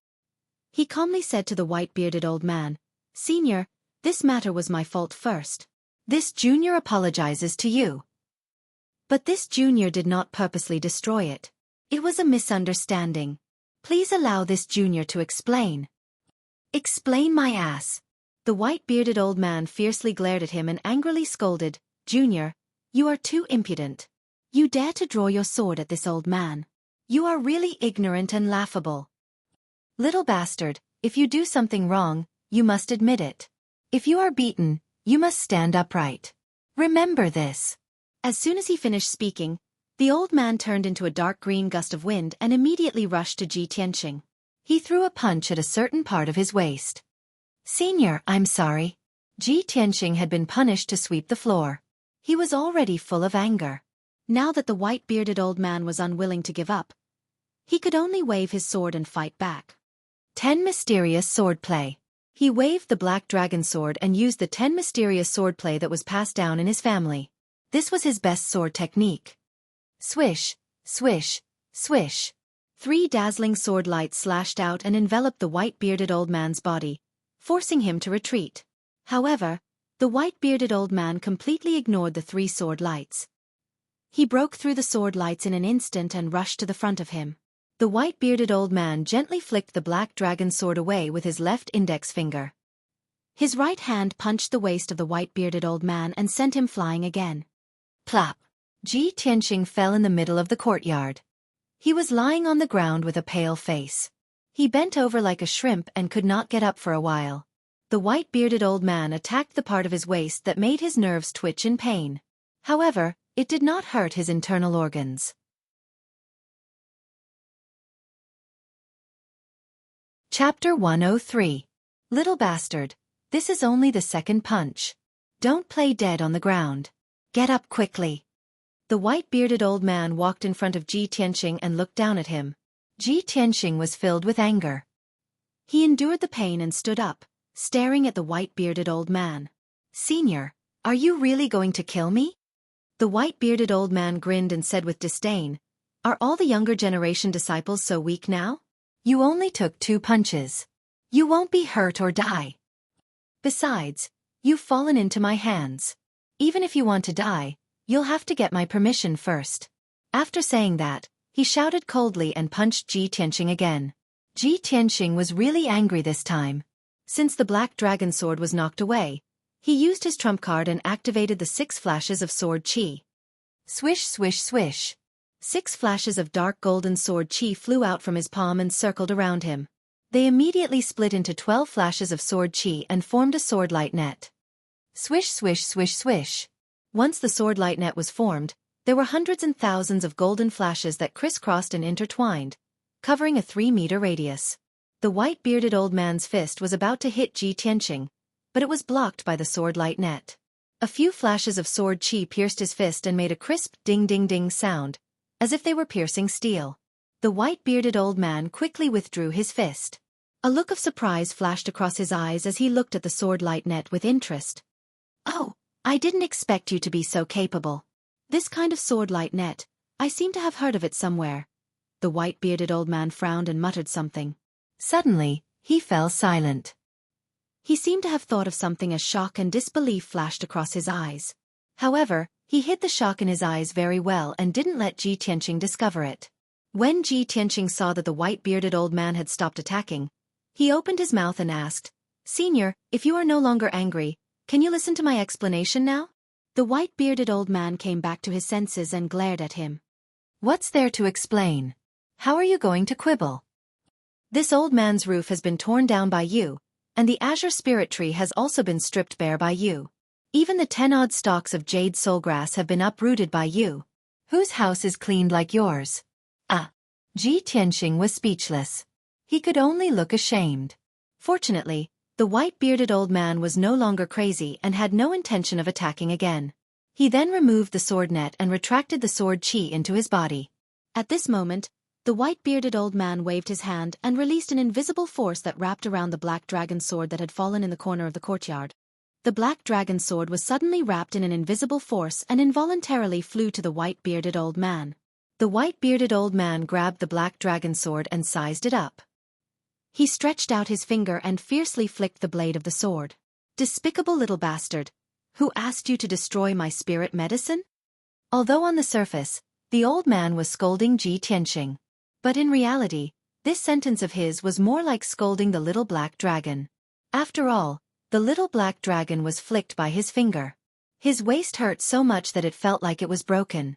He calmly said to the white-bearded old man, "Senior, this matter was my fault first. This junior apologizes to you." But this junior did not purposely destroy it. It was a misunderstanding. Please allow this junior to explain. Explain my ass. The white-bearded old man fiercely glared at him and angrily scolded, "Junior, you are too impudent. You dare to draw your sword at this old man. You are really ignorant and laughable. Little bastard, if you do something wrong, you must admit it. If you are beaten, you must stand upright. Remember this." As soon as he finished speaking, the old man turned into a dark green gust of wind and immediately rushed to Ji Tianqing. He threw a punch at a certain part of his waist. "Senior, I'm sorry." Ji Tianqing had been punished to sweep the floor. He was already full of anger. Now that the white-bearded old man was unwilling to give up, he could only wave his sword and fight back. 10 mysterious swordplay. He waved the black dragon sword and used the 10 mysterious swordplay that was passed down in his family. This was his best sword technique. Swish, swish, swish. 3 dazzling sword lights slashed out and enveloped the white-bearded old man's body, forcing him to retreat. However, the white-bearded old man completely ignored the 3 sword lights. He broke through the sword lights in an instant and rushed to the front of him. The white-bearded old man gently flicked the black dragon sword away with his left index finger. His right hand punched the waist of the white-bearded old man and sent him flying again. Plop! Ji Tianqing fell in the middle of the courtyard. He was lying on the ground with a pale face. He bent over like a shrimp and could not get up for a while. The white-bearded old man attacked the part of his waist that made his nerves twitch in pain. However, it did not hurt his internal organs. Chapter 103. Little bastard, this is only the second punch. Don't play dead on the ground. Get up quickly. The white-bearded old man walked in front of Ji Tianqing and looked down at him. Ji Tianqing was filled with anger. He endured the pain and stood up, staring at the white-bearded old man. "Senior, are you really going to kill me?" The white-bearded old man grinned and said with disdain, "Are all the younger generation disciples so weak now? You only took 2 punches. You won't be hurt or die. Besides, you've fallen into my hands. Even if you want to die, you'll have to get my permission first." After saying that, he shouted coldly and punched Ji Tianqing again. Ji Tianqing was really angry this time. Since the black dragon sword was knocked away, He used his trump card and activated the 6 flashes of sword chi. Swish, swish, swish. 6 flashes of dark golden sword chi flew out from his palm and circled around him. They immediately split into 12 flashes of sword chi and formed a sword light net. Swish, swish, swish, swish. Once the sword light net was formed, there were hundreds and thousands of golden flashes that crisscrossed and intertwined, covering a 3-meter radius. The white-bearded old man's fist was about to hit Ji Tianqing, but it was blocked by the sword light net. A few flashes of sword chi pierced his fist and made a crisp ding-ding-ding sound, as if they were piercing steel. The white-bearded old man quickly withdrew his fist. A look of surprise flashed across his eyes as he looked at the sword light net with interest. "Oh, I didn't expect you to be so capable. This kind of sword light net, I seem to have heard of it somewhere." The white-bearded old man frowned and muttered something. Suddenly, he fell silent. He seemed to have thought of something as shock and disbelief flashed across his eyes. However, he hid the shock in his eyes very well and didn't let Ji Tianqing discover it. When Ji Tianqing saw that the white-bearded old man had stopped attacking, he opened his mouth and asked, "Senior, if you are no longer angry, can you listen to my explanation now?" The white-bearded old man came back to his senses and glared at him. "What's there to explain? How are you going to quibble? This old man's roof has been torn down by you, and the azure spirit tree has also been stripped bare by you. Even the 10-odd stalks of jade soulgrass have been uprooted by you. Whose house is cleaned like yours?" Ji Tianqing was speechless. He could only look ashamed. Fortunately, the white-bearded old man was no longer crazy and had no intention of attacking again. He then removed the sword net and retracted the sword chi into his body. At this moment, the white-bearded old man waved his hand and released an invisible force that wrapped around the black dragon sword that had fallen in the corner of the courtyard. The black dragon sword was suddenly wrapped in an invisible force and involuntarily flew to the white-bearded old man. The white-bearded old man grabbed the black dragon sword and sized it up. He stretched out his finger and fiercely flicked the blade of the sword. "Despicable little bastard! Who asked you to destroy my spirit medicine?" Although on the surface, the old man was scolding Ji Tianqing. But in reality, this sentence of his was more like scolding the little black dragon. After all, the little black dragon was flicked by his finger. His waist hurt so much that it felt like it was broken.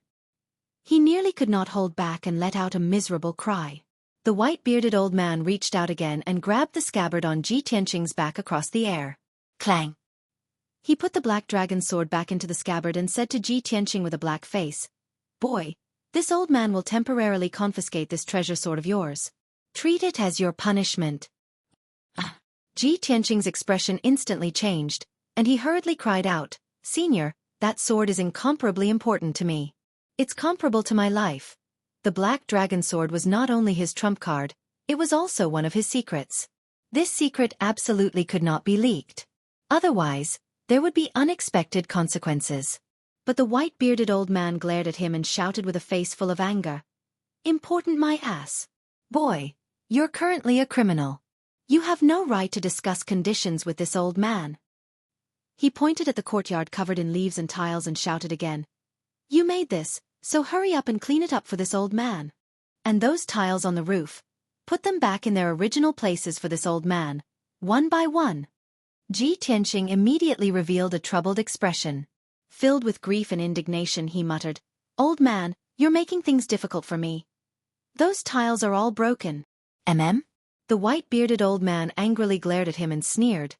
He nearly could not hold back and let out a miserable cry. The white-bearded old man reached out again and grabbed the scabbard on Ji Tianqing's back across the air. Clang! He put the black dragon sword back into the scabbard and said to Ji Tianqing with a black face, "Boy, this old man will temporarily confiscate this treasure sword of yours. Treat it as your punishment." Ji Tianqing's expression instantly changed, and he hurriedly cried out, "Senior, that sword is incomparably important to me. It's comparable to my life." The black dragon sword was not only his trump card, it was also one of his secrets. This secret absolutely could not be leaked. Otherwise, there would be unexpected consequences. But the white-bearded old man glared at him and shouted with a face full of anger, "Important my ass. Boy, you're currently a criminal. You have no right to discuss conditions with this old man." He pointed at the courtyard covered in leaves and tiles and shouted again, "You made this, so hurry up and clean it up for this old man. And those tiles on the roof, put them back in their original places for this old man, one by one." Ji Tianqing immediately revealed a troubled expression. Filled with grief and indignation, he muttered, "Old man, you're making things difficult for me. Those tiles are all broken." The white-bearded old man angrily glared at him and sneered,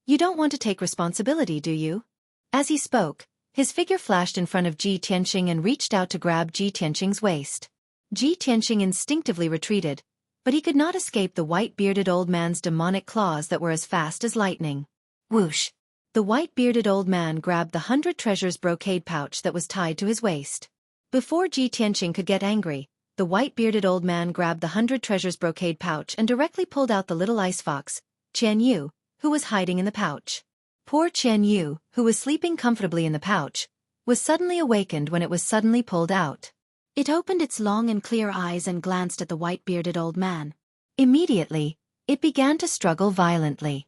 "You don't want to take responsibility, do you?" As he spoke, his figure flashed in front of Ji Tianqing and reached out to grab Ji Tianqing's waist. Ji Tianqing instinctively retreated, but he could not escape the white-bearded old man's demonic claws that were as fast as lightning. Whoosh! The white-bearded old man grabbed the 100 treasures brocade pouch that was tied to his waist. Before Ji Tianqing could get angry, the white-bearded old man grabbed the 100 treasures brocade pouch and directly pulled out the little ice fox, Qian Yu, who was hiding in the pouch. Poor Qian Yu, who was sleeping comfortably in the pouch, was suddenly awakened when it was suddenly pulled out. It opened its long and clear eyes and glanced at the white-bearded old man. Immediately, it began to struggle violently.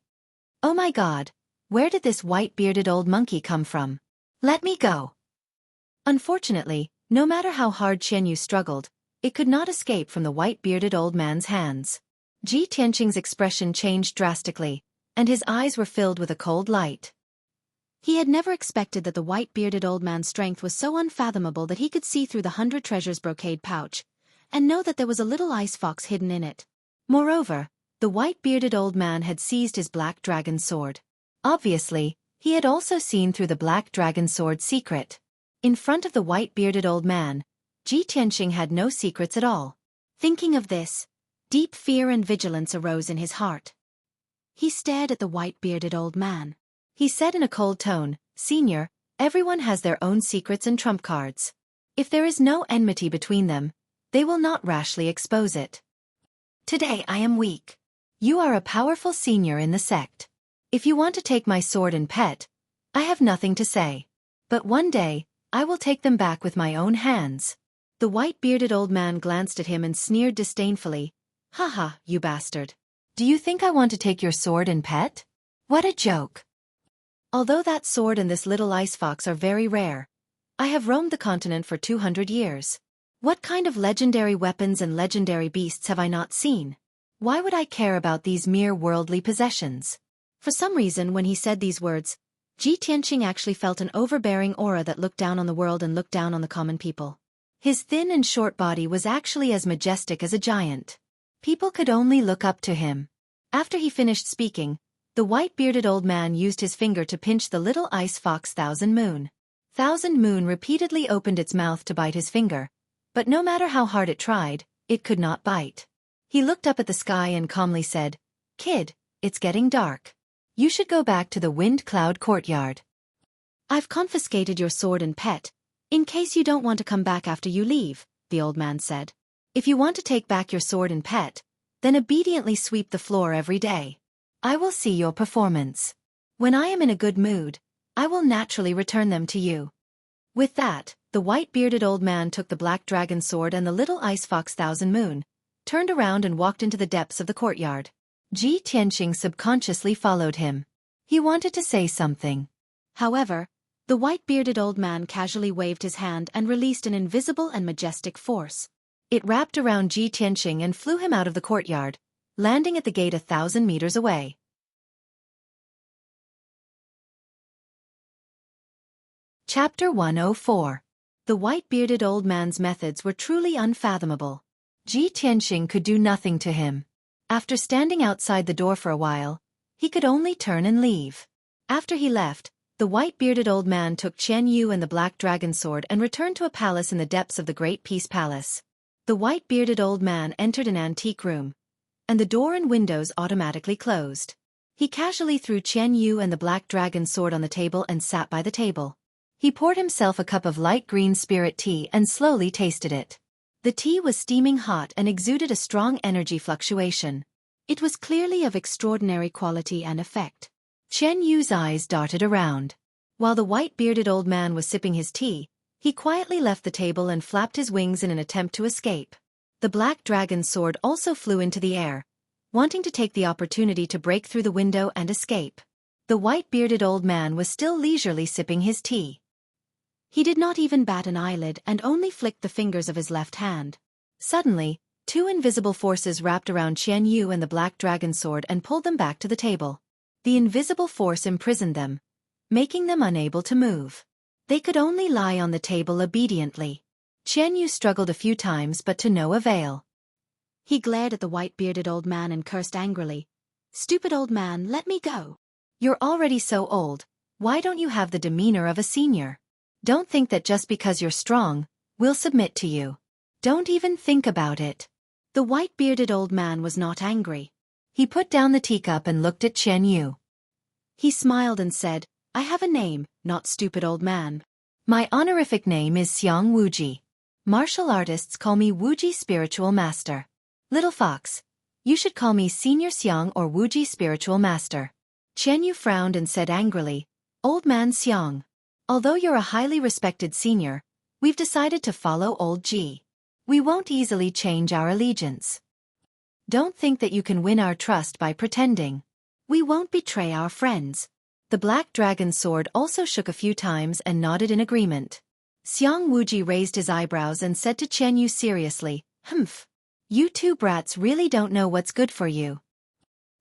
"Oh my God, where did this white-bearded old monkey come from? Let me go!" Unfortunately, no matter how hard Qian Yu struggled, it could not escape from the white-bearded old man's hands. Ji Tianqing's expression changed drastically, and his eyes were filled with a cold light. He had never expected that the white-bearded old man's strength was so unfathomable that he could see through the 100 treasures brocade pouch, and know that there was a little ice fox hidden in it. Moreover, the white-bearded old man had seized his black dragon sword. Obviously, he had also seen through the black dragon sword's secret. In front of the white-bearded old man, Ji Tianxing had no secrets at all. Thinking of this, deep fear and vigilance arose in his heart. He stared at the white-bearded old man. He said in a cold tone, "Senior, everyone has their own secrets and trump cards. If there is no enmity between them, they will not rashly expose it. Today I am weak. You are a powerful senior in the sect. If you want to take my sword and pet, I have nothing to say. But one day, I will take them back with my own hands." The white-bearded old man glanced at him and sneered disdainfully. "Haha, you bastard. Do you think I want to take your sword and pet? What a joke. Although that sword and this little ice fox are very rare, I have roamed the continent for 200 years. What kind of legendary weapons and legendary beasts have I not seen? Why would I care about these mere worldly possessions?" For some reason, when he said these words, Ji Tianxing actually felt an overbearing aura that looked down on the world and looked down on the common people. His thin and short body was actually as majestic as a giant. People could only look up to him. After he finished speaking, the white-bearded old man used his finger to pinch the little ice fox Thousand Moon. Thousand Moon repeatedly opened its mouth to bite his finger, but no matter how hard it tried, it could not bite. He looked up at the sky and calmly said, "Kid, it's getting dark. You should go back to the Wind Cloud Courtyard. I've confiscated your sword and pet, in case you don't want to come back after you leave," the old man said. "If you want to take back your sword and pet, then obediently sweep the floor every day. I will see your performance. When I am in a good mood, I will naturally return them to you." With that, the white-bearded old man took the black dragon sword and the little ice fox Thousand Moon, turned around and walked into the depths of the courtyard. Ji Tianxing subconsciously followed him. He wanted to say something. However, the white-bearded old man casually waved his hand and released an invisible and majestic force. It wrapped around Ji Tianxing and flew him out of the courtyard, landing at the gate 1,000 meters away. Chapter 104. The white-bearded old man's methods were truly unfathomable. Ji Tianxing could do nothing to him. After standing outside the door for a while, he could only turn and leave. After he left, the white-bearded old man took Qian Yu and the black dragon sword and returned to a palace in the depths of the Great Peace Palace. The white-bearded old man entered an antique room, and the door and windows automatically closed. He casually threw Qian Yu and the black dragon sword on the table and sat by the table. He poured himself a cup of light green spirit tea and slowly tasted it. The tea was steaming hot and exuded a strong energy fluctuation. It was clearly of extraordinary quality and effect. Qian Yu's eyes darted around. While the white-bearded old man was sipping his tea, he quietly left the table and flapped his wings in an attempt to escape. The black dragon's sword also flew into the air, wanting to take the opportunity to break through the window and escape. The white-bearded old man was still leisurely sipping his tea. He did not even bat an eyelid and only flicked the fingers of his left hand. Suddenly, two invisible forces wrapped around Qian Yu and the black dragon sword and pulled them back to the table. The invisible force imprisoned them, making them unable to move. They could only lie on the table obediently. Qian Yu struggled a few times but to no avail. He glared at the white-bearded old man and cursed angrily. "Stupid old man, let me go. You're already so old, why don't you have the demeanor of a senior? Don't think that just because you're strong, we'll submit to you. Don't even think about it." The white-bearded old man was not angry. He put down the teacup and looked at Qian Yu. He smiled and said, "I have a name, not stupid old man. My honorific name is Xiang Wuji. Martial artists call me Wuji Spiritual Master. Little Fox, you should call me Senior Xiang or Wuji Spiritual Master." Qian Yu frowned and said angrily, "Old man Xiang, although you're a highly respected senior, we've decided to follow old Ji. We won't easily change our allegiance. Don't think that you can win our trust by pretending. We won't betray our friends." The black dragon's sword also shook a few times and nodded in agreement. Xiang Wuji raised his eyebrows and said to Qian Yu seriously, "Humph. You two brats really don't know what's good for you.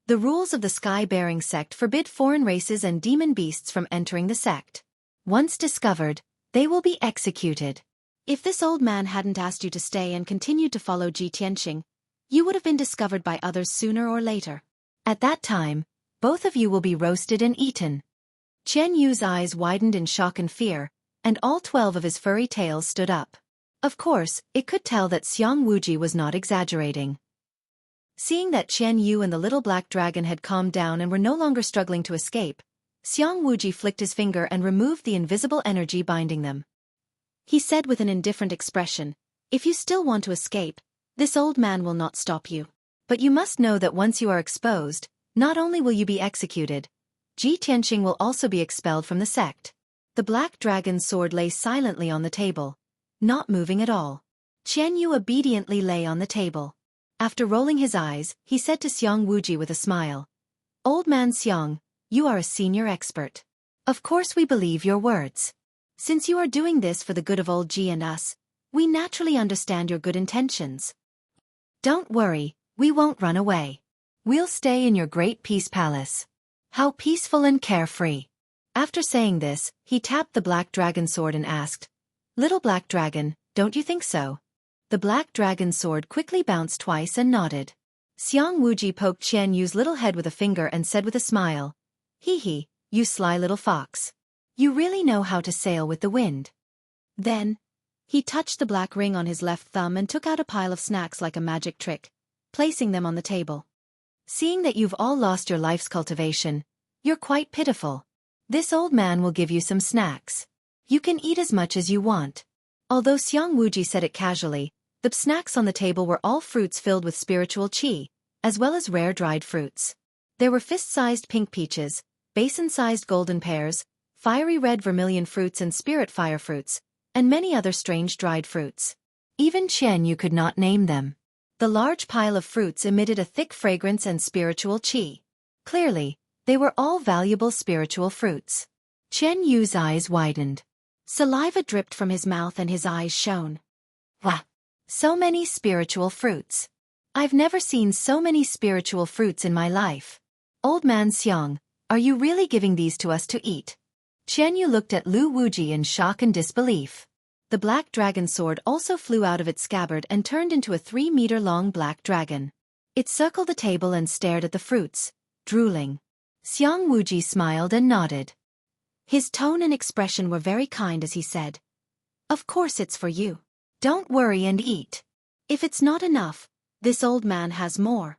The rules of the sky-bearing sect forbid foreign races and demon beasts from entering the sect. Once discovered, they will be executed. If this old man hadn't asked you to stay and continued to follow Ji Tianxing, you would have been discovered by others sooner or later. At that time, both of you will be roasted and eaten. Qian Yu's eyes widened in shock and fear, and all 12 of his furry tails stood up. Of course, it could tell that Xiang Wuji was not exaggerating. Seeing that Qian Yu and the little black dragon had calmed down and were no longer struggling to escape, Xiang Wuji flicked his finger and removed the invisible energy binding them. He said with an indifferent expression, "If you still want to escape, this old man will not stop you. But you must know that once you are exposed, not only will you be executed, Ji Tianxing will also be expelled from the sect." The black dragon's sword lay silently on the table, not moving at all. Qian Yu obediently lay on the table. After rolling his eyes, he said to Xiang Wuji with a smile, "Old man Xiang, you are a senior expert. Of course we believe your words. Since you are doing this for the good of old Ji and us, we naturally understand your good intentions. Don't worry, we won't run away. We'll stay in your great peace palace. How peaceful and carefree." After saying this, he tapped the black dragon sword and asked, "Little black dragon, don't you think so?" The black dragon's sword quickly bounced twice and nodded. Xiang Wuji poked Qian Yu's little head with a finger and said with a smile, "Hee hee, you sly little fox. You really know how to sail with the wind." Then, he touched the black ring on his left thumb and took out a pile of snacks like a magic trick, placing them on the table. "Seeing that you've all lost your life's cultivation, you're quite pitiful. This old man will give you some snacks. You can eat as much as you want." Although Xiang Wuji said it casually, the snacks on the table were all fruits filled with spiritual qi, as well as rare dried fruits. There were fist-sized pink peaches, basin-sized golden pears, fiery red vermilion fruits and spirit fire fruits, and many other strange dried fruits. Even Qian Yu could not name them. The large pile of fruits emitted a thick fragrance and spiritual qi. Clearly, they were all valuable spiritual fruits. Qian Yu's eyes widened. Saliva dripped from his mouth and his eyes shone. Wah! So many spiritual fruits. I've never seen so many spiritual fruits in my life. Old man Xiang, are you really giving these to us to eat? Qian Yu looked at Lu Wuji in shock and disbelief. The black dragon sword also flew out of its scabbard and turned into a 3-meter-long black dragon. It circled the table and stared at the fruits, drooling. Xiang Wuji smiled and nodded. His tone and expression were very kind as he said, "Of course it's for you. Don't worry and eat. If it's not enough, this old man has more."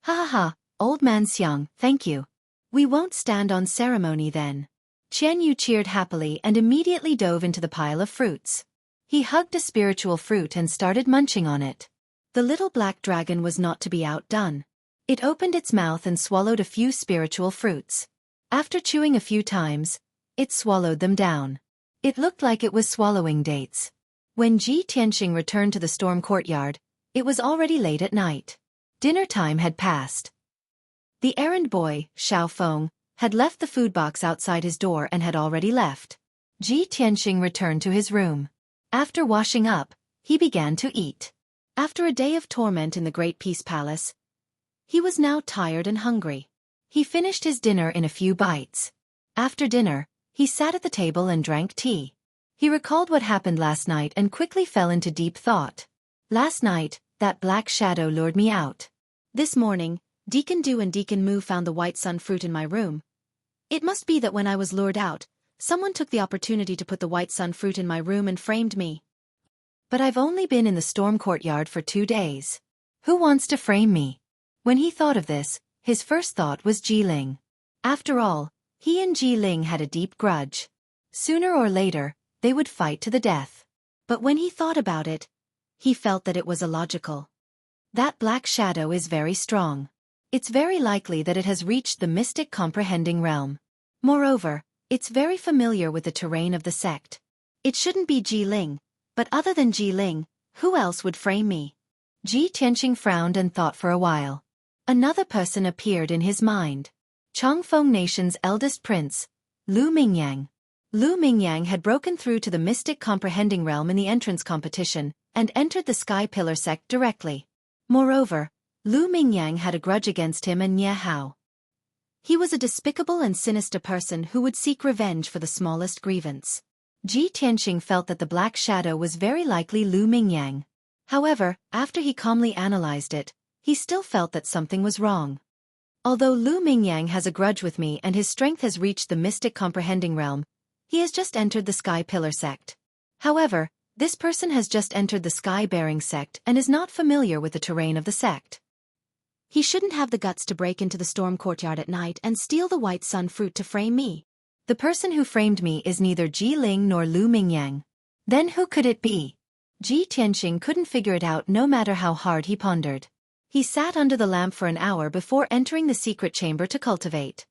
"Ha ha ha, old man Xiang, thank you. We won't stand on ceremony then." Qian Yu cheered happily and immediately dove into the pile of fruits. He hugged a spiritual fruit and started munching on it. The little black dragon was not to be outdone. It opened its mouth and swallowed a few spiritual fruits. After chewing a few times, it swallowed them down. It looked like it was swallowing dates. When Ji Tianxing returned to the storm courtyard, it was already late at night. Dinner time had passed. The errand boy, Xiao Feng, had left the food box outside his door and had already left. Ji Tianxing returned to his room. After washing up, he began to eat. After a day of torment in the Great Peace Palace, he was now tired and hungry. He finished his dinner in a few bites. After dinner, he sat at the table and drank tea. He recalled what happened last night and quickly fell into deep thought. Last night, that black shadow lured me out. This morning, Deacon Du and Deacon Mu found the white sun fruit in my room. It must be that when I was lured out, someone took the opportunity to put the white sun fruit in my room and framed me. But I've only been in the storm courtyard for 2 days. Who wants to frame me? When he thought of this, his first thought was Ji Ling. After all, he and Ji Ling had a deep grudge. Sooner or later, they would fight to the death. But when he thought about it, he felt that it was illogical. That black shadow is very strong. It's very likely that it has reached the mystic comprehending realm. Moreover, it's very familiar with the terrain of the sect. It shouldn't be Ji Ling, but other than Ji Ling, who else would frame me? Ji Tianxing frowned and thought for a while. Another person appeared in his mind. Chongfeng Nation's eldest prince, Lu Mingyang. Lu Mingyang had broken through to the mystic comprehending realm in the entrance competition, and entered the Sky Pillar sect directly. Moreover, Lu Mingyang had a grudge against him and Nye Hao. He was a despicable and sinister person who would seek revenge for the smallest grievance. Ji Tianxing felt that the black shadow was very likely Lu Mingyang. However, after he calmly analyzed it, he still felt that something was wrong. Although Lu Mingyang has a grudge with me and his strength has reached the mystic comprehending realm, he has just entered the Sky Pillar sect. However, this person has just entered the Sky-bearing sect and is not familiar with the terrain of the sect. He shouldn't have the guts to break into the storm courtyard at night and steal the white sun fruit to frame me. The person who framed me is neither Ji Ling nor Lu Mingyang. Then who could it be? Ji Tianxing couldn't figure it out no matter how hard he pondered. He sat under the lamp for an hour before entering the secret chamber to cultivate.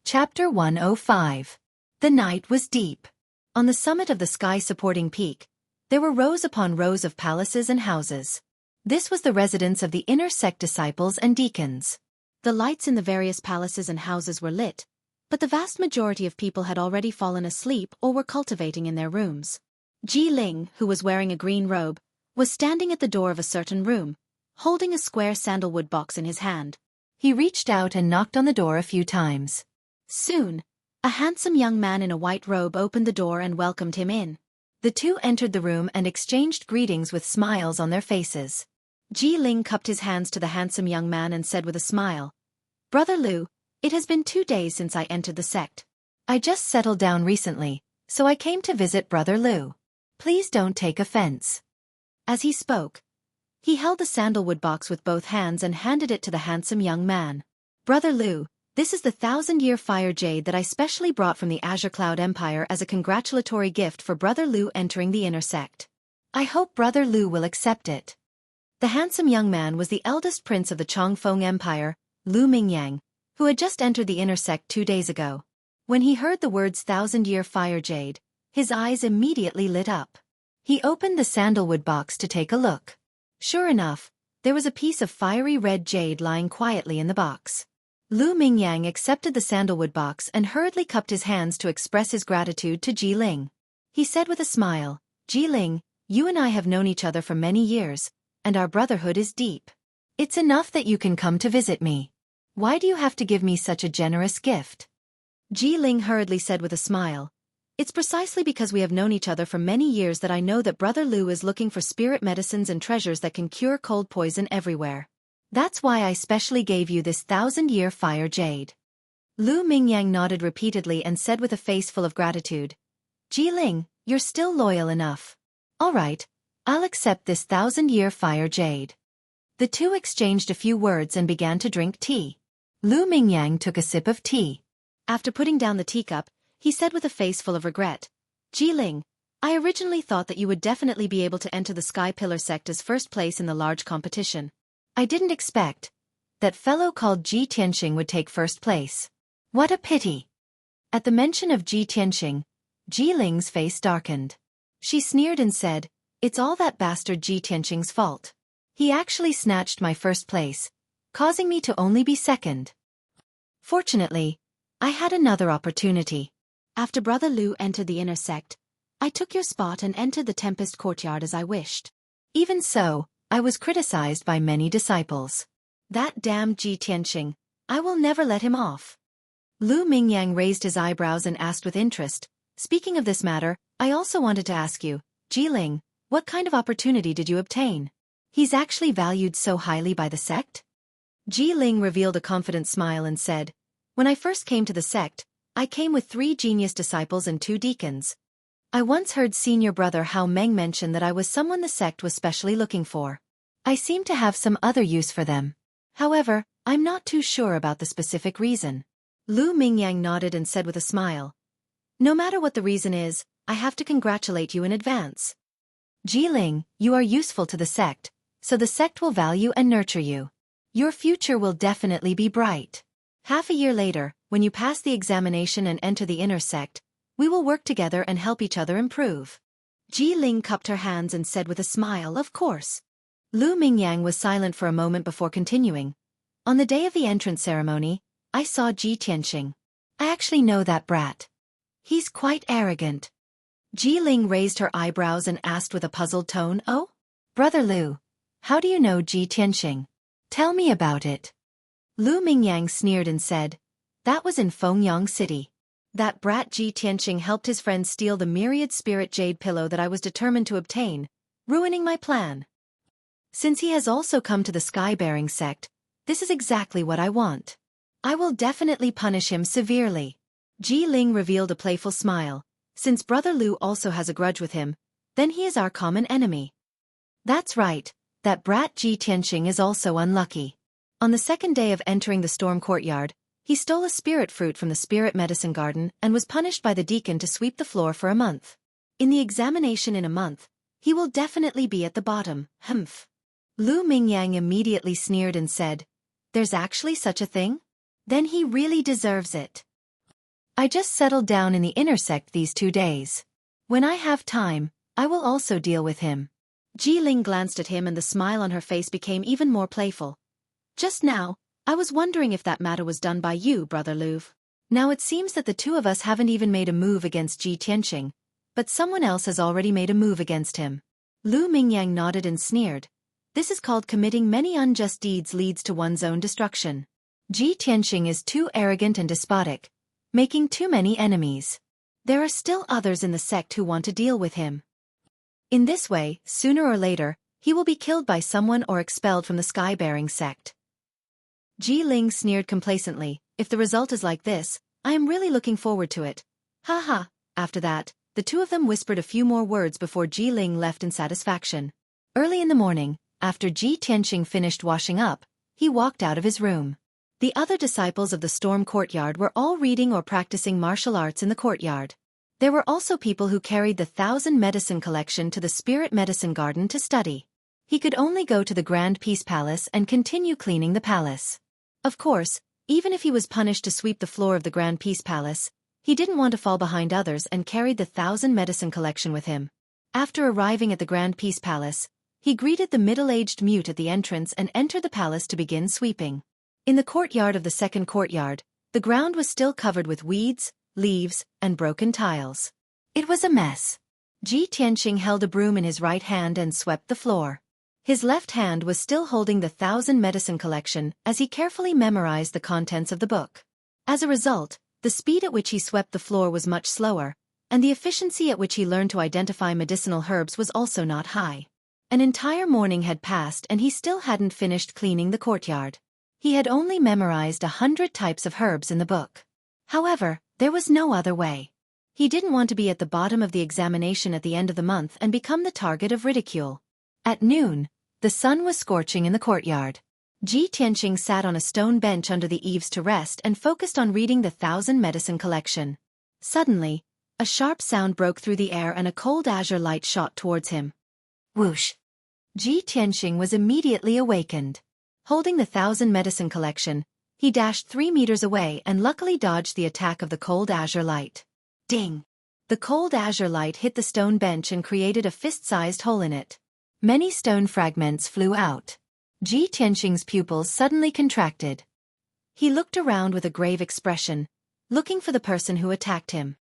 Chapter 105. The night was deep. On the summit of the sky-supporting peak, there were rows upon rows of palaces and houses. This was the residence of the inner sect disciples and deacons. The lights in the various palaces and houses were lit, but the vast majority of people had already fallen asleep or were cultivating in their rooms. Ji Ling, who was wearing a green robe, was standing at the door of a certain room, holding a square sandalwood box in his hand. He reached out and knocked on the door a few times. Soon, a handsome young man in a white robe opened the door and welcomed him in. The two entered the room and exchanged greetings with smiles on their faces. Ji Ling cupped his hands to the handsome young man and said with a smile, "Brother Lu, it has been 2 days since I entered the sect. I just settled down recently, so I came to visit Brother Lu. Please don't take offense." As he spoke, he held the sandalwood box with both hands and handed it to the handsome young man. "Brother Lu, this is the 1,000-year fire jade that I specially brought from the Azure Cloud Empire as a congratulatory gift for Brother Lu entering the inner sect. I hope Brother Lu will accept it." The handsome young man was the eldest prince of the Chongfeng Empire, Lu Mingyang, who had just entered the inner sect 2 days ago. When he heard the words 1,000-year fire jade, his eyes immediately lit up. He opened the sandalwood box to take a look. Sure enough, there was a piece of fiery red jade lying quietly in the box. Lu Mingyang accepted the sandalwood box and hurriedly cupped his hands to express his gratitude to Ji Ling. He said with a smile, "Ji Ling, you and I have known each other for many years, and our brotherhood is deep. It's enough that you can come to visit me. Why do you have to give me such a generous gift?" Ji Ling hurriedly said with a smile, "It's precisely because we have known each other for many years that I know that Brother Lu is looking for spirit medicines and treasures that can cure cold poison everywhere. That's why I specially gave you this 1,000-year fire jade." Lu Mingyang nodded repeatedly and said with a face full of gratitude, "Ji Ling, you're still loyal enough. All right, I'll accept this 1,000-year fire jade." The two exchanged a few words and began to drink tea. Lu Mingyang took a sip of tea. After putting down the teacup, he said with a face full of regret, "Ji Ling, I originally thought that you would definitely be able to enter the Sky Pillar sect as first place in the large competition. I didn't expect that fellow called Ji Tianxing would take first place. What a pity." At the mention of Ji Tianxing, Ji Ling's face darkened. She sneered and said, "It's all that bastard Ji Tianxing's fault. He actually snatched my first place, causing me to only be second. Fortunately, I had another opportunity. After Brother Lu entered the inner sect, I took your spot and entered the Tempest Courtyard as I wished. Even so, I was criticized by many disciples. That damn Ji Tianxing, I will never let him off." Lu Mingyang raised his eyebrows and asked with interest, "Speaking of this matter, I also wanted to ask you, Ji Ling, what kind of opportunity did you obtain? He's actually valued so highly by the sect?" Ji Ling revealed a confident smile and said, "When I first came to the sect, I came with 3 genius disciples and 2 deacons. I once heard senior brother Hao Meng mention that I was someone the sect was specially looking for. I seem to have some other use for them. However, I'm not too sure about the specific reason." Lu Mingyang nodded and said with a smile, "No matter what the reason is, I have to congratulate you in advance. Ji Ling, you are useful to the sect, so the sect will value and nurture you. Your future will definitely be bright. Half a year later, when you pass the examination and enter the inner sect, we will work together and help each other improve." Ji Ling cupped her hands and said with a smile, "Of course." Lu Mingyang was silent for a moment before continuing. "On the day of the entrance ceremony, I saw Ji Tianxing. I actually know that brat. He's quite arrogant." Ji Ling raised her eyebrows and asked with a puzzled tone, "Oh? Brother Lu, how do you know Ji Tianxing? Tell me about it." Lu Mingyang sneered and said, "That was in Fengyang City. That brat Ji Tianxing helped his friend steal the myriad spirit jade pillow that I was determined to obtain, ruining my plan. Since he has also come to the sky-bearing sect, this is exactly what I want. I will definitely punish him severely." Ji Ling revealed a playful smile. "Since Brother Lu also has a grudge with him, then he is our common enemy." "That's right, that brat Ji Tianxing is also unlucky. On the second day of entering the storm courtyard, he stole a spirit fruit from the spirit medicine garden and was punished by the deacon to sweep the floor for a month. In the examination in a month, he will definitely be at the bottom." Humph. Lu Mingyang immediately sneered and said, "There's actually such a thing? Then he really deserves it. I just settled down in the inner sect these 2 days. When I have time, I will also deal with him." Ji Ling glanced at him and the smile on her face became even more playful. "Just now, I was wondering if that matter was done by you, Brother Lu. Now it seems that the two of us haven't even made a move against Ji Tianxing, but someone else has already made a move against him." Lu Mingyang nodded and sneered. "This is called committing many unjust deeds leads to one's own destruction. Ji Tianxing is too arrogant and despotic, making too many enemies. There are still others in the sect who want to deal with him. In this way, sooner or later, he will be killed by someone or expelled from the sky-bearing sect." Ji Ling sneered complacently. "If the result is like this, I am really looking forward to it. Ha ha." After that, the two of them whispered a few more words before Ji Ling left in satisfaction. Early in the morning, after Ji Tianxing finished washing up, he walked out of his room. The other disciples of the storm courtyard were all reading or practicing martial arts in the courtyard. There were also people who carried the 1,000 medicine collection to the spirit medicine garden to study. He could only go to the Grand Peace Palace and continue cleaning the palace. Of course, even if he was punished to sweep the floor of the Grand Peace Palace, he didn't want to fall behind others and carried the 1,000 medicine collection with him. After arriving at the Grand Peace Palace, he greeted the middle-aged mute at the entrance and entered the palace to begin sweeping. In the courtyard of the second courtyard, the ground was still covered with weeds, leaves, and broken tiles. It was a mess. Ji Tianxing held a broom in his right hand and swept the floor. His left hand was still holding the 1,000 medicine collection as he carefully memorized the contents of the book. As a result, the speed at which he swept the floor was much slower, and the efficiency at which he learned to identify medicinal herbs was also not high. An entire morning had passed and he still hadn't finished cleaning the courtyard. He had only memorized 100 types of herbs in the book. However, there was no other way. He didn't want to be at the bottom of the examination at the end of the month and become the target of ridicule. At noon, the sun was scorching in the courtyard. Ji Tianxing sat on a stone bench under the eaves to rest and focused on reading the 1,000 medicine collection. Suddenly, a sharp sound broke through the air and a cold azure light shot towards him. Whoosh! Ji Tianxing was immediately awakened. Holding the 1,000 medicine collection, he dashed 3 meters away and luckily dodged the attack of the cold azure light. Ding! The cold azure light hit the stone bench and created a fist-sized hole in it. Many stone fragments flew out. Ji Tianxing's pupils suddenly contracted. He looked around with a grave expression, looking for the person who attacked him.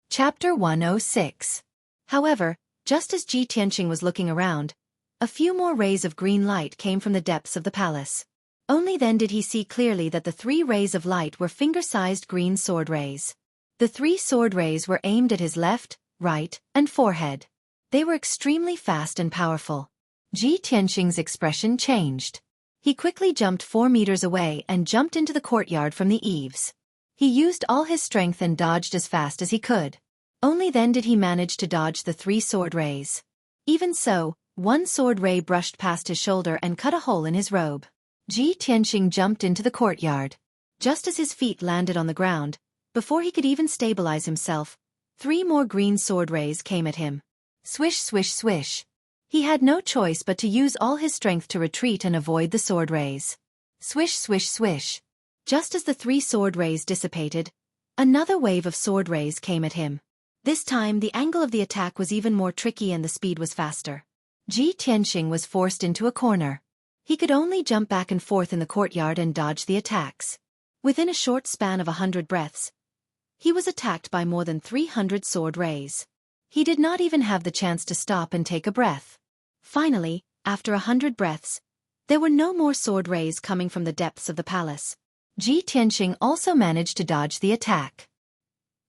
Chapter 106. However, just as Ji Tianxing was looking around, a few more rays of green light came from the depths of the palace. Only then did he see clearly that the 3 rays of light were finger-sized green sword rays. The 3 sword rays were aimed at his left, right, and forehead. They were extremely fast and powerful. Ji Tianxing's expression changed. He quickly jumped 4 meters away and jumped into the courtyard from the eaves. He used all his strength and dodged as fast as he could. Only then did he manage to dodge the 3 sword rays. Even so, 1 sword ray brushed past his shoulder and cut a hole in his robe. Ji Tianxing jumped into the courtyard. Just as his feet landed on the ground, before he could even stabilize himself, 3 more green sword rays came at him. Swish, swish, swish. He had no choice but to use all his strength to retreat and avoid the sword rays. Swish, swish, swish. Just as the 3 sword rays dissipated, another wave of sword rays came at him. This time the angle of the attack was even more tricky and the speed was faster. Ji Tianxing was forced into a corner. He could only jump back and forth in the courtyard and dodge the attacks. Within a short span of 100 breaths, he was attacked by more than 300 sword rays. He did not even have the chance to stop and take a breath. Finally, after 100 breaths, there were no more sword rays coming from the depths of the palace. Ji Tianxing also managed to dodge the attack.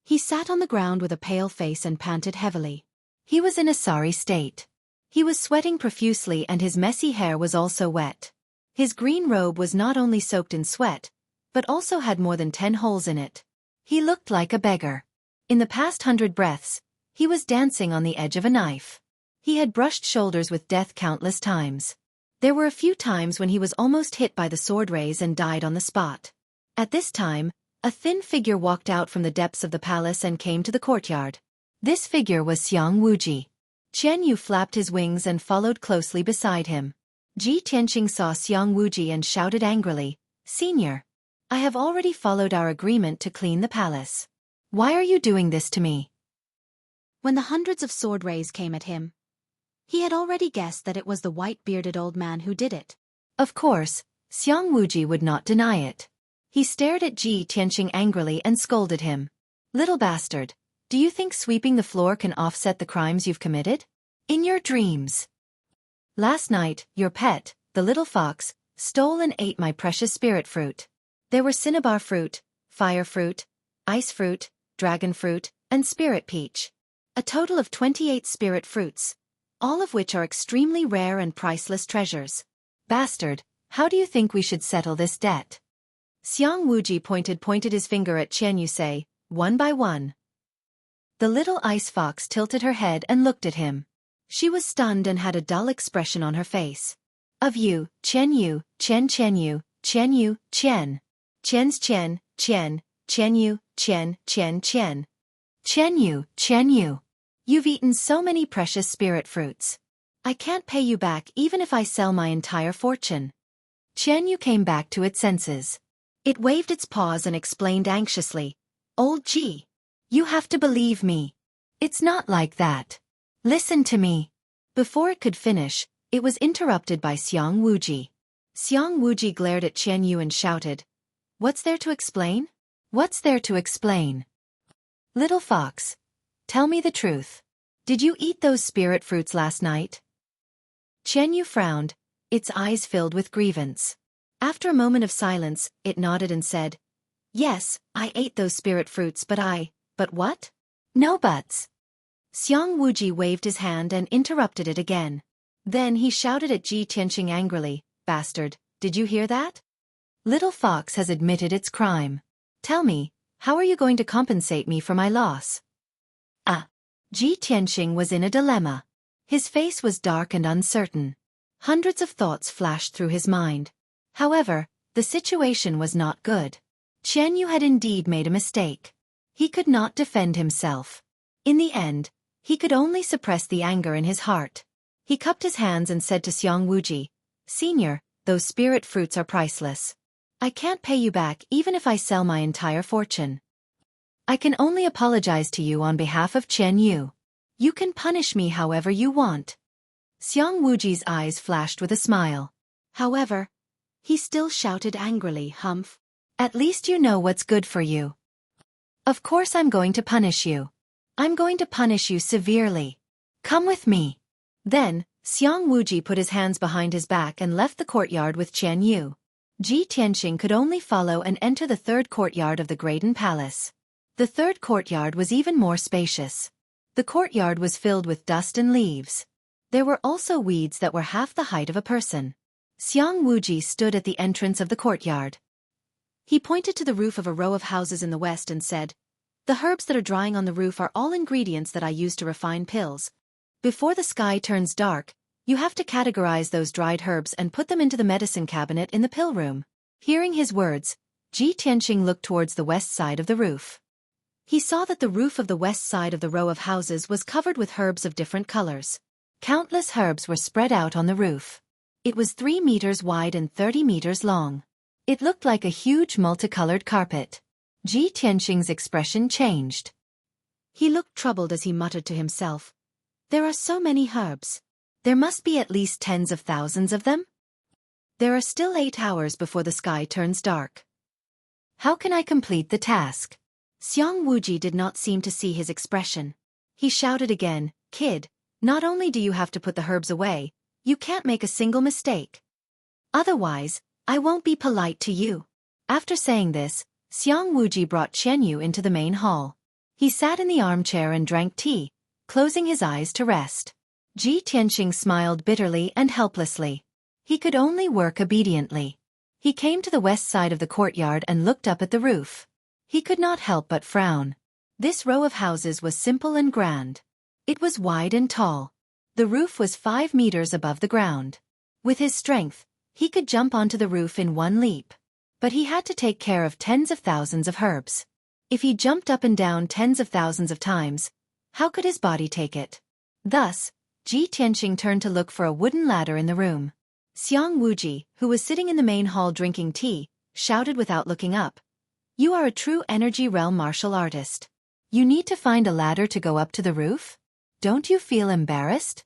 He sat on the ground with a pale face and panted heavily. He was in a sorry state. He was sweating profusely and his messy hair was also wet. His green robe was not only soaked in sweat, but also had more than 10 holes in it. He looked like a beggar. In the past 100 breaths, he was dancing on the edge of a knife. He had brushed shoulders with death countless times. There were a few times when he was almost hit by the sword rays and died on the spot. At this time, a thin figure walked out from the depths of the palace and came to the courtyard. This figure was Xiang Wuji. Qian Yu flapped his wings and followed closely beside him. Ji Tianxing saw Xiang Wuji and shouted angrily, "Senior, I have already followed our agreement to clean the palace. Why are you doing this to me?" When the hundreds of sword rays came at him, he had already guessed that it was the white-bearded old man who did it. Of course, Xiang Wuji would not deny it. He stared at Ji Tianxing angrily and scolded him. "Little bastard, do you think sweeping the floor can offset the crimes you've committed? In your dreams. Last night, your pet, the little fox, stole and ate my precious spirit fruit. There were cinnabar fruit, fire fruit, ice fruit, dragon fruit, and spirit peach. A total of 28 spirit fruits, all of which are extremely rare and priceless treasures. Bastard, how do you think we should settle this debt?" Xiang Wuji pointed his finger at Qian Yu, say, one by one. The little ice fox tilted her head and looked at him. She was stunned and had a dull expression on her face. "Of you, Qian Yu, Qian Yu, Qian Yu, Qian. Qian's Qian, Qian, Qian Yu, Qian, Qian, Qian. Qian Yu, Qian Yu. You've eaten so many precious spirit fruits. I can't pay you back even if I sell my entire fortune." Qian Yu came back to its senses. It waved its paws and explained anxiously, "Old Ji, you have to believe me. It's not like that. Listen to me." Before it could finish, it was interrupted by Xiang Wuji. Xiang Wuji glared at Qian Yu and shouted, "What's there to explain? What's there to explain? Little fox, tell me the truth. Did you eat those spirit fruits last night?" Qian Yu frowned, its eyes filled with grievance. After a moment of silence, it nodded and said, "Yes, I ate those spirit fruits, but what? No buts." Xiang Wuji waved his hand and interrupted it again. Then he shouted at Ji Tianxing angrily, "Bastard, did you hear that? Little fox has admitted its crime. Tell me, how are you going to compensate me for my loss?" Ji Tianxing was in a dilemma. His face was dark and uncertain. Hundreds of thoughts flashed through his mind. However, the situation was not good. Qian Yu had indeed made a mistake. He could not defend himself. In the end, he could only suppress the anger in his heart. He cupped his hands and said to Xiang Wuji, "Senior, those spirit fruits are priceless. I can't pay you back even if I sell my entire fortune. I can only apologize to you on behalf of Qian Yu. You can punish me however you want." Xiang Wuji's eyes flashed with a smile. However, he still shouted angrily, "Humph! At least you know what's good for you. Of course I'm going to punish you. I'm going to punish you severely. Come with me." Then, Xiang Wuji put his hands behind his back and left the courtyard with Qian Yu. Ji Tianxing could only follow and enter the third courtyard of the Graydon Palace. The third courtyard was even more spacious. The courtyard was filled with dust and leaves. There were also weeds that were half the height of a person. Xiang Wuji stood at the entrance of the courtyard. He pointed to the roof of a row of houses in the west and said, "The herbs that are drying on the roof are all ingredients that I use to refine pills. Before the sky turns dark, you have to categorize those dried herbs and put them into the medicine cabinet in the pill room." Hearing his words, Ji Tianxing looked towards the west side of the roof. He saw that the roof of the west side of the row of houses was covered with herbs of different colors. Countless herbs were spread out on the roof. It was 3 meters wide and 30 meters long. It looked like a huge multicolored carpet. Ji Tianxing's expression changed. He looked troubled as he muttered to himself, "There are so many herbs. There must be at least tens of thousands of them. There are still 8 hours before the sky turns dark. How can I complete the task? Xiang Wuji did not seem to see his expression. He shouted again, Kid, not only do you have to put the herbs away, you can't make a single mistake. Otherwise, I won't be polite to you. After saying this, Xiang Wuji brought Qianyu into the main hall. He sat in the armchair and drank tea, closing his eyes to rest. Ji Tianxing smiled bitterly and helplessly. He could only work obediently. He came to the west side of the courtyard and looked up at the roof. He could not help but frown. This row of houses was simple and grand. It was wide and tall. The roof was 5 meters above the ground. With his strength, he could jump onto the roof in one leap. But he had to take care of tens of thousands of herbs. If he jumped up and down tens of thousands of times, how could his body take it? Thus, Ji Tianxing turned to look for a wooden ladder in the room. Xiang Wuji, who was sitting in the main hall drinking tea, shouted without looking up. You are a true energy realm martial artist. You need to find a ladder to go up to the roof? Don't you feel embarrassed?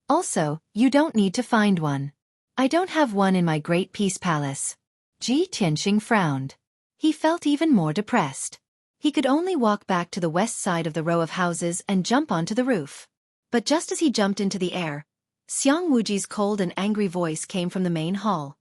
Also, you don't need to find one. I don't have one in my Great Peace Palace. Ji Tianxing frowned. He felt even more depressed. He could only walk back to the west side of the row of houses and jump onto the roof. But just as he jumped into the air, Xiang Wuji's cold and angry voice came from the main hall.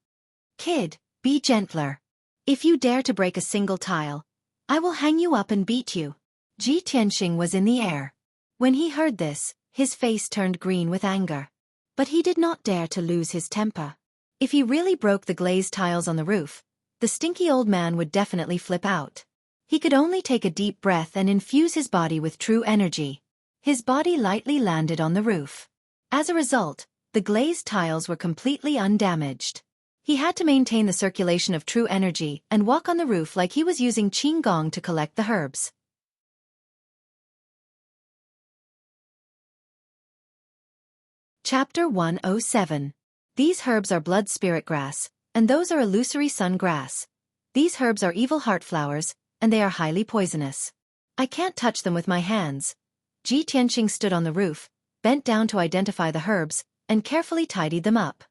Kid, be gentler. If you dare to break a single tile, I will hang you up and beat you. Ji Tianxing was in the air. When he heard this, his face turned green with anger. But he did not dare to lose his temper. If he really broke the glazed tiles on the roof, the stinky old man would definitely flip out. He could only take a deep breath and infuse his body with true energy. His body lightly landed on the roof. As a result, the glazed tiles were completely undamaged. He had to maintain the circulation of true energy and walk on the roof like he was using qigong to collect the herbs. Chapter 107. These herbs are blood spirit grass, and those are illusory sun grass. These herbs are evil heart flowers, and they are highly poisonous. I can't touch them with my hands. Ji Tianxing stood on the roof, bent down to identify the herbs, and carefully tidied them up.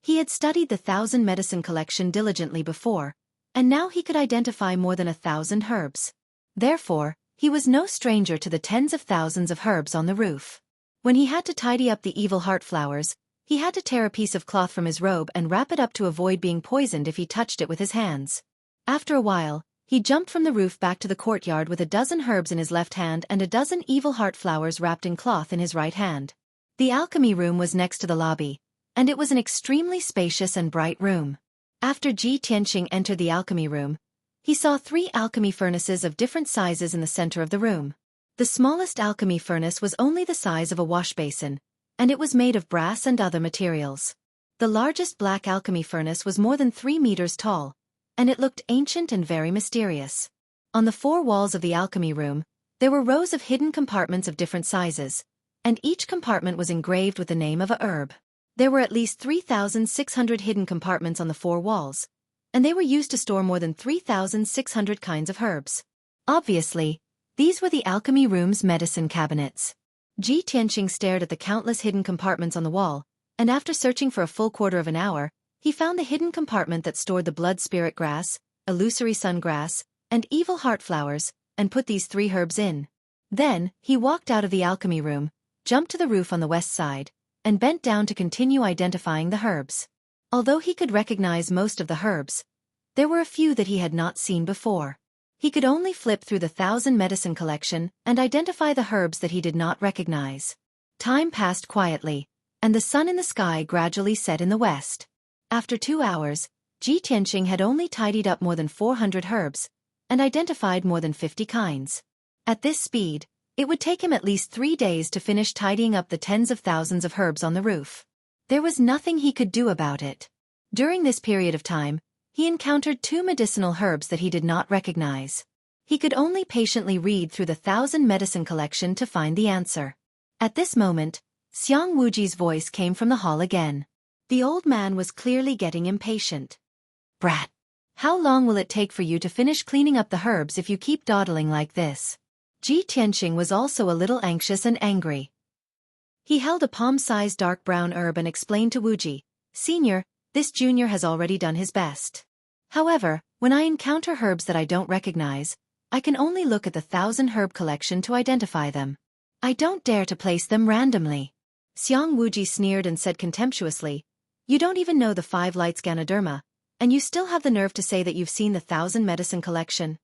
He had studied the 1,000 medicine collection diligently before, and now he could identify more than 1,000 herbs. Therefore, he was no stranger to the tens of thousands of herbs on the roof. When he had to tidy up the evil heart flowers, he had to tear a piece of cloth from his robe and wrap it up to avoid being poisoned if he touched it with his hands. After a while, he jumped from the roof back to the courtyard with a dozen herbs in his left hand and a dozen evil heart flowers wrapped in cloth in his right hand. The alchemy room was next to the lobby, and it was an extremely spacious and bright room. After Ji Tianxing entered the alchemy room, he saw 3 alchemy furnaces of different sizes in the center of the room. The smallest alchemy furnace was only the size of a wash basin, and it was made of brass and other materials. The largest black alchemy furnace was more than 3 meters tall, and it looked ancient and very mysterious. On the 4 walls of the alchemy room, there were rows of hidden compartments of different sizes, and each compartment was engraved with the name of a herb. There were at least 3,600 hidden compartments on the 4 walls, and they were used to store more than 3,600 kinds of herbs. Obviously, these were the alchemy room's medicine cabinets. Ji Tianxing stared at the countless hidden compartments on the wall, and after searching for a full quarter of an hour, he found the hidden compartment that stored the blood spirit grass, illusory sun grass, and evil heart flowers, and put these 3 herbs in. Then, he walked out of the alchemy room, jumped to the roof on the west side, and bent down to continue identifying the herbs. Although he could recognize most of the herbs, there were a few that he had not seen before. He could only flip through the 1,000 medicine collection and identify the herbs that he did not recognize. Time passed quietly, and the sun in the sky gradually set in the west. After 2 hours, Ji Tianxing had only tidied up more than 400 herbs, and identified more than 50 kinds. At this speed, it would take him at least 3 days to finish tidying up the tens of thousands of herbs on the roof. There was nothing he could do about it. During this period of time, he encountered 2 medicinal herbs that he did not recognize. He could only patiently read through the 1,000 medicine collection to find the answer. At this moment, Xiang Wuji's voice came from the hall again. The old man was clearly getting impatient. Brat! How long will it take for you to finish cleaning up the herbs if you keep dawdling like this? Ji Tianxing was also a little anxious and angry. He held a palm-sized dark brown herb and explained to Wuji, Senior, this junior has already done his best. However, When I encounter herbs that I don't recognize, I can only look at the 1,000 herb collection to identify them. I don't dare to place them randomly. Xiang Wuji sneered and said contemptuously, "You don't even know the 5 lights Ganoderma, and you still have the nerve to say that you've seen the 1,000 medicine collection."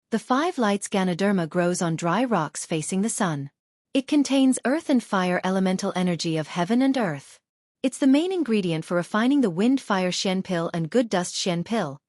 The 5 lights Ganoderma grows on dry rocks facing the sun. It contains earth and fire elemental energy of heaven and earth. It's the main ingredient for refining the wind-fire Shen pill and good dust Shen pill.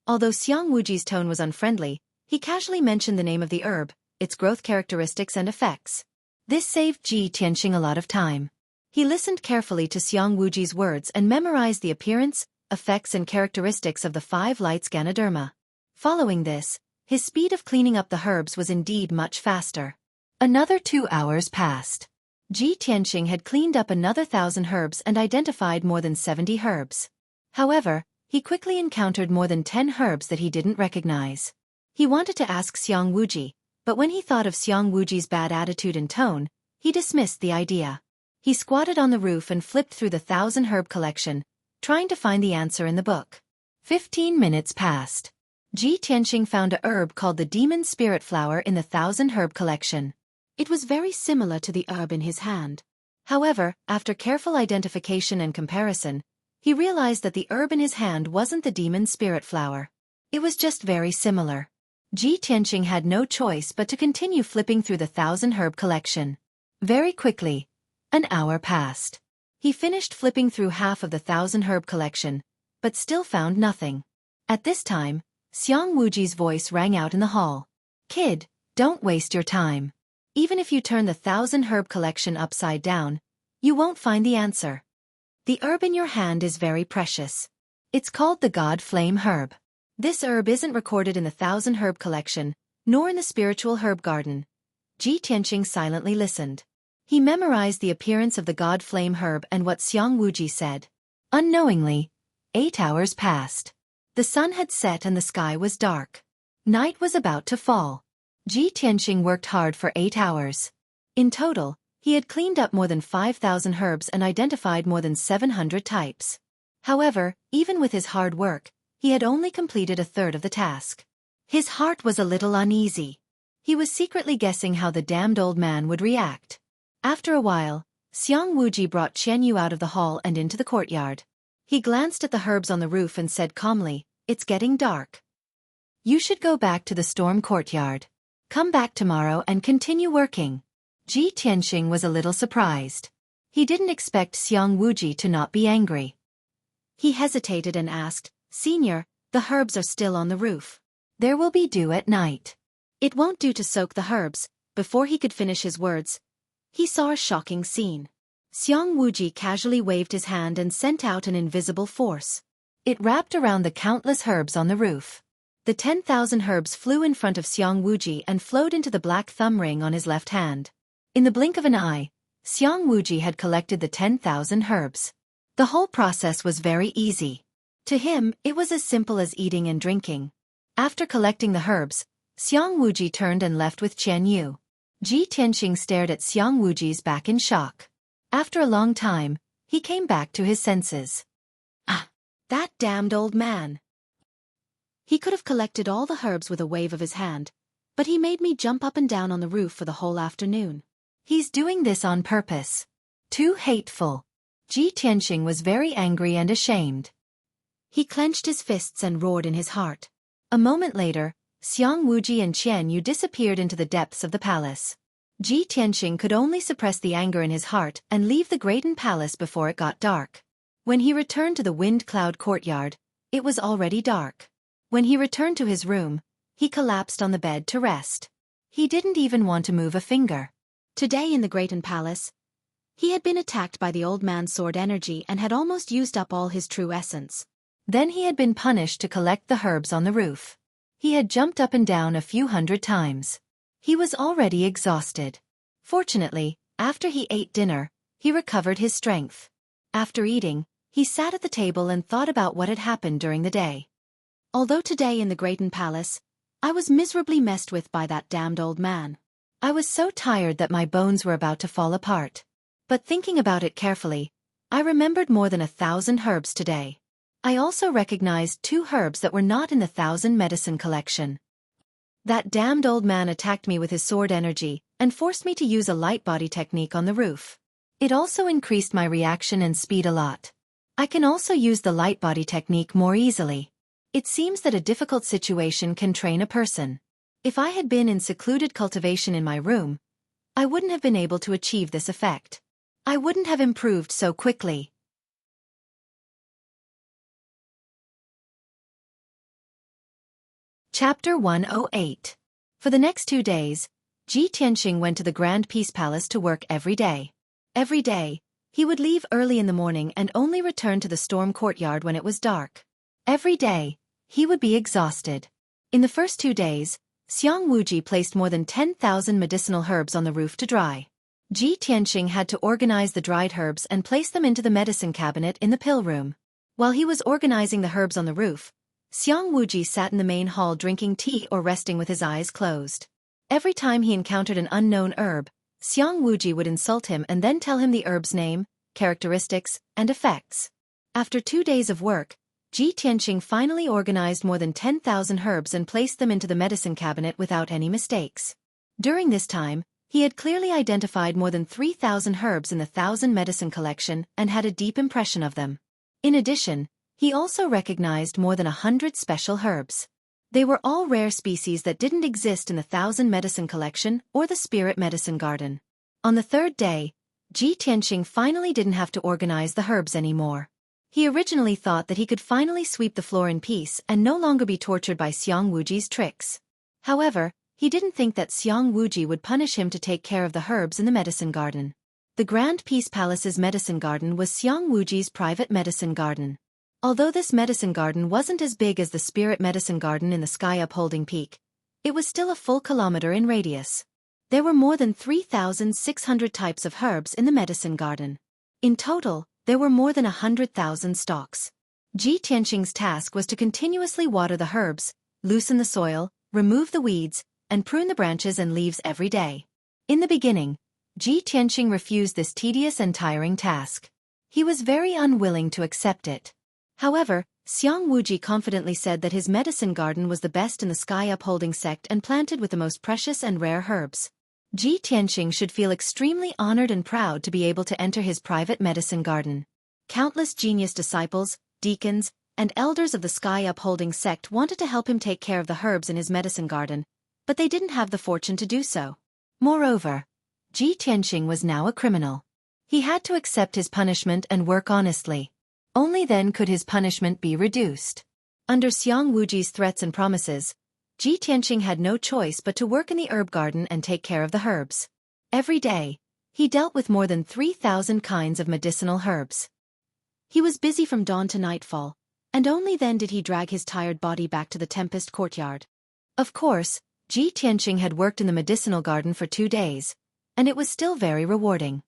Although Xiang Wuji's tone was unfriendly, he casually mentioned the name of the herb, its growth characteristics and effects. This saved Ji Tianxing a lot of time. He listened carefully to Xiang Wuji's words and memorized the appearance, effects and characteristics of the 5 lights Ganoderma. Following this, his speed of cleaning up the herbs was indeed much faster. Another 2 hours passed. Ji Tianxing had cleaned up another 1,000 herbs and identified more than 70 herbs. However, he quickly encountered more than 10 herbs that he didn't recognize. He wanted to ask Xiang Wuji, but when he thought of Xiang Wuji's bad attitude and tone, he dismissed the idea. He squatted on the roof and flipped through the 1,000 herb collection, trying to find the answer in the book. 15 minutes passed. Ji Tianxing found a herb called the demon spirit flower in the 1,000 herb collection. It was very similar to the herb in his hand. However, after careful identification and comparison, he realized that the herb in his hand wasn't the demon spirit flower. It was just very similar. Ji Tianxing had no choice but to continue flipping through the 1,000 herb collection. Very quickly, an hour passed. He finished flipping through half of the 1,000 herb collection, but still found nothing. At this time, Xiang Wuji's voice rang out in the hall. "Kid, don't waste your time. Even if you turn the 1,000 herb collection upside down, you won't find the answer. The herb in your hand is very precious. It's called the God Flame herb. This herb isn't recorded in the 1,000 herb collection, nor in the spiritual herb garden." Ji Tianxing silently listened. He memorized the appearance of the God Flame herb and what Xiang Wuji said. Unknowingly, 8 hours passed. The sun had set and the sky was dark. Night was about to fall. Ji Tianxing worked hard for 8 hours. In total, he had cleaned up more than 5,000 herbs and identified more than 700 types. However, even with his hard work, he had only completed a third of the task. His heart was a little uneasy. He was secretly guessing how the damned old man would react. After a while, Xiang Wuji brought Chen Yu out of the hall and into the courtyard. He glanced at the herbs on the roof and said calmly, "It's getting dark. You should go back to the storm courtyard. Come back tomorrow and continue working." Ji Tianxing was a little surprised. He didn't expect Xiang Wuji to not be angry. He hesitated and asked, "Senior, the herbs are still on the roof. There will be dew at night. It won't do to soak the herbs." Before he could finish his words, he saw a shocking scene. Xiang Wuji casually waved his hand and sent out an invisible force. It wrapped around the countless herbs on the roof. The 10,000 herbs flew in front of Xiang Wuji and flowed into the black thumb ring on his left hand. In the blink of an eye, Xiang Wuji had collected the 10,000 herbs. The whole process was very easy. To him, it was as simple as eating and drinking. After collecting the herbs, Xiang Wuji turned and left with Chen Yu. Ji Tianxing stared at Xiang Wuji's back in shock. After a long time, he came back to his senses. "Ah, that damned old man. He could have collected all the herbs with a wave of his hand, but he made me jump up and down on the roof for the whole afternoon. He's doing this on purpose. Too hateful." Ji Tianxing was very angry and ashamed. He clenched his fists and roared in his heart. A moment later, Xiang Wuji and Chen Yu disappeared into the depths of the palace. Ji Tianxing could only suppress the anger in his heart and leave the Greaten Palace before it got dark. When he returned to the Wind Cloud courtyard, it was already dark. When he returned to his room, he collapsed on the bed to rest. He didn't even want to move a finger. Today in the Greaten Palace, he had been attacked by the old man's sword energy and had almost used up all his true essence. Then he had been punished to collect the herbs on the roof. He had jumped up and down a few hundred times. He was already exhausted. Fortunately, after he ate dinner, he recovered his strength. After eating, he sat at the table and thought about what had happened during the day. Although today in the Greaten Palace, I was miserably messed with by that damned old man. I was so tired that my bones were about to fall apart. But thinking about it carefully, I remembered more than 1,000 herbs today. I also recognized 2 herbs that were not in the 1,000 medicine collection. That damned old man attacked me with his sword energy and forced me to use a light body technique on the roof. It also increased my reaction and speed a lot. I can also use the light body technique more easily. It seems that a difficult situation can train a person. If I had been in secluded cultivation in my room, I wouldn't have been able to achieve this effect. I wouldn't have improved so quickly. Chapter 108. For the next 2 days, Ji Tianxing went to the Grand Peace Palace to work every day. Every day, he would leave early in the morning and only return to the storm courtyard when it was dark. Every day, he would be exhausted. In the first 2 days, Xiang Wuji placed more than 10,000 medicinal herbs on the roof to dry. Ji Tianxing had to organize the dried herbs and place them into the medicine cabinet in the pill room. While he was organizing the herbs on the roof, Xiang Wuji sat in the main hall drinking tea or resting with his eyes closed. Every time he encountered an unknown herb, Xiang Wuji would insult him and then tell him the herb's name, characteristics, and effects. After 2 days of work, Ji Tianxing finally organized more than 10,000 herbs and placed them into the medicine cabinet without any mistakes. During this time, he had clearly identified more than 3,000 herbs in the 1,000 medicine collection and had a deep impression of them. In addition, he also recognized more than 100 special herbs. They were all rare species that didn't exist in the 1,000 medicine collection or the spirit medicine garden. On the 3rd day, Ji Tianxing finally didn't have to organize the herbs anymore. He originally thought that he could finally sweep the floor in peace and no longer be tortured by Xiang Wuji's tricks. However, he didn't think that Xiang Wuji would punish him to take care of the herbs in the medicine garden. The Grand Peace Palace's medicine garden was Xiang Wuji's private medicine garden. Although this medicine garden wasn't as big as the spirit medicine garden in the sky upholding peak, it was still a full kilometer in radius. There were more than 3,600 types of herbs in the medicine garden. In total, there were more than 100,000 stalks. Ji Tianxing's task was to continuously water the herbs, loosen the soil, remove the weeds, and prune the branches and leaves every day. In the beginning, Ji Tianxing refused this tedious and tiring task. He was very unwilling to accept it. However, Xiang Wuji confidently said that his medicine garden was the best in the sky upholding sect and planted with the most precious and rare herbs. Ji Tianxing should feel extremely honored and proud to be able to enter his private medicine garden. Countless genius disciples, deacons, and elders of the sky upholding sect wanted to help him take care of the herbs in his medicine garden, but they didn't have the fortune to do so. Moreover, Ji Tianxing was now a criminal. He had to accept his punishment and work honestly. Only then could his punishment be reduced. Under Xiang Wuji's threats and promises, Ji Tianxing had no choice but to work in the herb garden and take care of the herbs. Every day, he dealt with more than 3,000 kinds of medicinal herbs. He was busy from dawn to nightfall, and only then did he drag his tired body back to the Tempest courtyard. Of course, Ji Tianxing had worked in the medicinal garden for 2 days, and it was still very rewarding.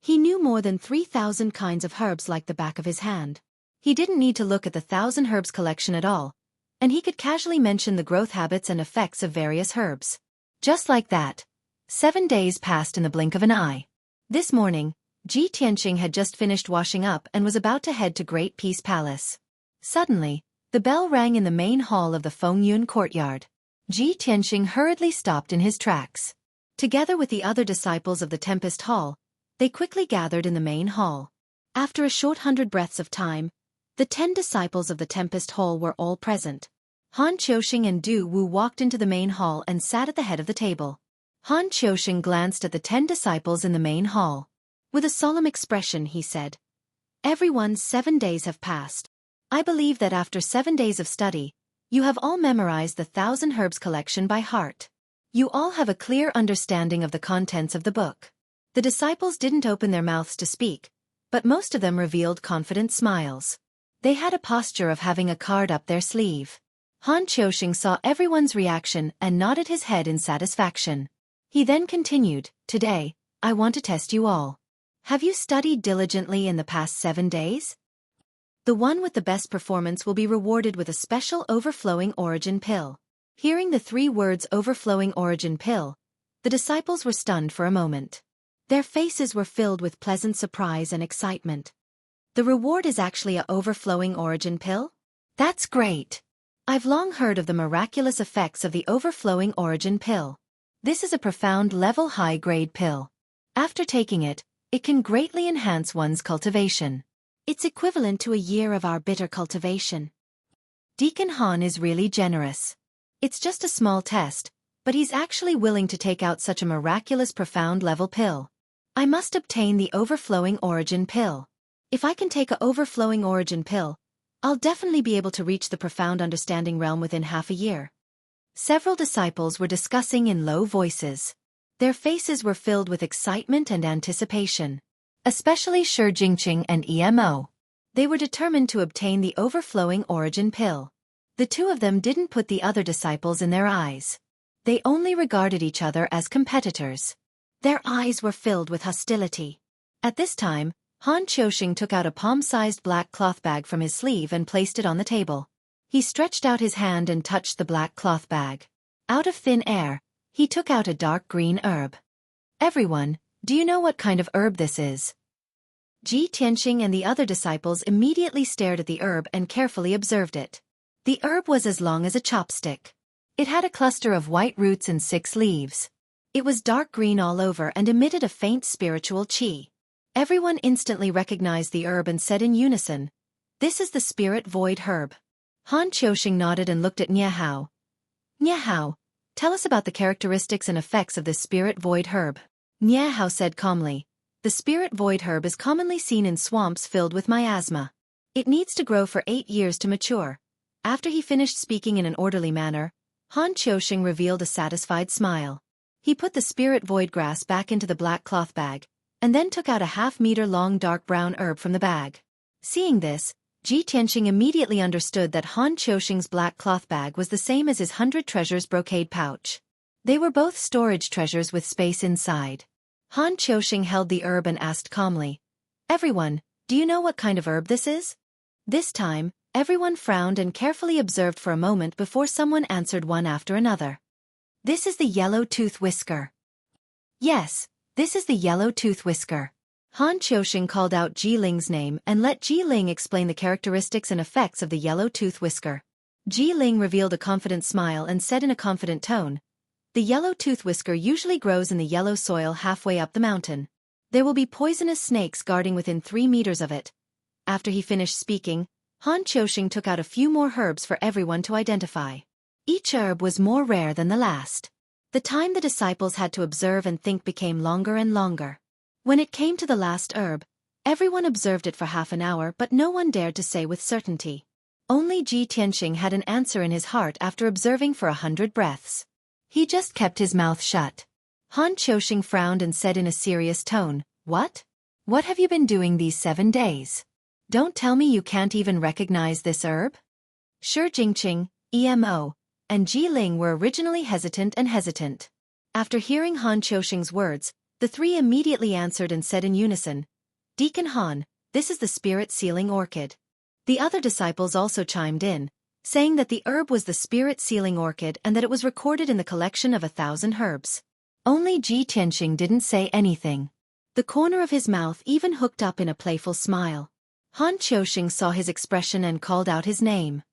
He knew more than 3,000 kinds of herbs like the back of his hand. He didn't need to look at the 1,000 herbs collection at all, and he could casually mention the growth habits and effects of various herbs. Just like that, 7 days passed in the blink of an eye. This morning, Ji Tianxing had just finished washing up and was about to head to Great Peace Palace. Suddenly, the bell rang in the main hall of the Fengyun courtyard. Ji Tianxing hurriedly stopped in his tracks. Together with the other disciples of the Tempest Hall, they quickly gathered in the main hall. After a short 100 breaths of time, the 10 disciples of the Tempest Hall were all present. Han Qiuxing and Du Wu walked into the main hall and sat at the head of the table. Han Qiuxing glanced at the 10 disciples in the main hall. With a solemn expression he said, "Everyone, 7 days have passed. I believe that after 7 days of study, you have all memorized the 1,000 herbs collection by heart. You all have a clear understanding of the contents of the book." The disciples didn't open their mouths to speak, but most of them revealed confident smiles. They had a posture of having a card up their sleeve. Han Qiuxing saw everyone's reaction and nodded his head in satisfaction. He then continued, "Today, I want to test you all. Have you studied diligently in the past 7 days? The one with the best performance will be rewarded with a special overflowing origin pill." Hearing the 3 words overflowing origin pill, the disciples were stunned for a moment. Their faces were filled with pleasant surprise and excitement. The reward is actually a overflowing origin pill? That's great. I've long heard of the miraculous effects of the overflowing origin pill. This is a profound level high-grade pill. After taking it, it can greatly enhance one's cultivation. It's equivalent to a year of our bitter cultivation. Deacon Han is really generous. It's just a small test, but he's actually willing to take out such a miraculous profound level pill. I must obtain the overflowing origin pill. If I can take a overflowing origin pill, I'll definitely be able to reach the profound understanding realm within half a year. Several disciples were discussing in low voices. Their faces were filled with excitement and anticipation. Especially Xueqi and Emo. They were determined to obtain the overflowing origin pill. The two of them didn't put the other disciples in their eyes. They only regarded each other as competitors. Their eyes were filled with hostility. At this time, Han Xueqi took out a palm-sized black cloth bag from his sleeve and placed it on the table. He stretched out his hand and touched the black cloth bag. Out of thin air, he took out a dark green herb. Everyone, do you know what kind of herb this is? Ji Tianqing and the other disciples immediately stared at the herb and carefully observed it. The herb was as long as a chopstick. It had a cluster of white roots and 6 leaves. It was dark green all over and emitted a faint spiritual qi. Everyone instantly recognized the herb and said in unison, "This is the spirit void herb." Han Xueqi nodded and looked at Nie Hao. "Nie Hao, tell us about the characteristics and effects of this spirit void herb." Nie Hao said calmly, "The spirit void herb is commonly seen in swamps filled with miasma. It needs to grow for 8 years to mature." After he finished speaking in an orderly manner, Han Xueqi revealed a satisfied smile. He put the spirit void grass back into the black cloth bag, and then took out a half-meter-long dark brown herb from the bag. Seeing this, Ji Tianqing immediately understood that Han Xueqing's black cloth bag was the same as his 100 treasures brocade pouch. They were both storage treasures with space inside. Han Xueqing held the herb and asked calmly, "Everyone, do you know what kind of herb this is?" This time, everyone frowned and carefully observed for a moment before someone answered one after another. "This is the yellow tooth whisker." "Yes, this is the yellow tooth whisker." Han Xueqing called out Ji Ling's name and let Ji Ling explain the characteristics and effects of the yellow tooth whisker. Ji Ling revealed a confident smile and said in a confident tone, "The yellow tooth whisker usually grows in the yellow soil halfway up the mountain. There will be poisonous snakes guarding within 3 meters of it." After he finished speaking, Han Xueqing took out a few more herbs for everyone to identify. Each herb was more rare than the last. The time the disciples had to observe and think became longer and longer. When it came to the last herb, everyone observed it for half an hour but no one dared to say with certainty. Only Ji Tianqing had an answer in his heart after observing for 100 breaths. He just kept his mouth shut. Han Xueqing frowned and said in a serious tone, "What? What have you been doing these 7 days? Don't tell me you can't even recognize this herb?" Xueqi, Emo, and Ji Ling were originally hesitant. After hearing Han Xueqing's words, the 3 immediately answered and said in unison, "Deacon Han, this is the spirit sealing orchid." The other disciples also chimed in, saying that the herb was the spirit sealing orchid and that it was recorded in the collection of 1,000 herbs. Only Ji Tianqing didn't say anything. The corner of his mouth even hooked up in a playful smile. Han Xueqing saw his expression and called out his name.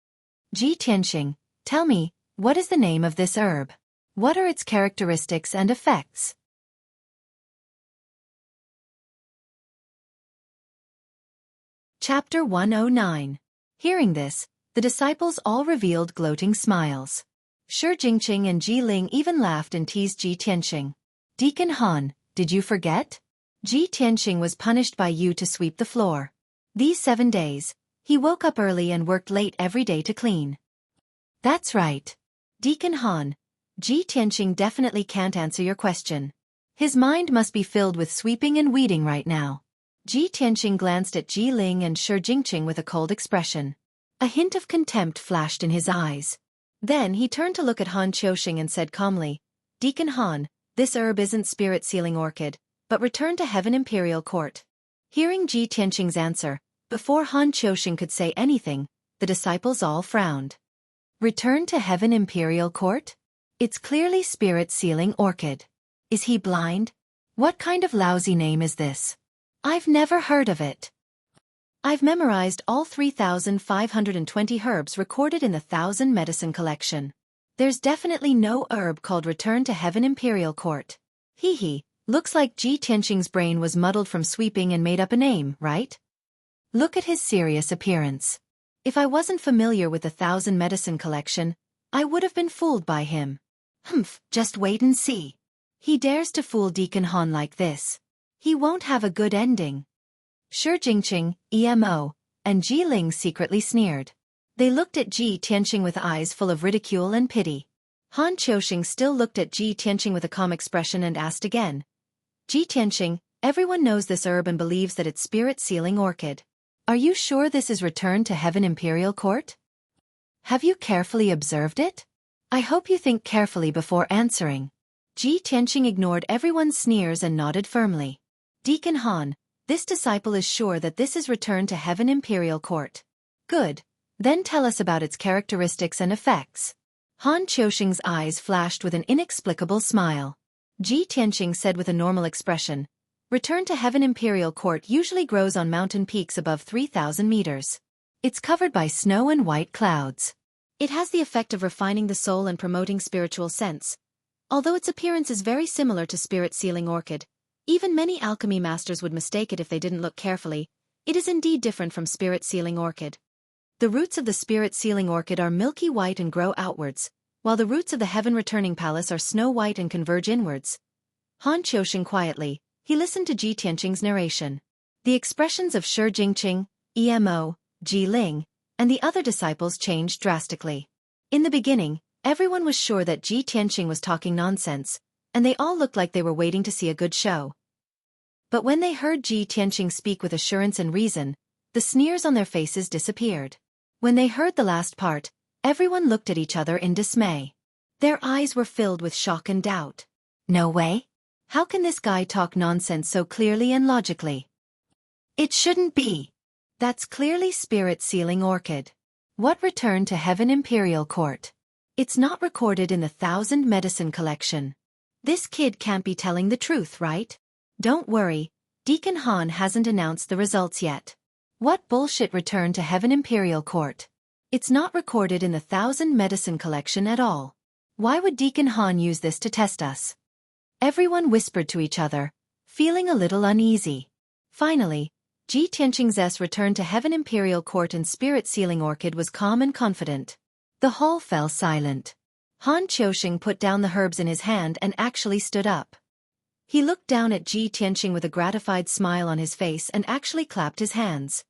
"Ji Tianqing, tell me, what is the name of this herb? What are its characteristics and effects?" Chapter 109. Hearing this, the disciples all revealed gloating smiles. Xueqi and Ji Ling even laughed and teased Ji Tianqing. "Deacon Han, did you forget? Ji Tianqing was punished by you to sweep the floor. These 7 days, he woke up early and worked late every day to clean." "That's right. Deacon Han, Ji Tianqing definitely can't answer your question. His mind must be filled with sweeping and weeding right now." Ji Tianqing glanced at Ji Ling and Xueqi with a cold expression. A hint of contempt flashed in his eyes. Then he turned to look at Han Xueqing and said calmly, "Deacon Han, this herb isn't spirit sealing orchid, but return to Heaven Imperial Court." Hearing Ji Tianqing's answer, before Han Xueqing could say anything, the disciples all frowned. "Return to Heaven Imperial Court? It's clearly spirit sealing orchid. Is he blind? What kind of lousy name is this? I've never heard of it." I've memorized all 3,520 herbs recorded in the 1,000 medicine collection. There's definitely no herb called Return to Heaven Imperial Court. Hee hee, looks like Ji Tianqing's brain was muddled from sweeping and made up a name, right? Look at his serious appearance. If I wasn't familiar with the 1,000 medicine collection, I would have been fooled by him. Humph, just wait and see. He dares to fool Deacon Han like this. He won't have a good ending. Xueqi, EMO, and Ji Ling secretly sneered. They looked at Ji Tianqing with eyes full of ridicule and pity. Han Qiusheng still looked at Ji Tianqing with a calm expression and asked again. Ji Tianqing, everyone knows this herb and believes that it's spirit-sealing orchid. Are you sure this is Return to Heaven Imperial Court? Have you carefully observed it? I hope you think carefully before answering. Ji Tianqing ignored everyone's sneers and nodded firmly. Deacon Han, this disciple is sure that this is Return to Heaven Imperial Court. Good. Then tell us about its characteristics and effects. Han Qiusheng's eyes flashed with an inexplicable smile. Ji Tianqing said with a normal expression, Return to Heaven Imperial Court usually grows on mountain peaks above 3,000 meters. It's covered by snow and white clouds. It has the effect of refining the soul and promoting spiritual sense. Although its appearance is very similar to spirit-sealing orchid, even many alchemy masters would mistake it if they didn't look carefully, it is indeed different from spirit-sealing orchid. The roots of the spirit-sealing orchid are milky white and grow outwards, while the roots of the heaven-returning palace are snow-white and converge inwards. Han Qiusheng quietly, he listened to Ji Tianqing's narration. The expressions of Xueqi, EMO, Ji Ling, and the other disciples changed drastically. In the beginning, everyone was sure that Ji Tianqing was talking nonsense, and they all looked like they were waiting to see a good show. But when they heard Ji Tianqing speak with assurance and reason, the sneers on their faces disappeared. When they heard the last part, everyone looked at each other in dismay. Their eyes were filled with shock and doubt. No way? How can this guy talk nonsense so clearly and logically? It shouldn't be. That's clearly spirit-sealing orchid. What Return to Heaven Imperial Court? It's not recorded in the 1,000 medicine collection. This kid can't be telling the truth, right? Don't worry, Deacon Han hasn't announced the results yet. What bullshit Return to Heaven Imperial Court? It's not recorded in the 1,000 medicine collection at all. Why would Deacon Han use this to test us? Everyone whispered to each other, feeling a little uneasy. Finally, Ji Tianqing's Return to Heaven Imperial Court and spirit-sealing orchid was calm and confident. The hall fell silent. Han Qiusheng put down the herbs in his hand and actually stood up. He looked down at Ji Tianqing with a gratified smile on his face and actually clapped his hands.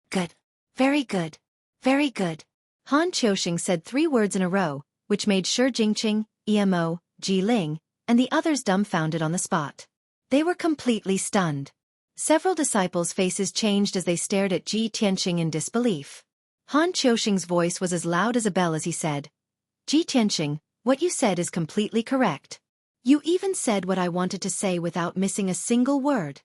Good. Very good. Very good. Han Qiusheng said 3 words in a row, which made Xueqi, EMO, Ji Ling, and the others dumbfounded on the spot. They were completely stunned. Several disciples' faces changed as they stared at Ji Tianqing in disbelief. Han Qiusheng's voice was as loud as a bell as he said, Ji Tianqing, what you said is completely correct. You even said what I wanted to say without missing a single word.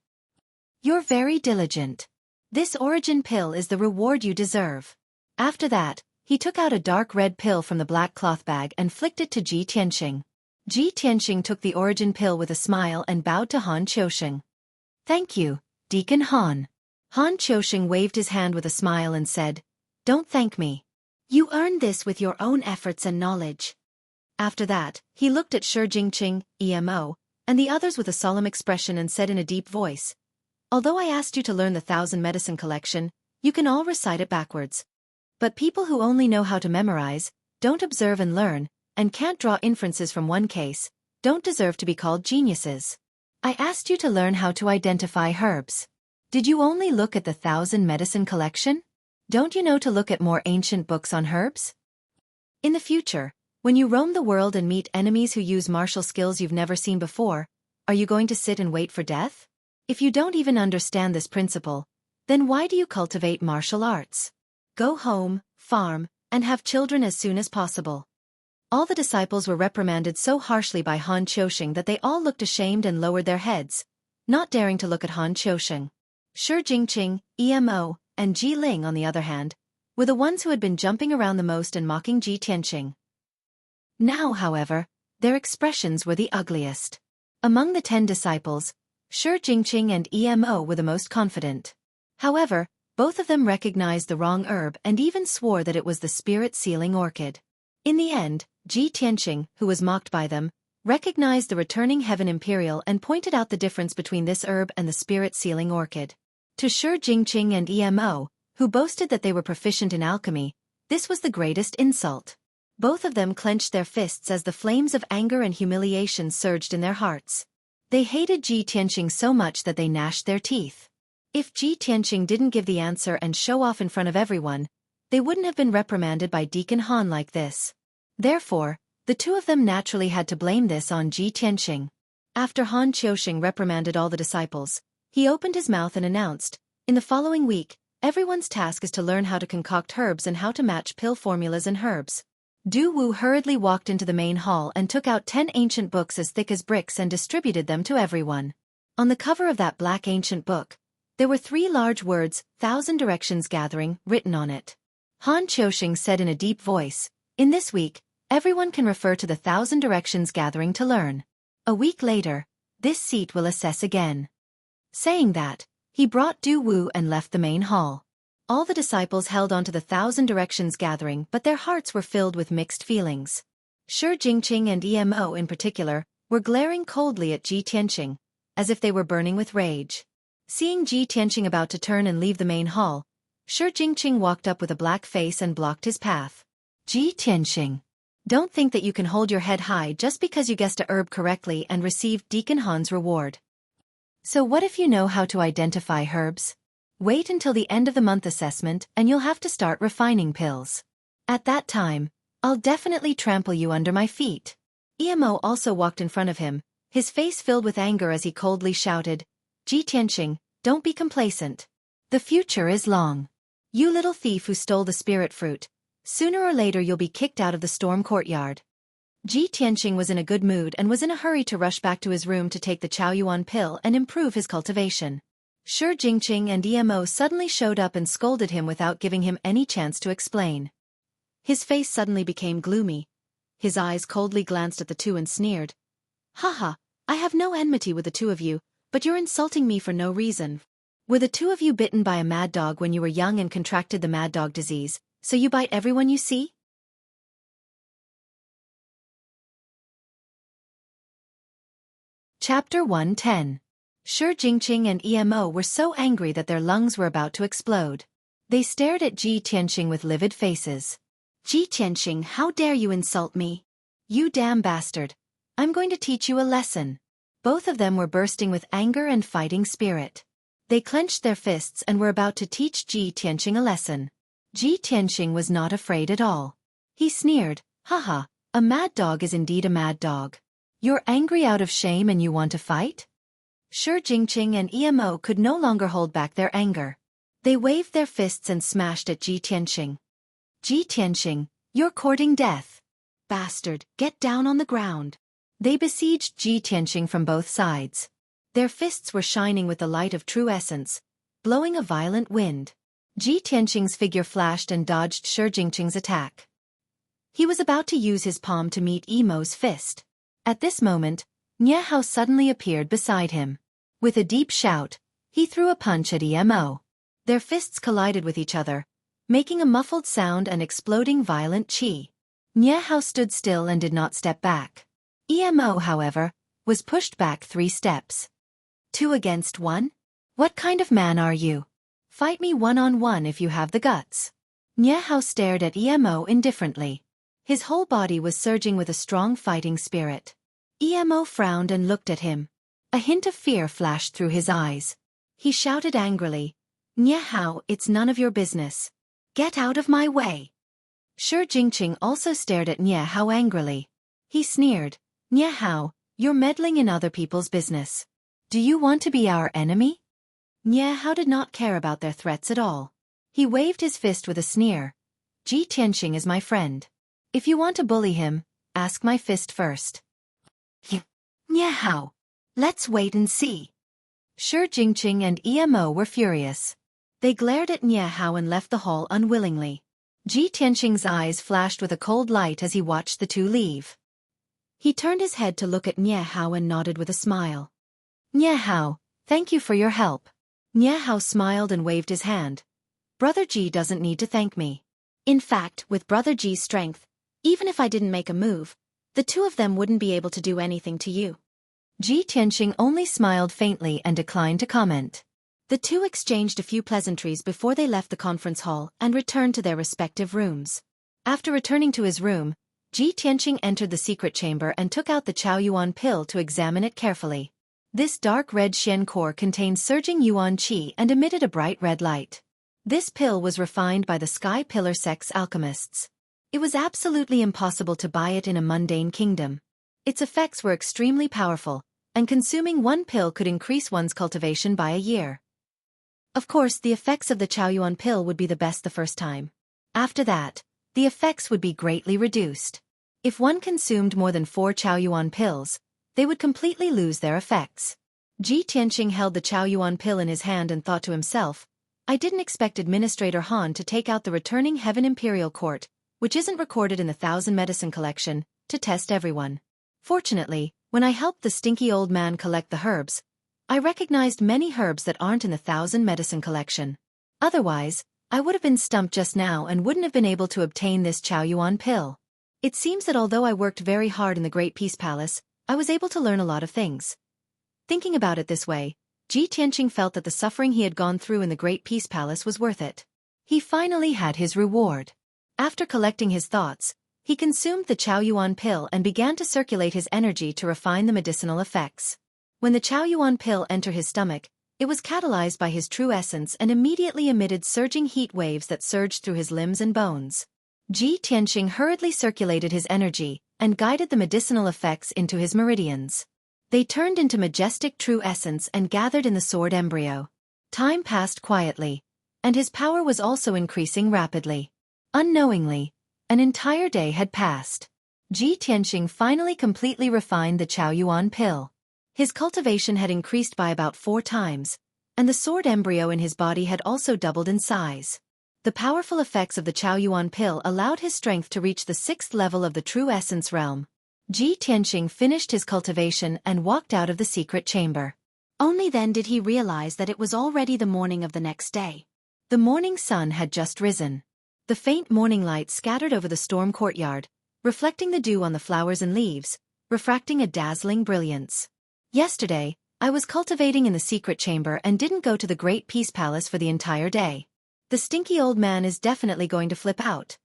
You're very diligent. This origin pill is the reward you deserve. After that, he took out a dark red pill from the black cloth bag and flicked it to Ji Tianqing. Ji Tianqing took the origin pill with a smile and bowed to Han Qiusheng. Thank you, Deacon Han. Han Qiusheng waved his hand with a smile and said, Don't thank me. You earned this with your own efforts and knowledge. After that, he looked at Xueqi, EMO, and the others with a solemn expression and said in a deep voice, Although I asked you to learn the 1,000 medicine collection, you can all recite it backwards. But people who only know how to memorize, don't observe and learn, and can't draw inferences from one case, don't deserve to be called geniuses. I asked you to learn how to identify herbs. Did you only look at the 1,000 medicine collection? Don't you know to look at more ancient books on herbs? In the future, when you roam the world and meet enemies who use martial skills you've never seen before, are you going to sit and wait for death? If you don't even understand this principle, then why do you cultivate martial arts? Go home, farm, and have children as soon as possible. All the disciples were reprimanded so harshly by Han Qiusheng that they all looked ashamed and lowered their heads, not daring to look at Han Qiusheng. Xueqi, EMO, and Ji Ling, on the other hand, were the ones who had been jumping around the most and mocking Ji Tianqing. Now, however, their expressions were the ugliest. Among the 10 disciples, Xueqi and EMO were the most confident. However, Both of them recognized the wrong herb and even swore that it was the spirit-sealing orchid. In the end, Ji Tianqing, who was mocked by them, recognized the returning heaven imperial and pointed out the difference between this herb and the spirit-sealing orchid. To Shi Jingqing and Emo, who boasted that they were proficient in alchemy, this was the greatest insult. Both of them clenched their fists as the flames of anger and humiliation surged in their hearts. They hated Ji Tianqing so much that they gnashed their teeth. If Ji Tianqing didn't give the answer and show off in front of everyone, they wouldn't have been reprimanded by Deacon Han like this. Therefore, the two of them naturally had to blame this on Ji Tianqing. After Han Qiuxing reprimanded all the disciples, he opened his mouth and announced, "In the following week, everyone's task is to learn how to concoct herbs and how to match pill formulas and herbs." Du Wu hurriedly walked into the main hall and took out 10 ancient books as thick as bricks and distributed them to everyone. On the cover of that black ancient book, there were 3 large words, "Thousand Directions Gathering," written on it. Han Qiuxing said in a deep voice, "In this week, everyone can refer to the Thousand Directions Gathering to learn. A week later, this seat will assess again." Saying that, he brought Du Wu and left the main hall. All the disciples held on to the Thousand Directions Gathering, but their hearts were filled with mixed feelings. Shi Jingqing and Emo in particular were glaring coldly at Ji Tianqing, as if they were burning with rage. Seeing Ji Tianqing about to turn and leave the main hall, Shi Jingqing walked up with a black face and blocked his path. "Ji Tianqing, don't think that you can hold your head high just because you guessed a herb correctly and received Deacon Han's reward. So what if you know how to identify herbs? Wait until the end of the month assessment and you'll have to start refining pills. At that time, I'll definitely trample you under my feet." Emo also walked in front of him, his face filled with anger as he coldly shouted, "Ji Tianqing, don't be complacent. The future is long. You little thief who stole the spirit fruit. Sooner or later you'll be kicked out of the storm courtyard." Ji Tianqing was in a good mood and was in a hurry to rush back to his room to take the Chaoyuan pill and improve his cultivation. Shi Jingqing and Emo suddenly showed up and scolded him without giving him any chance to explain. His face suddenly became gloomy. His eyes coldly glanced at the two and sneered, "Haha, I have no enmity with the two of you, but you're insulting me for no reason. Were the two of you bitten by a mad dog when you were young and contracted the mad dog disease, so you bite everyone you see?" Chapter 110. Shi Jingqing and Emo were so angry that their lungs were about to explode. They stared at Ji Tianqing with livid faces. "Ji Tianqing, how dare you insult me? You damn bastard. I'm going to teach you a lesson." Both of them were bursting with anger and fighting spirit. They clenched their fists and were about to teach Ji Tianqing a lesson. Ji Tianqing was not afraid at all. He sneered, "Haha, a mad dog is indeed a mad dog. You're angry out of shame and you want to fight?" Shi Jingqing and Emo could no longer hold back their anger. They waved their fists and smashed at Ji Tianqing. "Ji Tianqing, you're courting death. Bastard, get down on the ground." They besieged Ji Tianqing from both sides. Their fists were shining with the light of true essence, blowing a violent wind. Ji Tianqing's figure flashed and dodged Shi Jingqing's attack. He was about to use his palm to meet Emo's fist. At this moment, Nie Hao suddenly appeared beside him. With a deep shout, he threw a punch at Emo. Their fists collided with each other, making a muffled sound and exploding violent qi. Nie Hao stood still and did not step back. Emo, however, was pushed back 3 steps. 2 against 1? What kind of man are you? Fight me one-on-one if you have the guts. Nie Hao stared at Emo indifferently. His whole body was surging with a strong fighting spirit. Emo frowned and looked at him. A hint of fear flashed through his eyes. He shouted angrily, "Nie Hao, it's none of your business. Get out of my way." Shi Jingqing also stared at Nie Hao angrily. He sneered, "Nie Hao, you're meddling in other people's business. Do you want to be our enemy?" Nie Hao did not care about their threats at all. He waved his fist with a sneer. "Ji Tianqing is my friend. If you want to bully him, ask my fist first." Nie Hao, let's wait and see." Shi Jingqing and Emo were furious. They glared at Nie Hao and left the hall unwillingly. Ji Tianqing's eyes flashed with a cold light as he watched the two leave. He turned his head to look at Nie Hao and nodded with a smile. "Nie Hao, thank you for your help." Nie Hao smiled and waved his hand, Brother Ji doesn't need to thank me. In fact, with Brother Ji's strength, even if I didn't make a move, the two of them wouldn't be able to do anything to you. Ji Tianqing only smiled faintly and declined to comment. The two exchanged a few pleasantries before they left the conference hall and returned to their respective rooms. After returning to his room, Ji Tianqing entered the secret chamber and took out the Chao Yuan pill to examine it carefully. This dark red Xian core contained surging Yuan qi and emitted a bright red light. This pill was refined by the Sky Pillar sect's alchemists. It was absolutely impossible to buy it in a mundane kingdom. Its effects were extremely powerful, and consuming one pill could increase one's cultivation by a year. Of course, the effects of the Chao Yuan pill would be the best the first time. After that, the effects would be greatly reduced. If one consumed more than 4 Chao Yuan pills, they would completely lose their effects. Ji Tianqing held the Chao Yuan pill in his hand and thought to himself, I didn't expect Administrator Han to take out the returning Heaven Imperial Court, which isn't recorded in the 1000 medicine collection, to test everyone. Fortunately, when I helped the stinky old man collect the herbs, I recognized many herbs that aren't in the 1000 medicine collection. Otherwise, I would have been stumped just now and wouldn't have been able to obtain this Chao Yuan pill. It seems that although I worked very hard in the Great Peace Palace, I was able to learn a lot of things. Thinking about it this way, Ji Tianqing felt that the suffering he had gone through in the Great Peace Palace was worth it. He finally had his reward. After collecting his thoughts, he consumed the Chao Yuan pill and began to circulate his energy to refine the medicinal effects. When the Chao Yuan pill entered his stomach, it was catalyzed by his true essence and immediately emitted surging heat waves that surged through his limbs and bones. Ji Tianqing hurriedly circulated his energy and guided the medicinal effects into his meridians. They turned into majestic true essence and gathered in the sword embryo. Time passed quietly, and his power was also increasing rapidly. Unknowingly, an entire day had passed. Ji Tianqing finally completely refined the Chao Yuan pill. His cultivation had increased by about 4 times, and the sword embryo in his body had also doubled in size. The powerful effects of the Chao Yuan pill allowed his strength to reach the 6th level of the true essence realm. Ji Tianqing finished his cultivation and walked out of the secret chamber. Only then did he realize that it was already the morning of the next day. The morning sun had just risen. The faint morning light scattered over the storm courtyard, reflecting the dew on the flowers and leaves, refracting a dazzling brilliance. Yesterday, I was cultivating in the secret chamber and didn't go to the Great Peace Palace for the entire day. The stinky old man is definitely going to flip out.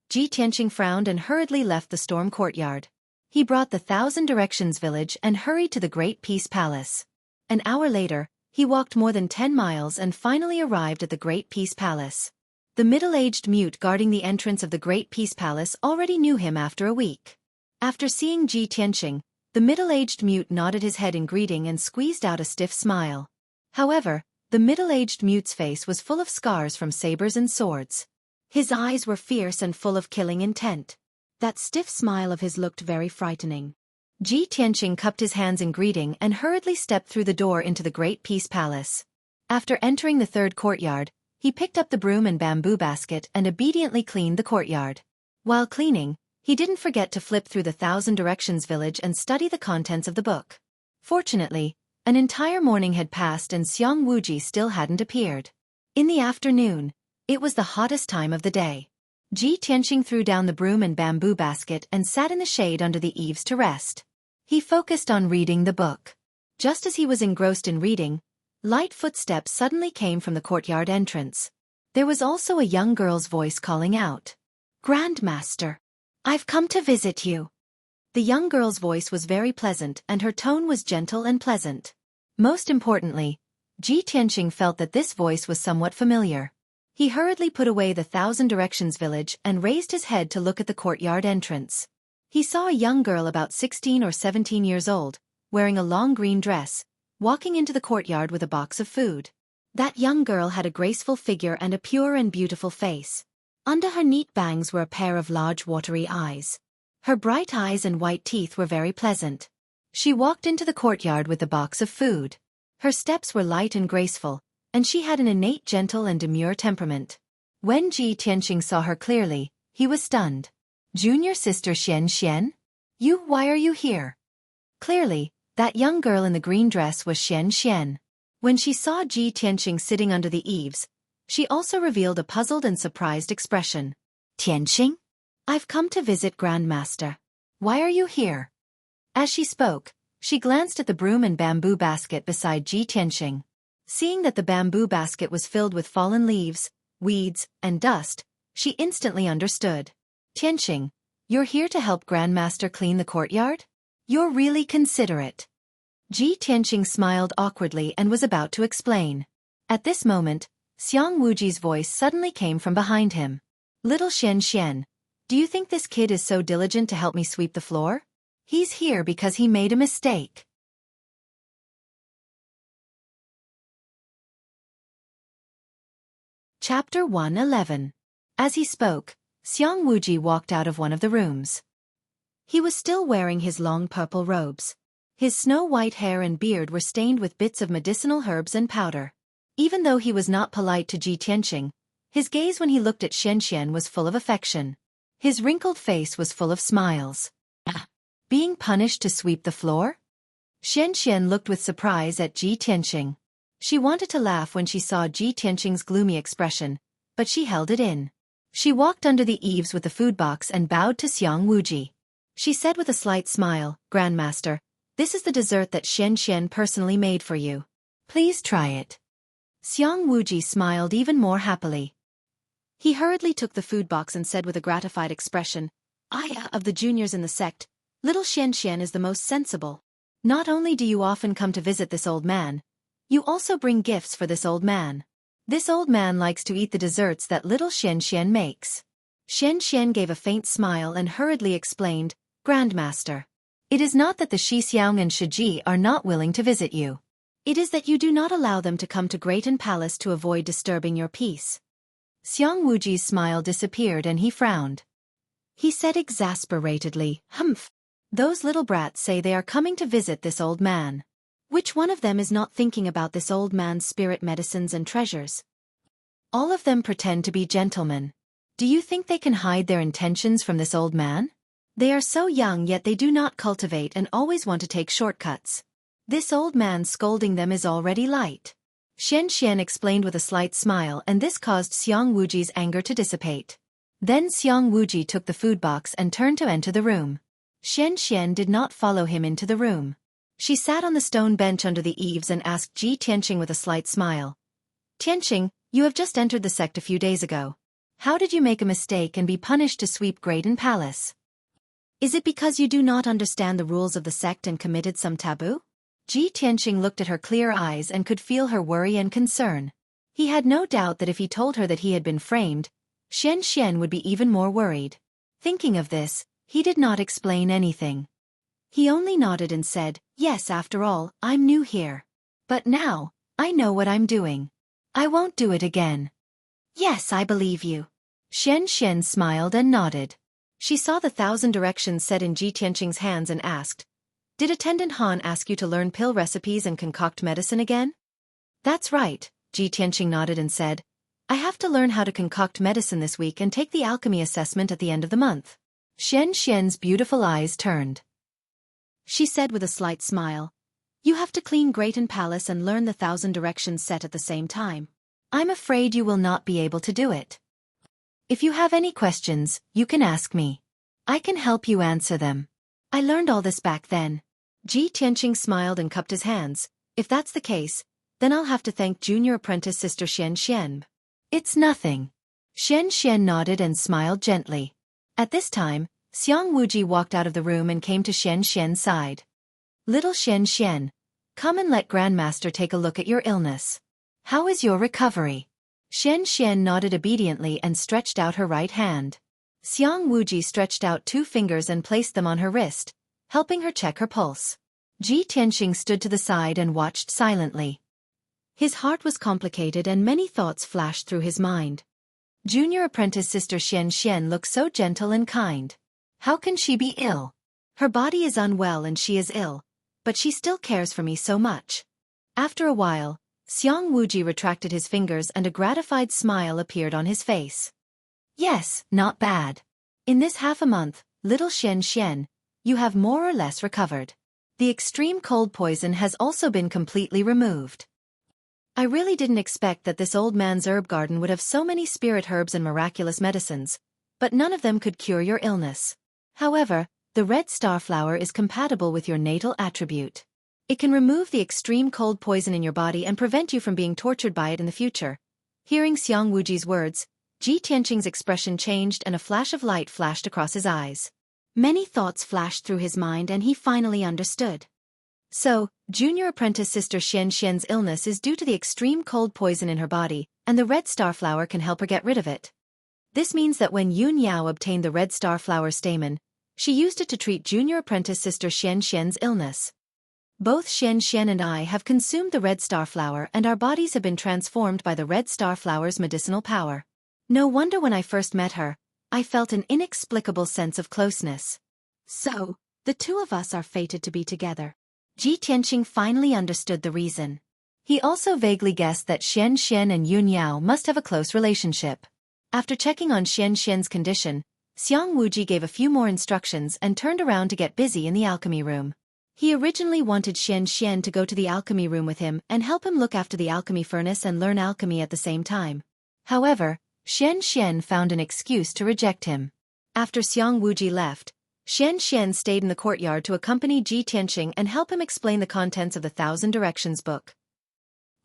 Ji Tianqing frowned and hurriedly left the storm courtyard. He brought the 1000 Directions village and hurried to the Great Peace Palace. An hour later, he walked more than 10 miles and finally arrived at the Great Peace Palace. The middle-aged mute guarding the entrance of the Great Peace Palace already knew him after a week. After seeing Ji Tianqing, the middle-aged mute nodded his head in greeting and squeezed out a stiff smile. However, the middle-aged mute's face was full of scars from sabers and swords. His eyes were fierce and full of killing intent. That stiff smile of his looked very frightening. Ji Tianqing cupped his hands in greeting and hurriedly stepped through the door into the Great Peace Palace. After entering the 3rd courtyard, he picked up the broom and bamboo basket and obediently cleaned the courtyard. While cleaning, he didn't forget to flip through the 1000 Directions village and study the contents of the book. Fortunately, an entire morning had passed and Xiang Wuji still hadn't appeared. In the afternoon, it was the hottest time of the day. Ji Tianqing threw down the broom and bamboo basket and sat in the shade under the eaves to rest. He focused on reading the book. Just as he was engrossed in reading, light footsteps suddenly came from the courtyard entrance. There was also a young girl's voice calling out, "Grandmaster, I've come to visit you." The young girl's voice was very pleasant and her tone was gentle and pleasant. Most importantly, Ji Tianqing felt that this voice was somewhat familiar. He hurriedly put away the 1000 Directions village and raised his head to look at the courtyard entrance. He saw a young girl about 16 or 17 years old, wearing a long green dress, walking into the courtyard with a box of food. That young girl had a graceful figure and a pure and beautiful face. Under her neat bangs were a pair of large watery eyes. Her bright eyes and white teeth were very pleasant. She walked into the courtyard with the box of food. Her steps were light and graceful, and she had an innate gentle and demure temperament. When Ji Tianqing saw her clearly, he was stunned. "Junior sister Xian? Why are you here?" Clearly, that young girl in the green dress was Xian. When she saw Ji Tianqing sitting under the eaves, She also revealed a puzzled and surprised expression. Tianqing? I've come to visit Grandmaster. Why are you here? As she spoke, she glanced at the broom and bamboo basket beside Ji Tianqing. Seeing that the bamboo basket was filled with fallen leaves, weeds, and dust, she instantly understood. Tianqing, you're here to help Grandmaster clean the courtyard? You're really considerate. Ji Tianqing smiled awkwardly and was about to explain. At this moment, Xiang Wuji's voice suddenly came from behind him. Little Xian, do you think this kid is so diligent to help me sweep the floor? He's here because he made a mistake. Chapter 111. As he spoke, Xiang Wuji walked out of one of the rooms. He was still wearing his long purple robes. His snow-white hair and beard were stained with bits of medicinal herbs and powder. Even though he was not polite to Ji Tianqing, his gaze when he looked at Xian was full of affection. His wrinkled face was full of smiles. Being punished to sweep the floor? Xian looked with surprise at Ji Tianqing. She wanted to laugh when she saw Ji Tianqing's gloomy expression, but she held it in. She walked under the eaves with the food box and bowed to Xiang Wuji. She said with a slight smile, Grandmaster, this is the dessert that Xian personally made for you. Please try it. Xiang Wuji smiled even more happily. He hurriedly took the food box and said with a gratified expression, of the juniors in the sect, little Xian is the most sensible. Not only do you often come to visit this old man, you also bring gifts for this old man. This old man likes to eat the desserts that little Xian makes. Xian gave a faint smile and hurriedly explained, Grandmaster. It is not that the Xixiang and Shiji are not willing to visit you. It is that you do not allow them to come to Greaton Palace to avoid disturbing your peace. Xiang Wuji's smile disappeared and he frowned. He said exasperatedly, Humph. Those little brats say they are coming to visit this old man. Which one of them is not thinking about this old man's spirit medicines and treasures? All of them pretend to be gentlemen. Do you think they can hide their intentions from this old man? They are so young yet they do not cultivate and always want to take shortcuts. This old man scolding them is already light. Xian explained with a slight smile and this caused Xiang Wuji's anger to dissipate. Then Xiang Wuji took the food box and turned to enter the room. Xian did not follow him into the room. She sat on the stone bench under the eaves and asked Ji Tianqing with a slight smile. Tianqing, you have just entered the sect a few days ago. How did you make a mistake and be punished to sweep Greaton Palace? Is it because you do not understand the rules of the sect and committed some taboo? Ji Tianqing looked at her clear eyes and could feel her worry and concern. He had no doubt that if he told her that he had been framed, Xian would be even more worried. Thinking of this, he did not explain anything. He only nodded and said, Yes, after all, I'm new here. But now, I know what I'm doing. I won't do it again. Yes, I believe you. Xian smiled and nodded. She saw the 1,000 directions set in Ji Tianqing's hands and asked, Did Attendant Han ask you to learn pill recipes and concoct medicine again? That's right, Ji Tianqing nodded and said, I have to learn how to concoct medicine this week and take the alchemy assessment at the end of the month. Xian's beautiful eyes turned. She said with a slight smile, You have to clean Greaton Palace and learn the 1,000 directions set at the same time. I'm afraid you will not be able to do it. If you have any questions, you can ask me. I can help you answer them. I learned all this back then. Ji Tianqing smiled and cupped his hands. If that's the case, then I'll have to thank junior apprentice sister Xian. It's nothing. Xian nodded and smiled gently. At this time, Xiang Wuji walked out of the room and came to Xian's side. Little Xian, come and let Grandmaster take a look at your illness. How is your recovery? Xian nodded obediently and stretched out her right hand. Xiang Wuji stretched out 2 fingers and placed them on her wrist, helping her check her pulse. Ji Tianqing stood to the side and watched silently. His heart was complicated and many thoughts flashed through his mind. Junior apprentice sister Xian looks so gentle and kind. How can she be ill? Her body is unwell and she is ill, but she still cares for me so much. After a while, Xiang Wuji retracted his fingers and a gratified smile appeared on his face. Yes, not bad. In this half a month, little Xian, you have more or less recovered. The extreme cold poison has also been completely removed. I really didn't expect that this old man's herb garden would have so many spirit herbs and miraculous medicines, but none of them could cure your illness. However, the red starflower is compatible with your natal attribute. It can remove the extreme cold poison in your body and prevent you from being tortured by it in the future. Hearing Xiang Wuji's words, Ji Tianqing's expression changed and a flash of light flashed across his eyes. Many thoughts flashed through his mind and he finally understood. So, junior apprentice sister Xian's illness is due to the extreme cold poison in her body, and the red starflower can help her get rid of it. This means that when Yun Yao obtained the red starflower stamen, she used it to treat junior apprentice sister Xian's illness. Both Xian and I have consumed the red starflower and our bodies have been transformed by the red starflower's medicinal power. No wonder when I first met her, I felt an inexplicable sense of closeness. So, the two of us are fated to be together. Ji Tianqing finally understood the reason. He also vaguely guessed that Xian and Yun Yao must have a close relationship. After checking on Xian's condition, Xiang Wuji gave a few more instructions and turned around to get busy in the alchemy room. He originally wanted Xian to go to the alchemy room with him and help him look after the alchemy furnace and learn alchemy at the same time. However, Xian found an excuse to reject him. After Xiang Wuji left, Xian stayed in the courtyard to accompany Ji Tianqing and help him explain the contents of the Thousand Directions book.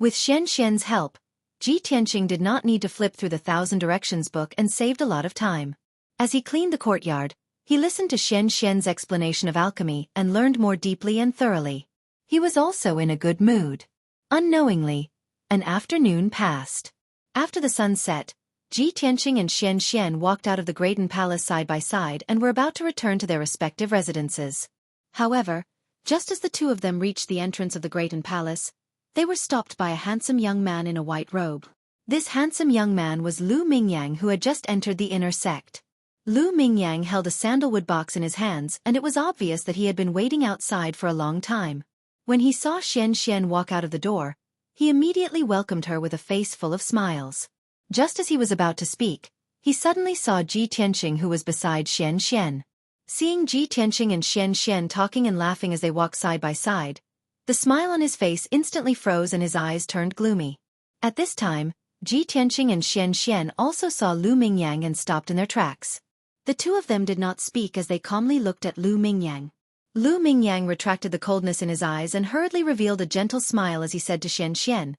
With Xian's help, Ji Tianqing did not need to flip through the Thousand Directions book and saved a lot of time. As he cleaned the courtyard, he listened to Xian's explanation of alchemy and learned more deeply and thoroughly. He was also in a good mood. Unknowingly, an afternoon passed. After the sun set, Ji Tianqing and Xian walked out of the Graydon Palace side by side and were about to return to their respective residences. However, just as the two of them reached the entrance of the Graydon Palace, they were stopped by a handsome young man in a white robe. This handsome young man was Lu Mingyang, who had just entered the inner sect. Lu Mingyang held a sandalwood box in his hands and it was obvious that he had been waiting outside for a long time. When he saw Xian walk out of the door, he immediately welcomed her with a face full of smiles. Just as he was about to speak, he suddenly saw Ji Tianqing, who was beside Xian. Seeing Ji Tianqing and Xian talking and laughing as they walked side by side, the smile on his face instantly froze and his eyes turned gloomy. At this time, Ji Tianqing and Xian also saw Lu Mingyang and stopped in their tracks. The two of them did not speak as they calmly looked at Lu Mingyang. Lu Mingyang retracted the coldness in his eyes and hurriedly revealed a gentle smile as he said to Xian,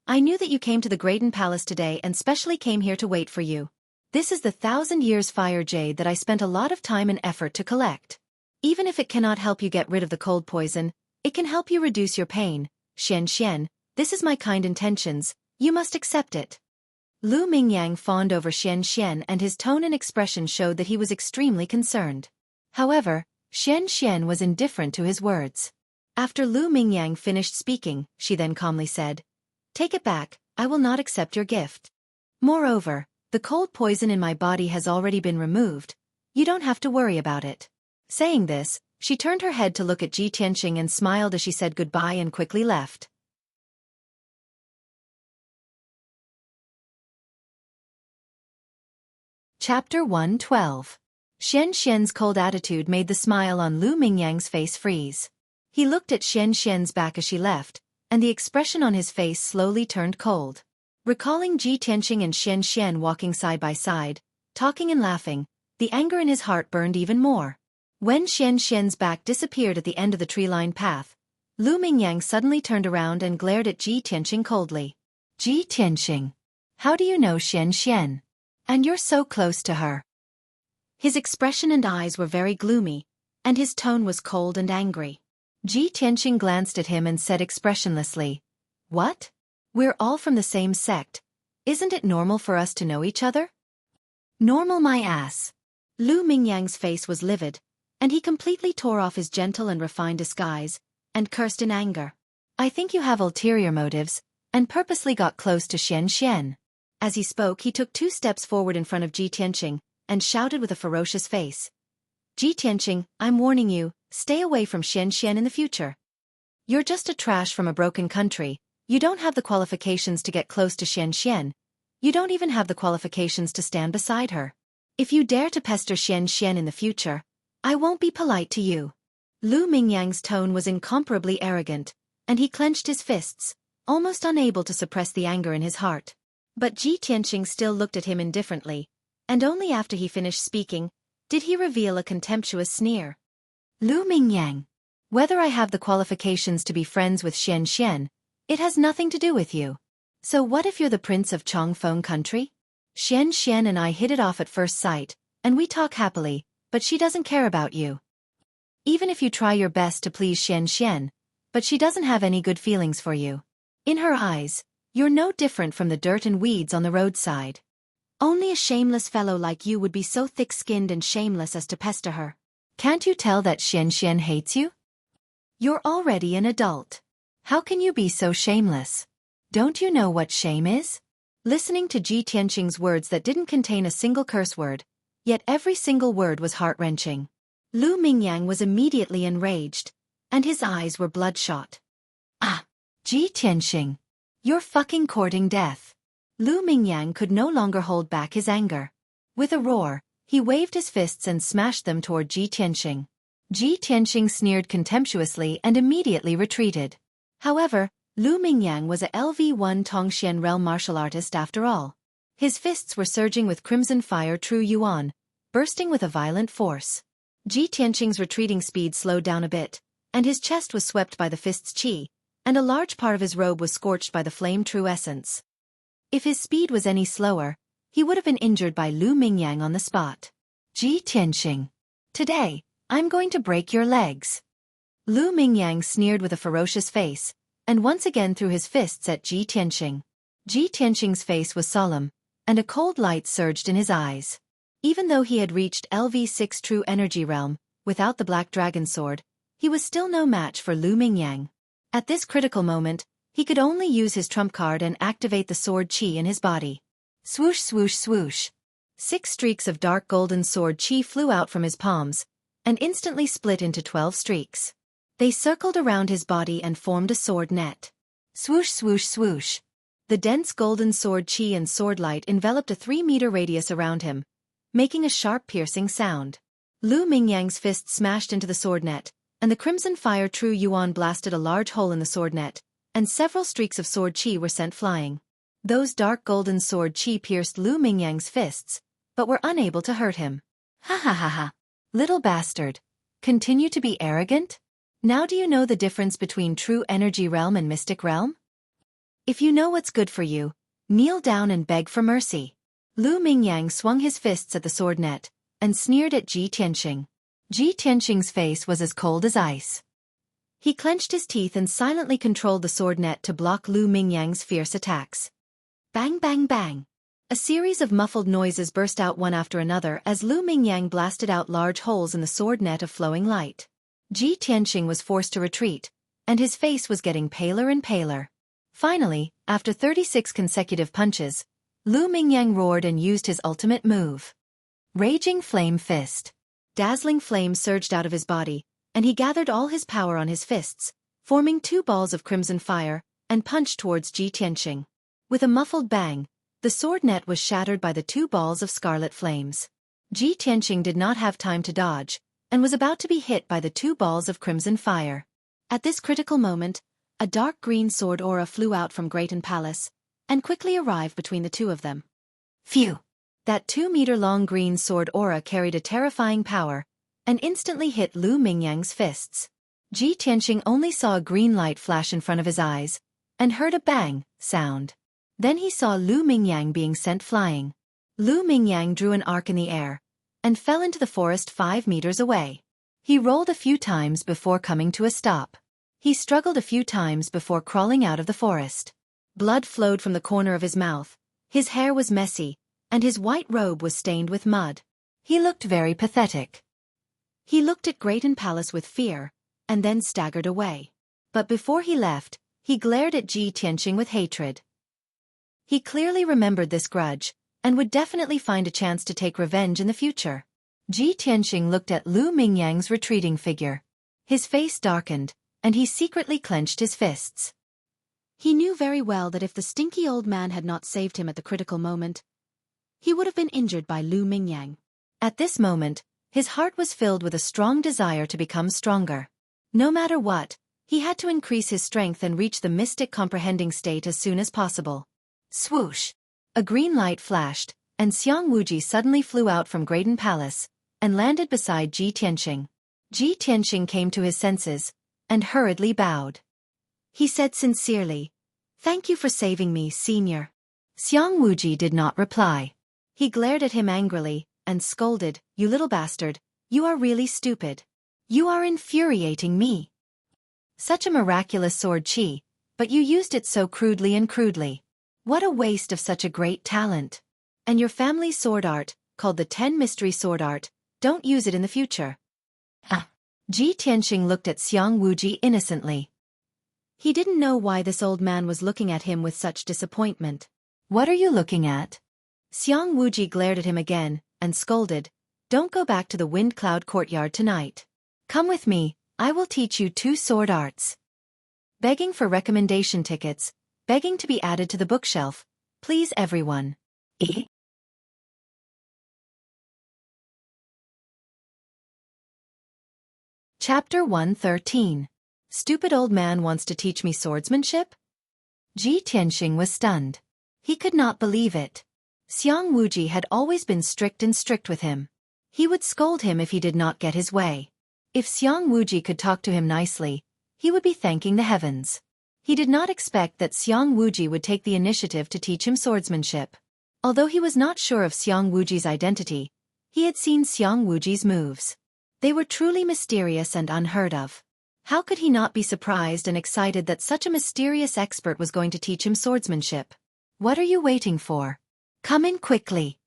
I knew that you came to the Graydon Palace today and specially came here to wait for you. This is the 1,000 years fire jade that I spent a lot of time and effort to collect. Even if it cannot help you get rid of the cold poison, it can help you reduce your pain. Xian, this is my kind intentions, you must accept it. Lu Mingyang fawned over Xian and his tone and expression showed that he was extremely concerned. However, Xian was indifferent to his words. After Lu Mingyang finished speaking, she then calmly said, Take it back, I will not accept your gift. Moreover, the cold poison in my body has already been removed, you don't have to worry about it. Saying this, she turned her head to look at Ji Tianqing and smiled as she said goodbye and quickly left. Chapter 112. Xian's cold attitude made the smile on Lu Mingyang's face freeze. He looked at Xian's back as she left, and the expression on his face slowly turned cold. Recalling Ji Tianqing and Xian walking side by side, talking and laughing, the anger in his heart burned even more. When Xian's back disappeared at the end of the tree-lined path, Lu Mingyang suddenly turned around and glared at Ji Tianqing coldly. Ji Tianqing, how do you know Xian? And you're so close to her. His expression and eyes were very gloomy, and his tone was cold and angry. Ji Tianqing glanced at him and said expressionlessly, What? We're all from the same sect. Isn't it normal for us to know each other? Normal my ass. Lu Mingyang's face was livid, and he completely tore off his gentle and refined disguise, and cursed in anger. I think you have ulterior motives, and purposely got close to Xian. As he spoke he took 2 steps forward in front of Ji Tianqing, and shouted with a ferocious face. Ji Tianqing, I'm warning you, stay away from Xian in the future. You're just a trash from a broken country, you don't have the qualifications to get close to Xian, you don't even have the qualifications to stand beside her. If you dare to pester Xian in the future, I won't be polite to you. Lu Mingyang's tone was incomparably arrogant, and he clenched his fists, almost unable to suppress the anger in his heart. But Ji Tianqing still looked at him indifferently, and only after he finished speaking did he reveal a contemptuous sneer. Lu Mingyang, whether I have the qualifications to be friends with Xian Xian, it has nothing to do with you. So what if you're the prince of Chongfeng country? Xian Xian and I hit it off at first sight, and we talk happily, but she doesn't care about you. Even if you try your best to please Xian Xian, but she doesn't have any good feelings for you. In her eyes, you're no different from the dirt and weeds on the roadside. Only a shameless fellow like you would be so thick-skinned and shameless as to pester her. Can't you tell that Xian Xian hates you? You're already an adult. How can you be so shameless? Don't you know what shame is? Listening to Ji Tianqing's words that didn't contain a single curse word, yet every single word was heart-wrenching. Lu Mingyang was immediately enraged, and his eyes were bloodshot. Ah! Ji Tianqing! You're fucking courting death. Lu Mingyang could no longer hold back his anger. With a roar, he waved his fists and smashed them toward Ji Tianqing. Ji Tianqing sneered contemptuously and immediately retreated. However, Lu Mingyang was a LV1 Tongxian realm martial artist after all. His fists were surging with crimson fire true yuan, bursting with a violent force. Ji Tianqing's retreating speed slowed down a bit, and his chest was swept by the fist's qi, and a large part of his robe was scorched by the flame true essence. If his speed was any slower, he would have been injured by Lu Mingyang on the spot. Ji Tianqing, today, I'm going to break your legs. Lu Mingyang sneered with a ferocious face, and once again threw his fists at Ji Tianqing. Ji Tianqing's face was solemn, and a cold light surged in his eyes. Even though he had reached LV6 True Energy Realm, without the Black Dragon Sword, he was still no match for Lu Mingyang. At this critical moment, he could only use his trump card and activate the sword qi in his body. Swoosh swoosh swoosh. 6 streaks of dark golden sword qi flew out from his palms, and instantly split into 12 streaks. They circled around his body and formed a sword net. Swoosh swoosh swoosh. The dense golden sword qi and sword light enveloped a 3-meter radius around him, making a sharp piercing sound. Lu Mingyang's fist smashed into the sword net, and the crimson fire true yuan blasted a large hole in the sword net, and several streaks of sword qi were sent flying. Those dark golden sword qi pierced Lu Mingyang's fists, but were unable to hurt him. Ha ha ha ha. Little bastard. Continue to be arrogant? Now do you know the difference between true energy realm and mystic realm? If you know what's good for you, kneel down and beg for mercy. Lu Mingyang swung his fists at the sword net, and sneered at Ji Tianqing. Ji Tianqing's face was as cold as ice. He clenched his teeth and silently controlled the sword net to block Lu Mingyang's fierce attacks. Bang bang bang. A series of muffled noises burst out one after another as Lu Mingyang blasted out large holes in the sword net of flowing light. Ji Tianqing was forced to retreat, and his face was getting paler and paler. Finally, after 36 consecutive punches, Lu Mingyang roared and used his ultimate move. Raging Flame Fist. Dazzling flame surged out of his body, and he gathered all his power on his fists, forming 2 balls of crimson fire, and punched towards Ji Tianqing. With a muffled bang, the sword net was shattered by the 2 balls of scarlet flames. Ji Tianqing did not have time to dodge, and was about to be hit by the 2 balls of crimson fire. At this critical moment, a dark green sword aura flew out from Grayton Palace, and quickly arrived between the two of them. Phew! That 2-meter-long green sword aura carried a terrifying power, and instantly hit Lu Mingyang's fists. Ji Tianqing only saw a green light flash in front of his eyes, and heard a bang sound. Then he saw Lu Mingyang being sent flying. Lu Mingyang drew an arc in the air, and fell into the forest 5 meters away. He rolled a few times before coming to a stop. He struggled a few times before crawling out of the forest. Blood flowed from the corner of his mouth, his hair was messy, and his white robe was stained with mud. He looked very pathetic. He looked at Grayton Palace with fear, and then staggered away. But before he left, he glared at Ji Tianqing with hatred. He clearly remembered this grudge, and would definitely find a chance to take revenge in the future. Ji Tianqing looked at Lu Mingyang's retreating figure. His face darkened, and he secretly clenched his fists. He knew very well that if the stinky old man had not saved him at the critical moment, he would have been injured by Lu Mingyang. At this moment, his heart was filled with a strong desire to become stronger. No matter what, He had to increase his strength and reach the mystic comprehending state as soon as possible. Swoosh! A green light flashed, and Xiang Wuji suddenly flew out from Graydon Palace and landed beside Ji Tianxing. Ji Tianxing came to his senses and hurriedly bowed. He said sincerely, "Thank you for saving me, senior." Xiang Wuji did not reply. He glared at him angrily and scolded, "You little bastard, you are really stupid. You are infuriating me. Such a miraculous sword chi, but you used it so crudely. What a waste of such a great talent. And your family's sword art, called the 10 Mystery Sword Art, don't use it in the future." Ji Tianxing looked at Xiang Wuji innocently. He didn't know why this old man was looking at him with such disappointment. "What are you looking at?" Xiang Wuji glared at him again and scolded, "Don't go back to the Wind Cloud Courtyard tonight. Come with me, I will teach you 2 sword arts." Begging for recommendation tickets, begging to be added to the bookshelf, please everyone. Chapter 113. Stupid old man wants to teach me swordsmanship? Ji Tianxing was stunned. He could not believe it. Xiang Wuji had always been strict with him. He would scold him if he did not get his way. If Xiang Wuji could talk to him nicely, he would be thanking the heavens. He did not expect that Xiang Wuji would take the initiative to teach him swordsmanship. Although he was not sure of Xiang Wuji's identity, he had seen Xiang Wuji's moves. They were truly mysterious and unheard of. How could he not be surprised and excited that such a mysterious expert was going to teach him swordsmanship? "What are you waiting for? Come in quickly."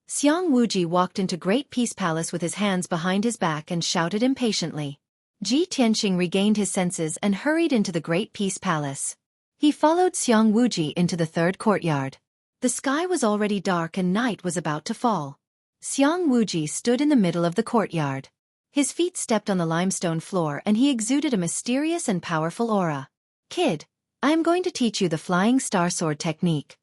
Xiang Wuji walked into Great Peace Palace with his hands behind his back and shouted impatiently. Ji Tianxing regained his senses and hurried into the Great Peace Palace. He followed Xiang Wuji into the 3rd courtyard. The sky was already dark and night was about to fall. Xiang Wuji stood in the middle of the courtyard. His feet stepped on the limestone floor and he exuded a mysterious and powerful aura. "Kid, I am going to teach you the Flying Star Sword technique.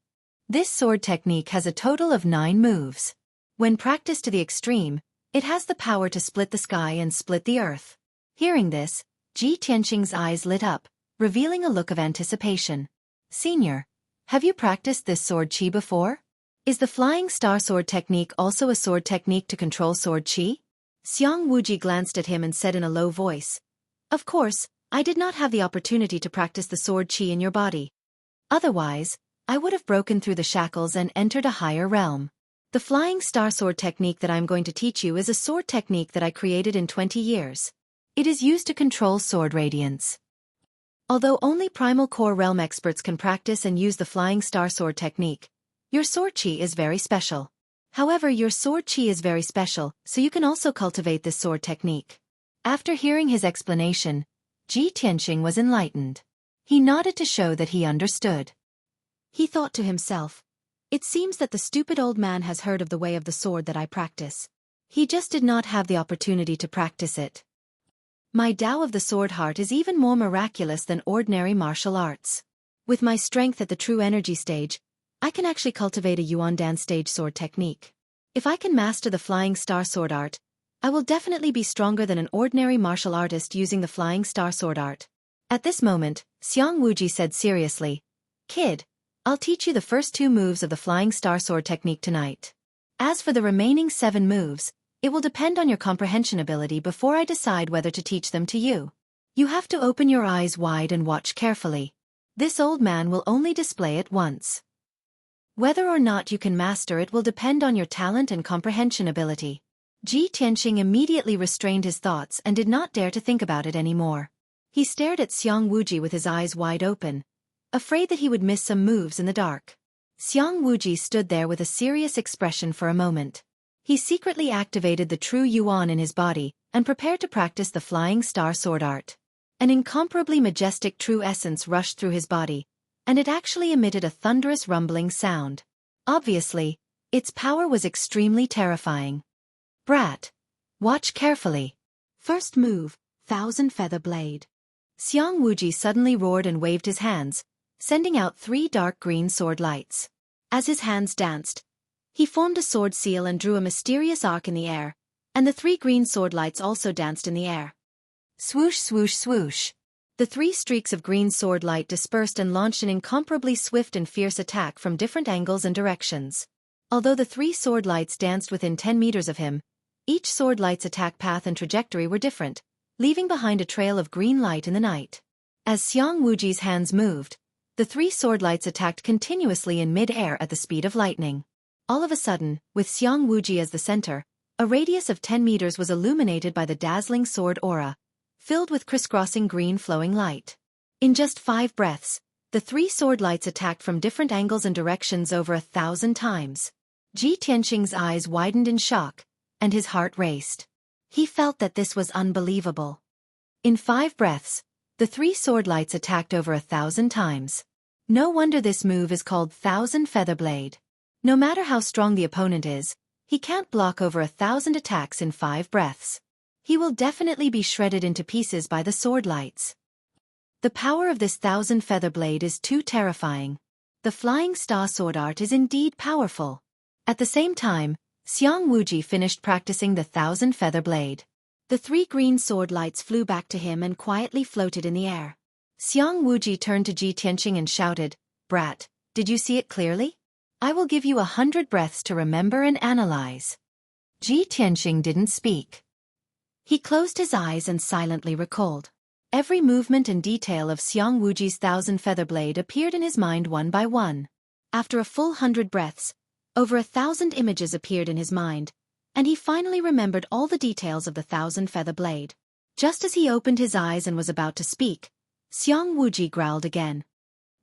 This sword technique has a total of 9 moves. When practiced to the extreme, it has the power to split the sky and split the earth." Hearing this, Ji Tianxing's eyes lit up, revealing a look of anticipation. "Senior, have you practiced this sword chi before? Is the Flying Star Sword technique also a sword technique to control sword chi?" Xiang Wuji glanced at him and said in a low voice, "Of course, I did not have the opportunity to practice the sword chi in your body. Otherwise, I would have broken through the shackles and entered a higher realm. The Flying Star Sword technique that I am going to teach you is a sword technique that I created in 20 years. It is used to control sword radiance. Although only Primal Core Realm experts can practice and use the Flying Star Sword technique, your sword chi is very special. However, your sword chi is very special, so you can also cultivate this sword technique." After hearing his explanation, Ji Tianxing was enlightened. He nodded to show that he understood. He thought to himself, "It seems that the stupid old man has heard of the way of the sword that I practice. He just did not have the opportunity to practice it. My Tao of the Sword Heart is even more miraculous than ordinary martial arts. With my strength at the true energy stage, I can actually cultivate a Yuan Dan stage sword technique. If I can master the Flying Star Sword art, I will definitely be stronger than an ordinary martial artist using the Flying Star Sword art." At this moment, Xiang Wuji said seriously, "Kid, I'll teach you the first 2 moves of the Flying Star Sword technique tonight. As for the remaining 7 moves, it will depend on your comprehension ability before I decide whether to teach them to you. You have to open your eyes wide and watch carefully. This old man will only display it once. Whether or not you can master it will depend on your talent and comprehension ability." Ji Tianxing immediately restrained his thoughts and did not dare to think about it anymore. He stared at Xiang Wuji with his eyes wide open, afraid that he would miss some moves in the dark. Xiang Wuji stood there with a serious expression for a moment. He secretly activated the true Yuan in his body and prepared to practice the Flying Star Sword art. An incomparably majestic true essence rushed through his body, and it actually emitted a thunderous rumbling sound. Obviously, its power was extremely terrifying. "Brat, watch carefully. First move, 1,000 Feather Blade." Xiang Wuji suddenly roared and waved his hands, sending out 3 dark green sword lights. As his hands danced, he formed a sword seal and drew a mysterious arc in the air, and the 3 green sword lights also danced in the air. Swoosh swoosh swoosh. The 3 streaks of green sword light dispersed and launched an incomparably swift and fierce attack from different angles and directions. Although the 3 sword lights danced within 10 meters of him, each sword light's attack path and trajectory were different, leaving behind a trail of green light in the night. As Xiang Wuji's hands moved, the 3 sword lights attacked continuously in mid-air at the speed of lightning. All of a sudden, with Xiang Wuji as the center, a radius of 10 meters was illuminated by the dazzling sword aura, filled with crisscrossing green flowing light. In just 5 breaths, the 3 sword lights attacked from different angles and directions over 1,000 times. Ji Tianqing's eyes widened in shock, and his heart raced. He felt that this was unbelievable. In 5 breaths, the 3 sword lights attacked over 1,000 times. No wonder this move is called Thousand Feather Blade. No matter how strong the opponent is, he can't block over 1,000 attacks in 5 breaths. He will definitely be shredded into pieces by the sword lights. The power of this Thousand Feather Blade is too terrifying. The Flying Star sword art is indeed powerful. At the same time, Xiang Wuji finished practicing the Thousand Feather Blade. The 3 green sword lights flew back to him and quietly floated in the air. Xiang Wuji turned to Ji Tianqing and shouted, "Brat, did you see it clearly? I will give you 100 breaths to remember and analyze." Ji Tianqing didn't speak. He closed his eyes and silently recalled. Every movement and detail of Xiang Wuji's Thousand Feather Blade appeared in his mind one by one. After a full 100 breaths, over 1,000 images appeared in his mind, and he finally remembered all the details of the Thousand Feather Blade. Just as he opened his eyes and was about to speak, Xiang Wuji growled again.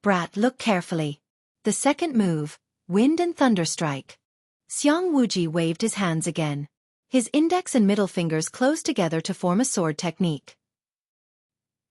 "Brat, look carefully. The second move, Wind and Thunder Strike." Xiang Wuji waved his hands again. His index and middle fingers closed together to form a sword technique.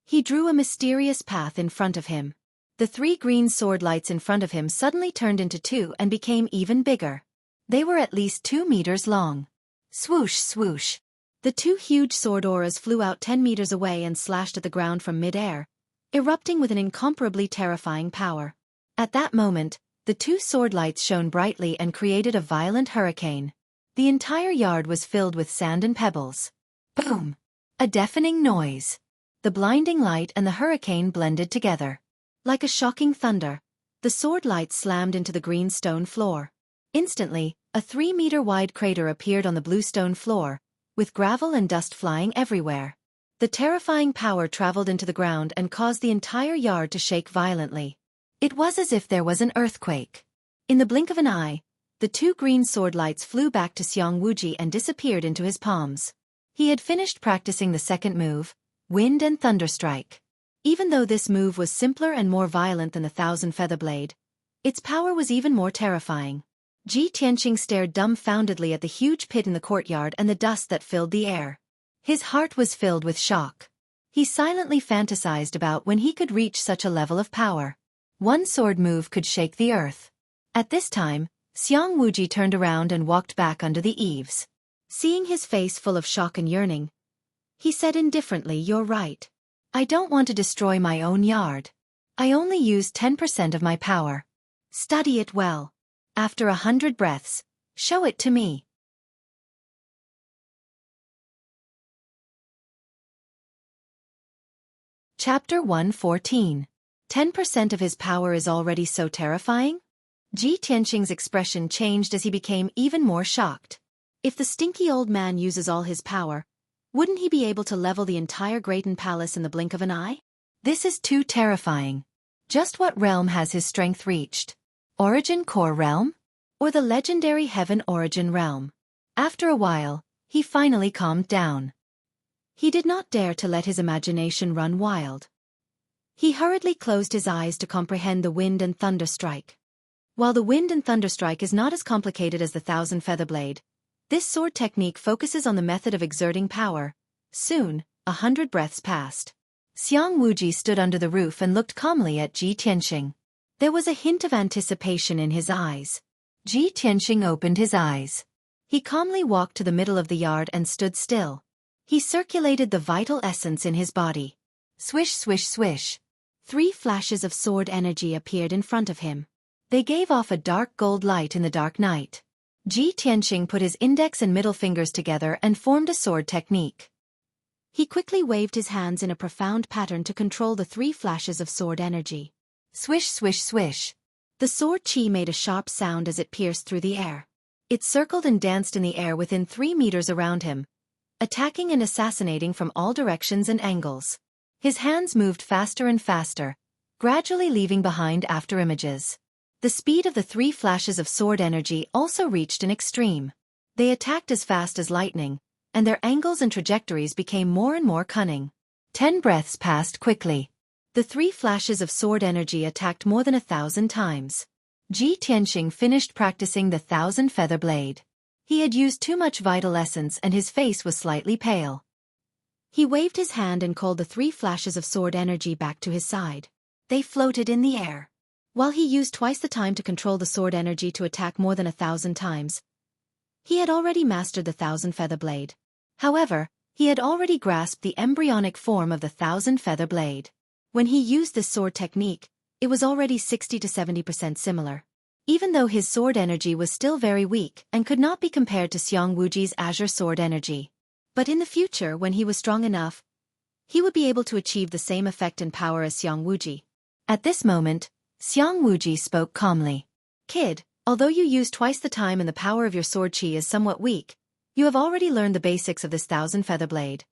He drew a mysterious path in front of him. The 3 green sword lights in front of him suddenly turned into 2 and became even bigger. They were at least 2 meters long. Swoosh, swoosh. The 2 huge sword auras flew out 10 meters away and slashed at the ground from mid-air, erupting with an incomparably terrifying power. At that moment, the 2 sword lights shone brightly and created a violent hurricane. The entire yard was filled with sand and pebbles. Boom! A deafening noise. The blinding light and the hurricane blended together. Like a shocking thunder, the sword lights slammed into the green stone floor. Instantly, a 3-meter-wide crater appeared on the blue stone floor, with gravel and dust flying everywhere. The terrifying power traveled into the ground and caused the entire yard to shake violently. It was as if there was an earthquake. In the blink of an eye, the 2 green sword lights flew back to Xiang Wuji and disappeared into his palms. He had finished practicing the second move, Wind and Thunder Strike. Even though this move was simpler and more violent than the Thousand Feather Blade, its power was even more terrifying. Ji Tianqing stared dumbfoundedly at the huge pit in the courtyard and the dust that filled the air. His heart was filled with shock. He silently fantasized about when he could reach such a level of power. One sword move could shake the earth. At this time, Xiang Wuji turned around and walked back under the eaves. Seeing his face full of shock and yearning, he said indifferently, "You're right. I don't want to destroy my own yard. I only used 10% of my power. Study it well. After 100 breaths, show it to me." Chapter 114. 10% of his power is already so terrifying? Ji Tianqing's expression changed as he became even more shocked. If the stinky old man uses all his power, wouldn't he be able to level the entire Grayton Palace in the blink of an eye? This is too terrifying. Just what realm has his strength reached? Origin Core Realm? Or the legendary Heaven Origin Realm? After a while, he finally calmed down. He did not dare to let his imagination run wild. He hurriedly closed his eyes to comprehend the Wind and Thunder Strike. While the Wind and Thunder Strike is not as complicated as the Thousand Feather Blade, this sword technique focuses on the method of exerting power. Soon, 100 breaths passed. Xiang Wuji stood under the roof and looked calmly at Ji Tianqing. There was a hint of anticipation in his eyes. Ji Tianqing opened his eyes. He calmly walked to the middle of the yard and stood still. He circulated the vital essence in his body. Swish, swish, swish. 3 flashes of sword energy appeared in front of him. They gave off a dark gold light in the dark night. Ji Tianqing put his index and middle fingers together and formed a sword technique. He quickly waved his hands in a profound pattern to control the 3 flashes of sword energy. Swish, swish, swish. The sword chi made a sharp sound as it pierced through the air. It circled and danced in the air within 3 meters around him, attacking and assassinating from all directions and angles. His hands moved faster and faster, gradually leaving behind afterimages. The speed of the 3 flashes of sword energy also reached an extreme. They attacked as fast as lightning, and their angles and trajectories became more and more cunning. 10 breaths passed quickly. The 3 flashes of sword energy attacked more than 1,000 times. Ji Tianxing finished practicing the 1,000 feather blade. He had used too much vital essence and his face was slightly pale. He waved his hand and called the 3 flashes of sword energy back to his side. They floated in the air. While he used twice the time to control the sword energy to attack more than 1,000 times, he had already mastered the 1,000 feather blade. However, he had already grasped the embryonic form of the 1,000 feather blade. When he used this sword technique, it was already 60 to 70% similar. Even though his sword energy was still very weak and could not be compared to Xiang Wuji's azure sword energy. But in the future, when he was strong enough, he would be able to achieve the same effect and power as Xiang Wuji. At this moment, Xiang Wuji spoke calmly. Kid, although you use twice the time and the power of your sword chi is somewhat weak, you have already learned the basics of this 1,000 feather blade.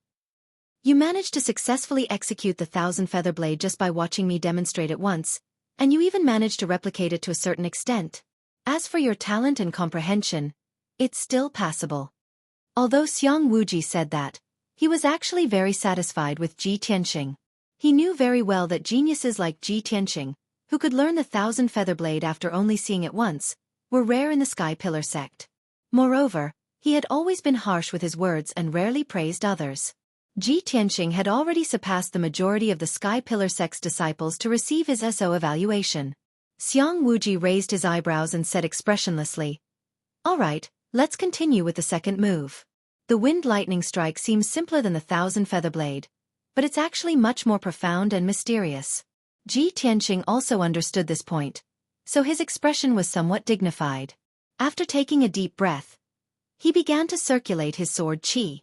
You managed to successfully execute the 1,000 feather blade just by watching me demonstrate it once, and you even managed to replicate it to a certain extent. As for your talent and comprehension, it's still passable. Although Xiang Wuji said that, he was actually very satisfied with Ji Tianxing. He knew very well that geniuses like Ji Tianxing, who could learn the 1,000 feather blade after only seeing it once, were rare in the Sky Pillar sect. Moreover, he had always been harsh with his words and rarely praised others. Ji Tianxing had already surpassed the majority of the Sky Pillar sect's disciples to receive his SO evaluation. Xiang Wuji raised his eyebrows and said expressionlessly, "All right, let's continue with the second move." The wind lightning strike seems simpler than the 1,000 feather blade, but it's actually much more profound and mysterious. Ji Tianxing also understood this point, so his expression was somewhat dignified. After taking a deep breath, he began to circulate his sword chi.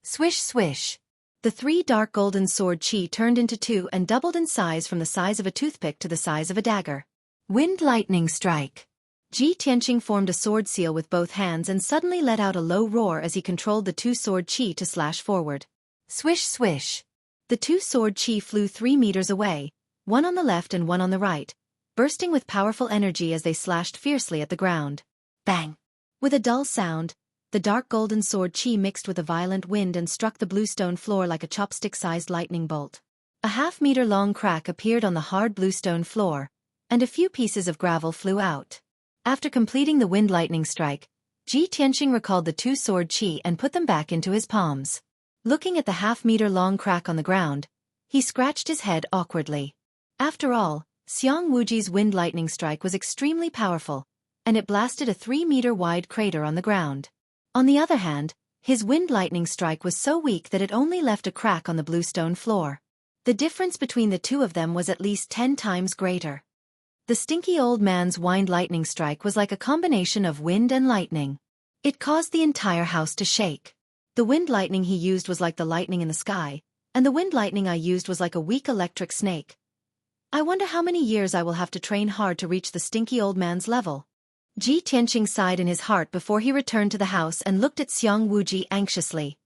Swish, swish. The 3 dark golden sword chi turned into 2 and doubled in size from the size of a toothpick to the size of a dagger. Wind lightning strike. Ji Tianxing formed a sword seal with both hands and suddenly let out a low roar as he controlled the 2 sword chi to slash forward. Swish, swish. The 2 sword chi flew 3 meters away, one on the left and one on the right, bursting with powerful energy as they slashed fiercely at the ground. Bang! With a dull sound, the dark golden sword chi mixed with a violent wind and struck the bluestone floor like a chopstick-sized lightning bolt. A half-meter-long crack appeared on the hard bluestone floor, and a few pieces of gravel flew out. After completing the wind lightning strike, Ji Tianxing recalled the 2 sword chi and put them back into his palms. Looking at the half-meter-long crack on the ground, he scratched his head awkwardly. After all, Xiang Wuji's wind lightning strike was extremely powerful, and it blasted a 3-meter-wide crater on the ground. On the other hand, his wind lightning strike was so weak that it only left a crack on the bluestone floor. The difference between the two of them was at least 10 times greater. The stinky old man's wind lightning strike was like a combination of wind and lightning. It caused the entire house to shake. The wind lightning he used was like the lightning in the sky, and the wind lightning I used was like a weak electric snake. I wonder how many years I will have to train hard to reach the stinky old man's level. Ji Tianxing sighed in his heart before he returned to the house and looked at Xiang Wuji anxiously.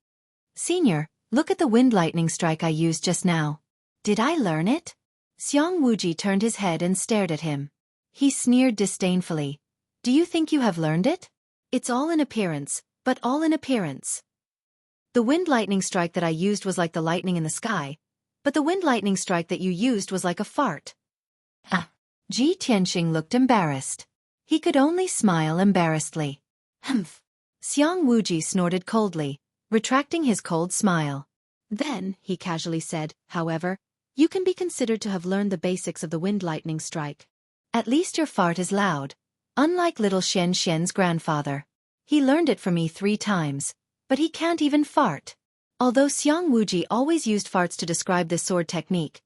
"Senior, look at the wind lightning strike I used just now. Did I learn it?" Xiang Wuji turned his head and stared at him. He sneered disdainfully. "Do you think you have learned it? It's all in appearance, but all in appearance. The wind lightning strike that I used was like the lightning in the sky, but the wind lightning strike that you used was like a fart." Ji Tianxing looked embarrassed. He could only smile embarrassedly. "Humph." Xiang Wuji snorted coldly, retracting his cold smile. "Then," he casually said, "however, you can be considered to have learned the basics of the wind lightning strike. At least your fart is loud, unlike little Xian Xian's grandfather. He learned it from me 3 times, but he can't even fart." Although Xiang Wuji always used farts to describe this sword technique,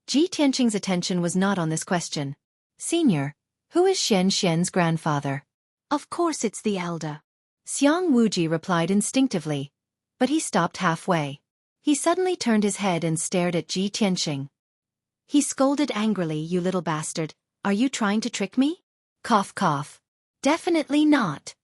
Ji Tianxing's attention was not on this question. "Senior, who is Xian Xian's grandfather?" "Of course it's the elder." Xiang Wuji replied instinctively, but he stopped halfway. He suddenly turned his head and stared at Ji Tianxing. He scolded angrily, "You little bastard, are you trying to trick me?" Cough cough. Definitely not.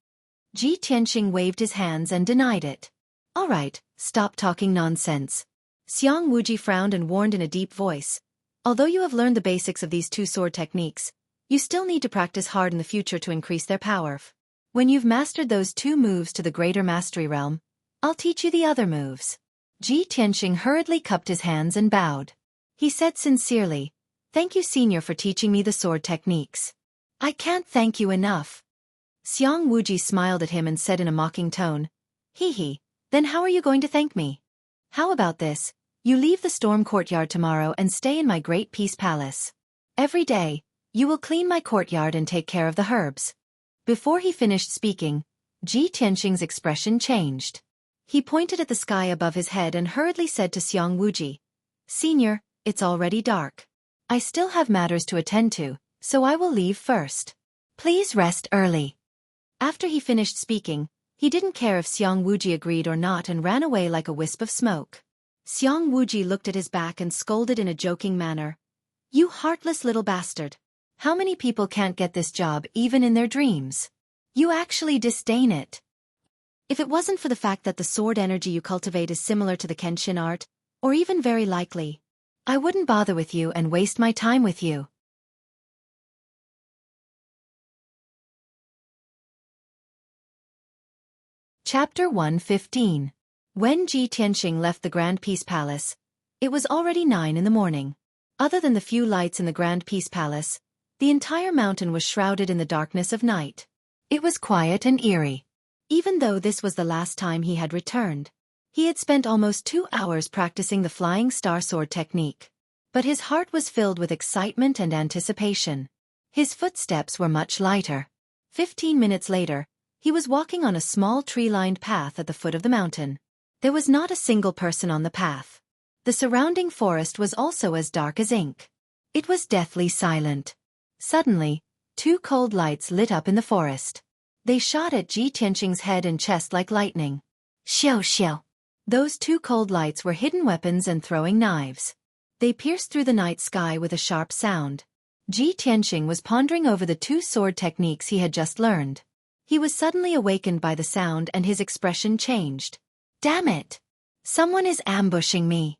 Ji Tianxing waved his hands and denied it. All right, stop talking nonsense. Xiang Wuji frowned and warned in a deep voice. Although you have learned the basics of these two sword techniques, you still need to practice hard in the future to increase their power. When you've mastered those two moves to the greater mastery realm, I'll teach you the other moves. Ji Tianxing hurriedly cupped his hands and bowed. He said sincerely, "Thank you, senior, for teaching me the sword techniques." "I can't thank you enough." Xiang Wuji smiled at him and said in a mocking tone, "Hee hee, then how are you going to thank me? How about this, you leave the storm courtyard tomorrow and stay in my great peace palace. Every day, you will clean my courtyard and take care of the herbs." Before he finished speaking, Ji Tianxing's expression changed. He pointed at the sky above his head and hurriedly said to Xiang Wuji, "Senior, it's already dark. I still have matters to attend to, so I will leave first. Please rest early." After he finished speaking, he didn't care if Xiang Wuji agreed or not and ran away like a wisp of smoke. Xiang Wuji looked at his back and scolded in a joking manner, "You heartless little bastard. How many people can't get this job even in their dreams? You actually disdain it. If it wasn't for the fact that the sword energy you cultivate is similar to the Kenshin art, or even very likely, I wouldn't bother with you and waste my time with you." Chapter 115. When Ji Tianxing left the Grand Peace Palace, it was already 9 in the morning. Other than the few lights in the Grand Peace Palace, the entire mountain was shrouded in the darkness of night. It was quiet and eerie. Even though this was the last time he had returned, he had spent almost 2 hours practicing the flying star sword technique. But his heart was filled with excitement and anticipation. His footsteps were much lighter. 15 minutes later, he was walking on a small tree-lined path at the foot of the mountain. There was not a single person on the path. The surrounding forest was also as dark as ink. It was deathly silent. Suddenly, 2 cold lights lit up in the forest. They shot at Ji Tianxing's head and chest like lightning. Xiao xiao. Those 2 cold lights were hidden weapons and throwing knives. They pierced through the night sky with a sharp sound. Ji Tianxing was pondering over the 2 sword techniques he had just learned. He was suddenly awakened by the sound and his expression changed. Damn it! Someone is ambushing me.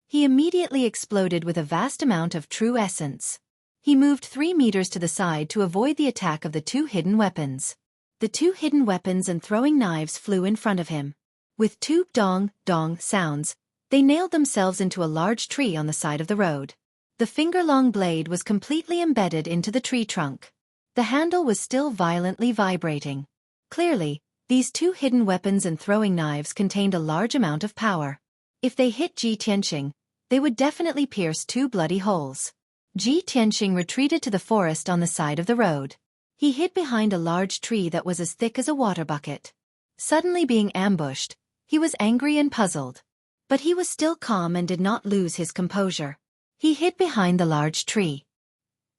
He immediately exploded with a vast amount of true essence. He moved 3 meters to the side to avoid the attack of the 2 hidden weapons. The 2 hidden weapons and throwing knives flew in front of him. With 2 dong, dong sounds, they nailed themselves into a large tree on the side of the road. The finger-long blade was completely embedded into the tree trunk. The handle was still violently vibrating. Clearly, these 2 hidden weapons and throwing knives contained a large amount of power. If they hit Ji Tianxing, they would definitely pierce 2 bloody holes. Ji Tianxing retreated to the forest on the side of the road. He hid behind a large tree that was as thick as a water bucket. Suddenly being ambushed, he was angry and puzzled. But he was still calm and did not lose his composure. He hid behind the large tree.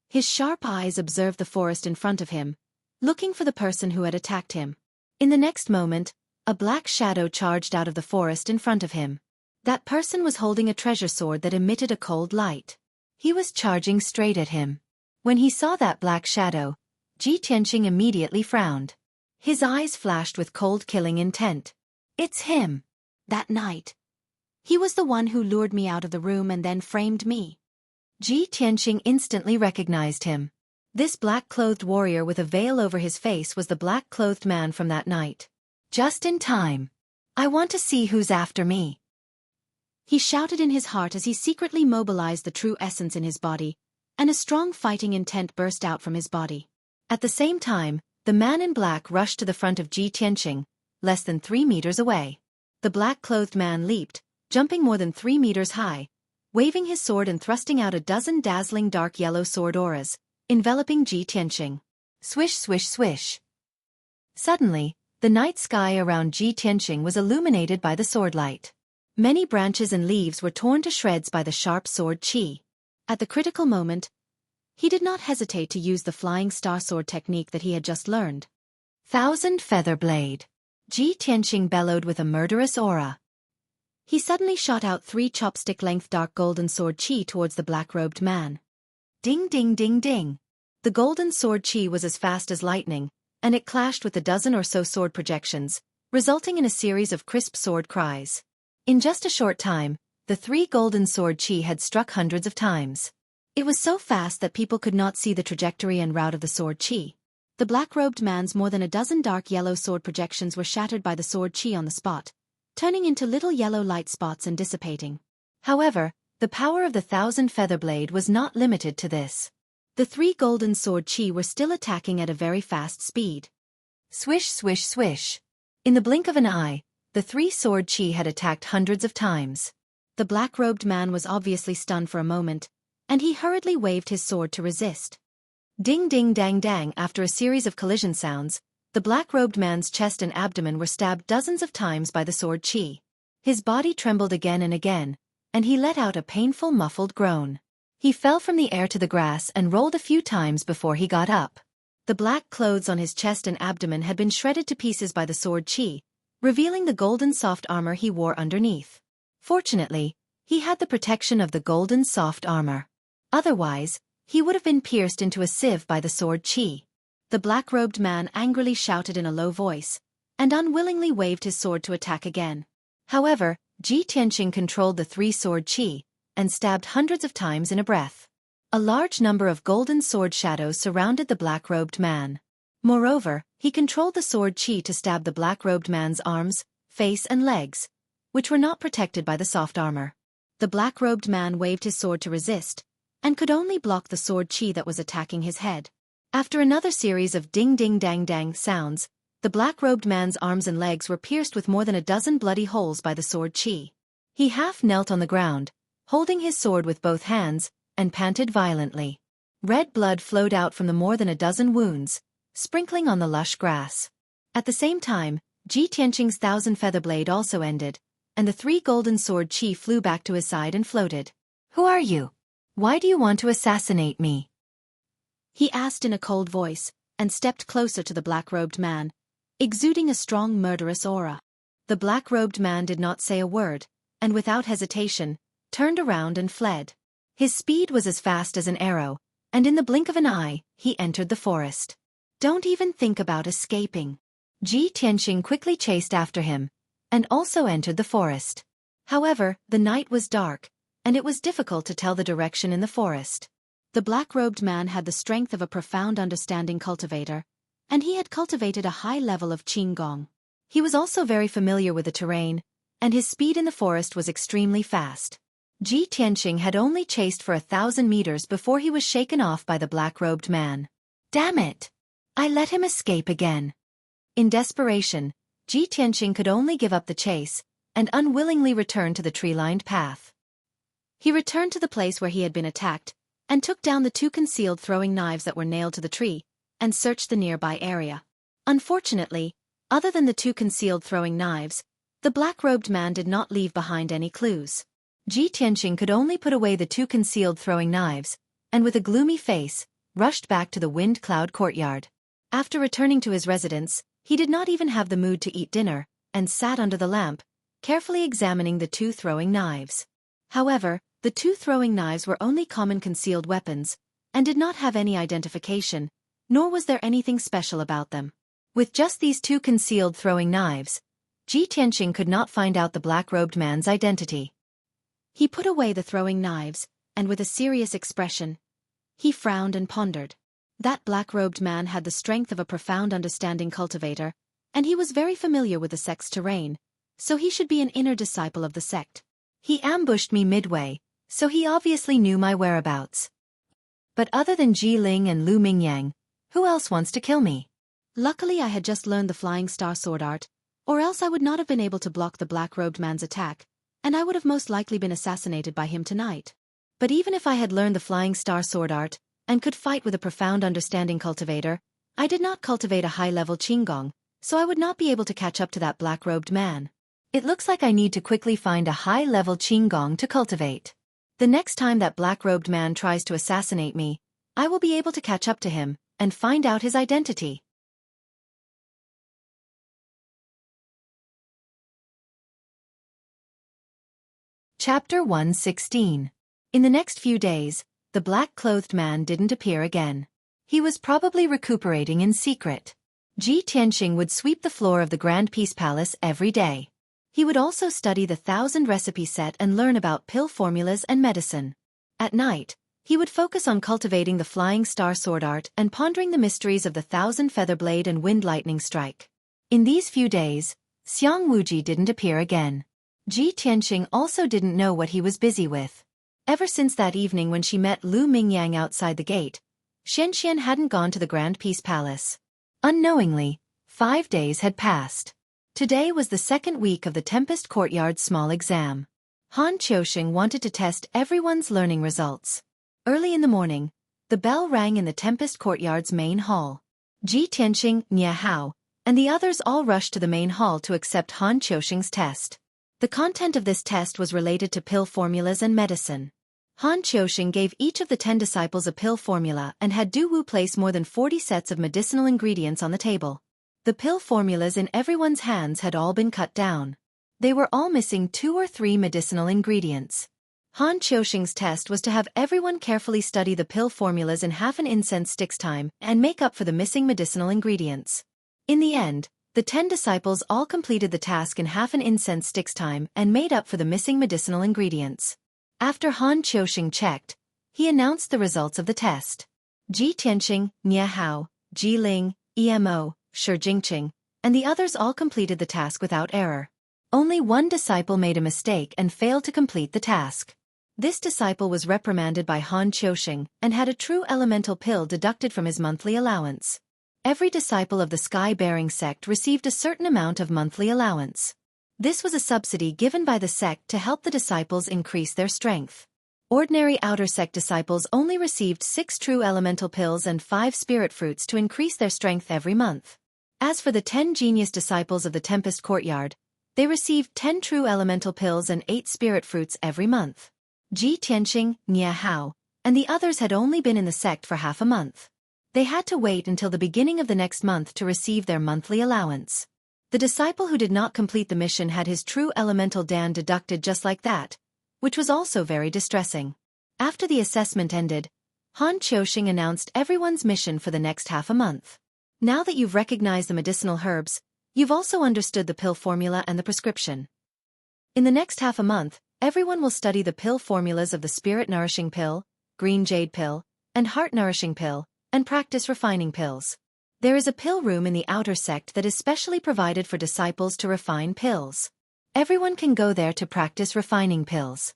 His sharp eyes observed the forest in front of him, looking for the person who had attacked him. In the next moment, a black shadow charged out of the forest in front of him. That person was holding a treasure sword that emitted a cold light. He was charging straight at him. When he saw that black shadow, Ji Tianxing immediately frowned. His eyes flashed with cold killing intent. It's him. That night. He was the one who lured me out of the room and then framed me. Ji Tianxing instantly recognized him. This black-clothed warrior with a veil over his face was the black-clothed man from that night. Just in time. I want to see who's after me. He shouted in his heart as he secretly mobilized the true essence in his body, and a strong fighting intent burst out from his body. At the same time, the man in black rushed to the front of Ji Tianxing, less than 3 meters away. The black-clothed man leaped, jumping more than 3 meters high, waving his sword and thrusting out a dozen dazzling dark yellow sword auras, enveloping Ji Tianxing. Swish swish swish. Suddenly, the night sky around Ji Tianxing was illuminated by the sword light. Many branches and leaves were torn to shreds by the sharp sword qi. At the critical moment, he did not hesitate to use the flying star sword technique that he had just learned. Thousand Feather Blade. Ji Tianxing bellowed with a murderous aura. he suddenly shot out 3 chopstick-length dark golden sword chi towards the black-robed man. Ding ding ding ding. The golden sword chi was as fast as lightning, and it clashed with a dozen or so sword projections, resulting in a series of crisp sword cries. In just a short time, the 3 golden sword chi had struck hundreds of times. It was so fast that people could not see the trajectory and route of the sword chi. The black-robed man's more than a dozen dark yellow sword projections were shattered by the sword chi on the spot, turning into little yellow light spots and dissipating. However, the power of the 1,000-feather blade was not limited to this. The 3 golden sword chi were still attacking at a very fast speed. Swish swish swish. In the blink of an eye, the 3 sword chi had attacked hundreds of times. The black-robed man was obviously stunned for a moment, and he hurriedly waved his sword to resist. Ding ding dang dang. After a series of collision sounds, the black-robed man's chest and abdomen were stabbed dozens of times by the sword chi. His body trembled again and again, and he let out a painful muffled groan. He fell from the air to the grass and rolled a few times before he got up. The black clothes on his chest and abdomen had been shredded to pieces by the sword chi, revealing the golden soft armor he wore underneath. Fortunately, he had the protection of the golden soft armor. Otherwise, he would have been pierced into a sieve by the sword chi. The black-robed man angrily shouted in a low voice, and unwillingly waved his sword to attack again. However, Ji Tianqing controlled the 3 sword chi, and stabbed hundreds of times in a breath. A large number of golden sword shadows surrounded the black-robed man. Moreover, he controlled the sword chi to stab the black-robed man's arms, face and legs, which were not protected by the soft armor. The black-robed man waved his sword to resist, and could only block the sword chi that was attacking his head. After another series of ding-ding-dang-dang sounds, the black-robed man's arms and legs were pierced with more than a dozen bloody holes by the sword chi. He half knelt on the ground, holding his sword with both hands, and panted violently. Red blood flowed out from the more than a dozen wounds, sprinkling on the lush grass. At the same time, Ji Tianqing's 1,000-feather blade also ended, and the 3 golden sword chi flew back to his side and floated. "Who are you? Why do you want to assassinate me?" he asked in a cold voice, and stepped closer to the black-robed man, exuding a strong murderous aura. The black-robed man did not say a word, and without hesitation, turned around and fled. His speed was as fast as an arrow, and in the blink of an eye, he entered the forest. "Don't even think about escaping." Ji Tianqing quickly chased after him, and also entered the forest. However, the night was dark, and it was difficult to tell the direction in the forest. The black-robed man had the strength of a profound understanding cultivator, and he had cultivated a high level of qinggong. He was also very familiar with the terrain, and his speed in the forest was extremely fast. Ji Tianqing had only chased for 1,000 meters before he was shaken off by the black-robed man. "Damn it! I let him escape again." In desperation, Ji Tianqing could only give up the chase, and unwillingly return to the tree-lined path. He returned to the place where he had been attacked, and took down the 2 concealed throwing knives that were nailed to the tree, and searched the nearby area. Unfortunately, other than the 2 concealed throwing knives, the black-robed man did not leave behind any clues. Ji Tianqing could only put away the 2 concealed throwing knives, and with a gloomy face, rushed back to the wind-cloud courtyard. After returning to his residence, he did not even have the mood to eat dinner, and sat under the lamp, carefully examining the 2 throwing knives. However, the 2 throwing knives were only common concealed weapons, and did not have any identification, nor was there anything special about them. With just these 2 concealed throwing knives, Ji Tianqing could not find out the black-robed man's identity. He put away the throwing knives, and with a serious expression, he frowned and pondered. That black-robed man had the strength of a profound understanding cultivator, and he was very familiar with the sect's terrain, so he should be an inner disciple of the sect. He ambushed me midway, so he obviously knew my whereabouts. But other than Ji Ling and Lu Mingyang, who else wants to kill me? Luckily I had just learned the Flying Star sword art, or else I would not have been able to block the black-robed man's attack, and I would have most likely been assassinated by him tonight. But even if I had learned the Flying Star sword art, and could fight with a profound understanding cultivator, I did not cultivate a high-level qinggong, so I would not be able to catch up to that black-robed man. It looks like I need to quickly find a high-level qinggong to cultivate. The next time that black-robed man tries to assassinate me, I will be able to catch up to him, and find out his identity. Chapter 116. In the next few days, the black-clothed man didn't appear again. He was probably recuperating in secret. Ji Tianxing would sweep the floor of the Grand Peace Palace every day. He would also study the 1,000 recipe set and learn about pill formulas and medicine. At night, he would focus on cultivating the flying star sword art and pondering the mysteries of the 1,000 feather blade and wind lightning strike. In these few days, Xiang Wuji didn't appear again. Ji Tianxing also didn't know what he was busy with. Ever since that evening when she met Lu Mingyang outside the gate, Xianxian hadn't gone to the Grand Peace Palace. Unknowingly, 5 days had passed. Today was the second week of the Tempest Courtyard's small exam. Han Qiusheng wanted to test everyone's learning results. Early in the morning, the bell rang in the Tempest Courtyard's main hall. Ji Tianxing, Nia Hao, and the others all rushed to the main hall to accept Han Qiusheng's test. The content of this test was related to pill formulas and medicine. Han Qiusheng gave each of the 10 disciples a pill formula and had Du Wu place more than 40 sets of medicinal ingredients on the table. The pill formulas in everyone's hands had all been cut down. They were all missing 2 or 3 medicinal ingredients. Han Qiusheng's test was to have everyone carefully study the pill formulas in half an incense stick's time and make up for the missing medicinal ingredients. In the end, the 10 disciples all completed the task in half an incense stick's time and made up for the missing medicinal ingredients. After Han Qiusheng checked, he announced the results of the test. Ji Tianxing, Nia Hao, Ji Ling, Emo, Shi Jingqing, and the others all completed the task without error. Only one disciple made a mistake and failed to complete the task. This disciple was reprimanded by Han Qiusheng and had a true elemental pill deducted from his monthly allowance. Every disciple of the sky-bearing sect received a certain amount of monthly allowance. This was a subsidy given by the sect to help the disciples increase their strength. Ordinary outer sect disciples only received 6 true elemental pills and 5 spirit fruits to increase their strength every month. As for the 10 genius disciples of the Tempest Courtyard, they received 10 true elemental pills and 8 spirit fruits every month. Ji Tianxing, Nia Hao, and the others had only been in the sect for half a month. They had to wait until the beginning of the next month to receive their monthly allowance. The disciple who did not complete the mission had his true elemental Dan deducted just like that, which was also very distressing. After the assessment ended, Han Qiusheng announced everyone's mission for the next half a month. Now that you've recognized the medicinal herbs, you've also understood the pill formula and the prescription. In the next half a month, everyone will study the pill formulas of the Spirit Nourishing Pill, Green Jade Pill, and Heart Nourishing Pill, and practice refining pills. There is a pill room in the outer sect that is specially provided for disciples to refine pills. Everyone can go there to practice refining pills.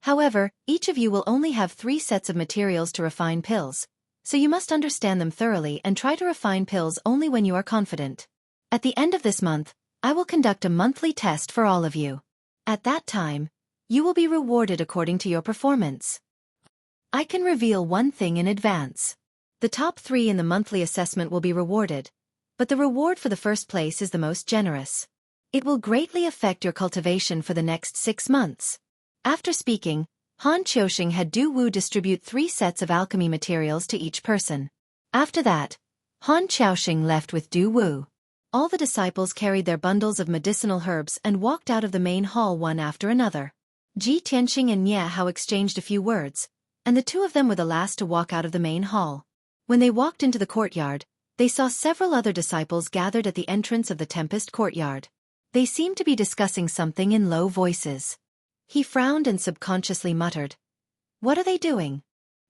However, each of you will only have 3 sets of materials to refine pills, so you must understand them thoroughly and try to refine pills only when you are confident. At the end of this month, I will conduct a monthly test for all of you. At that time, you will be rewarded according to your performance. I can reveal one thing in advance. The top 3 in the monthly assessment will be rewarded, but the reward for the first place is the most generous. It will greatly affect your cultivation for the next 6 months. After speaking, Han Qiusheng had Du Wu distribute 3 sets of alchemy materials to each person. After that, Han Qiusheng left with Du Wu. All the disciples carried their bundles of medicinal herbs and walked out of the main hall one after another. Ji Tianxing and Nia Hao exchanged a few words, and the 2 of them were the last to walk out of the main hall. When they walked into the courtyard, they saw several other disciples gathered at the entrance of the Tempest Courtyard. They seemed to be discussing something in low voices. He frowned and subconsciously muttered, "What are they doing?"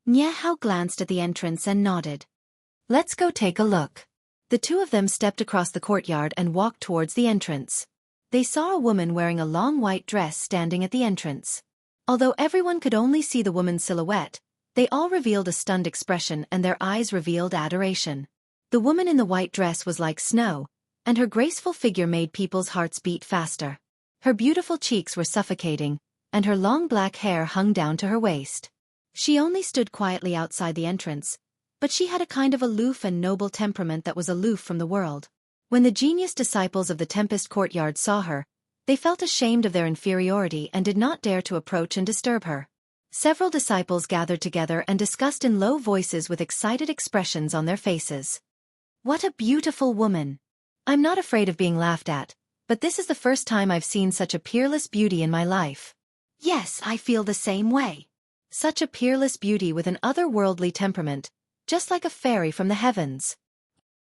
Nia Hao glanced at the entrance and nodded. "Let's go take a look." The 2 of them stepped across the courtyard and walked towards the entrance. They saw a woman wearing a long white dress standing at the entrance. Although everyone could only see the woman's silhouette, they all revealed a stunned expression and their eyes revealed adoration. The woman in the white dress was like snow, and her graceful figure made people's hearts beat faster. Her beautiful cheeks were suffocating, and her long black hair hung down to her waist. She only stood quietly outside the entrance, but she had a kind of aloof and noble temperament that was aloof from the world. When the genius disciples of the Tempest Courtyard saw her, they felt ashamed of their inferiority and did not dare to approach and disturb her. Several disciples gathered together and discussed in low voices with excited expressions on their faces. "What a beautiful woman! I'm not afraid of being laughed at, but this is the first time I've seen such a peerless beauty in my life. Yes, I feel the same way. Such a peerless beauty with an otherworldly temperament, just like a fairy from the heavens.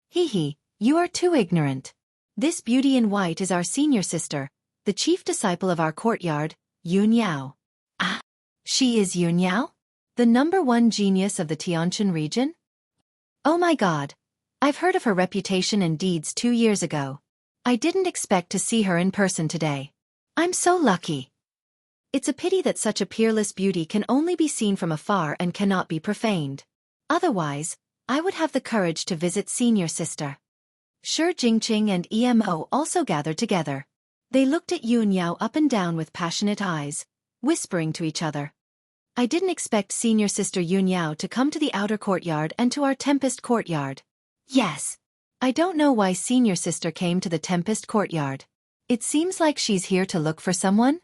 Hee hee, you are too ignorant. This beauty in white is our senior sister, the chief disciple of our courtyard, Yun Yao. Ah, she is Yun Yao? The #1 genius of the Tianjin region? Oh my god. I've heard of her reputation and deeds 2 years ago. I didn't expect to see her in person today. I'm so lucky. It's a pity that such a peerless beauty can only be seen from afar and cannot be profaned. Otherwise, I would have the courage to visit senior sister. Shi Jingqing and Emo also gathered together. They looked at Yun Yao up and down with passionate eyes, whispering to each other. I didn't expect senior sister Yun Yao to come to the outer courtyard and to our Tempest courtyard. Yes. I don't know why senior sister came to the Tempest courtyard. It seems like she's here to look for someone?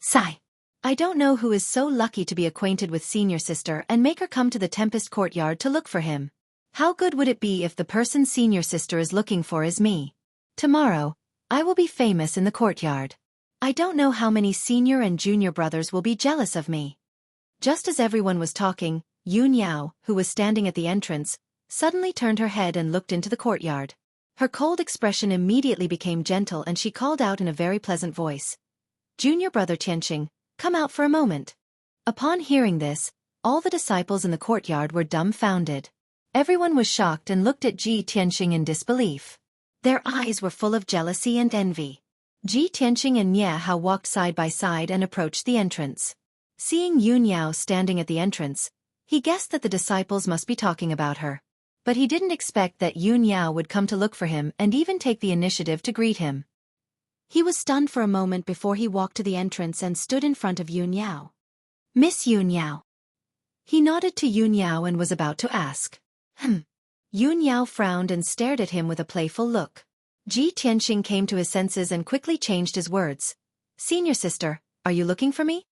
Sigh. I don't know who is so lucky to be acquainted with senior sister and make her come to the Tempest courtyard to look for him. How good would it be if the person senior sister is looking for is me? Tomorrow, I will be famous in the courtyard. I don't know how many senior and junior brothers will be jealous of me. Just as everyone was talking, Yun Yao, who was standing at the entrance, suddenly turned her head and looked into the courtyard. Her cold expression immediately became gentle and she called out in a very pleasant voice. Junior brother Tianqing, come out for a moment. Upon hearing this, all the disciples in the courtyard were dumbfounded. Everyone was shocked and looked at Ji Tianqing in disbelief. Their eyes were full of jealousy and envy. Ji Tianqing and Nie Hao walked side by side and approached the entrance. Seeing Yun Yao standing at the entrance, he guessed that the disciples must be talking about her. But he didn't expect that Yun Yao would come to look for him and even take the initiative to greet him. He was stunned for a moment before he walked to the entrance and stood in front of Yun Yao. Miss Yun Yao. He nodded to Yun Yao and was about to ask. Yun Yao frowned and stared at him with a playful look. Ji Tianqing came to his senses and quickly changed his words. Senior sister, are you looking for me?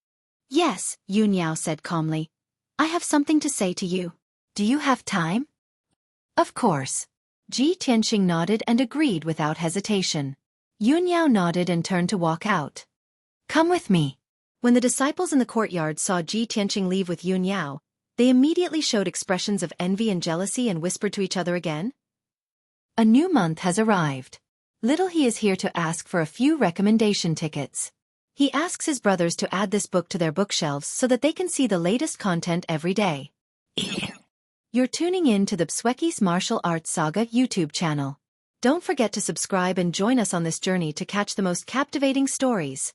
Yes, Yun Yao said calmly. I have something to say to you. Do you have time? Of course. Ji Tianqing nodded and agreed without hesitation. Yun Yao nodded and turned to walk out. Come with me. When the disciples in the courtyard saw Ji Tianqing leave with Yun Yao, they immediately showed expressions of envy and jealousy and whispered to each other again. A new month has arrived. Little He is here to ask for a few recommendation tickets. He asks his brothers to add this book to their bookshelves so that they can see the latest content every day. You're tuning in to the Xueqi's Martial Arts Saga YouTube channel. Don't forget to subscribe and join us on this journey to catch the most captivating stories.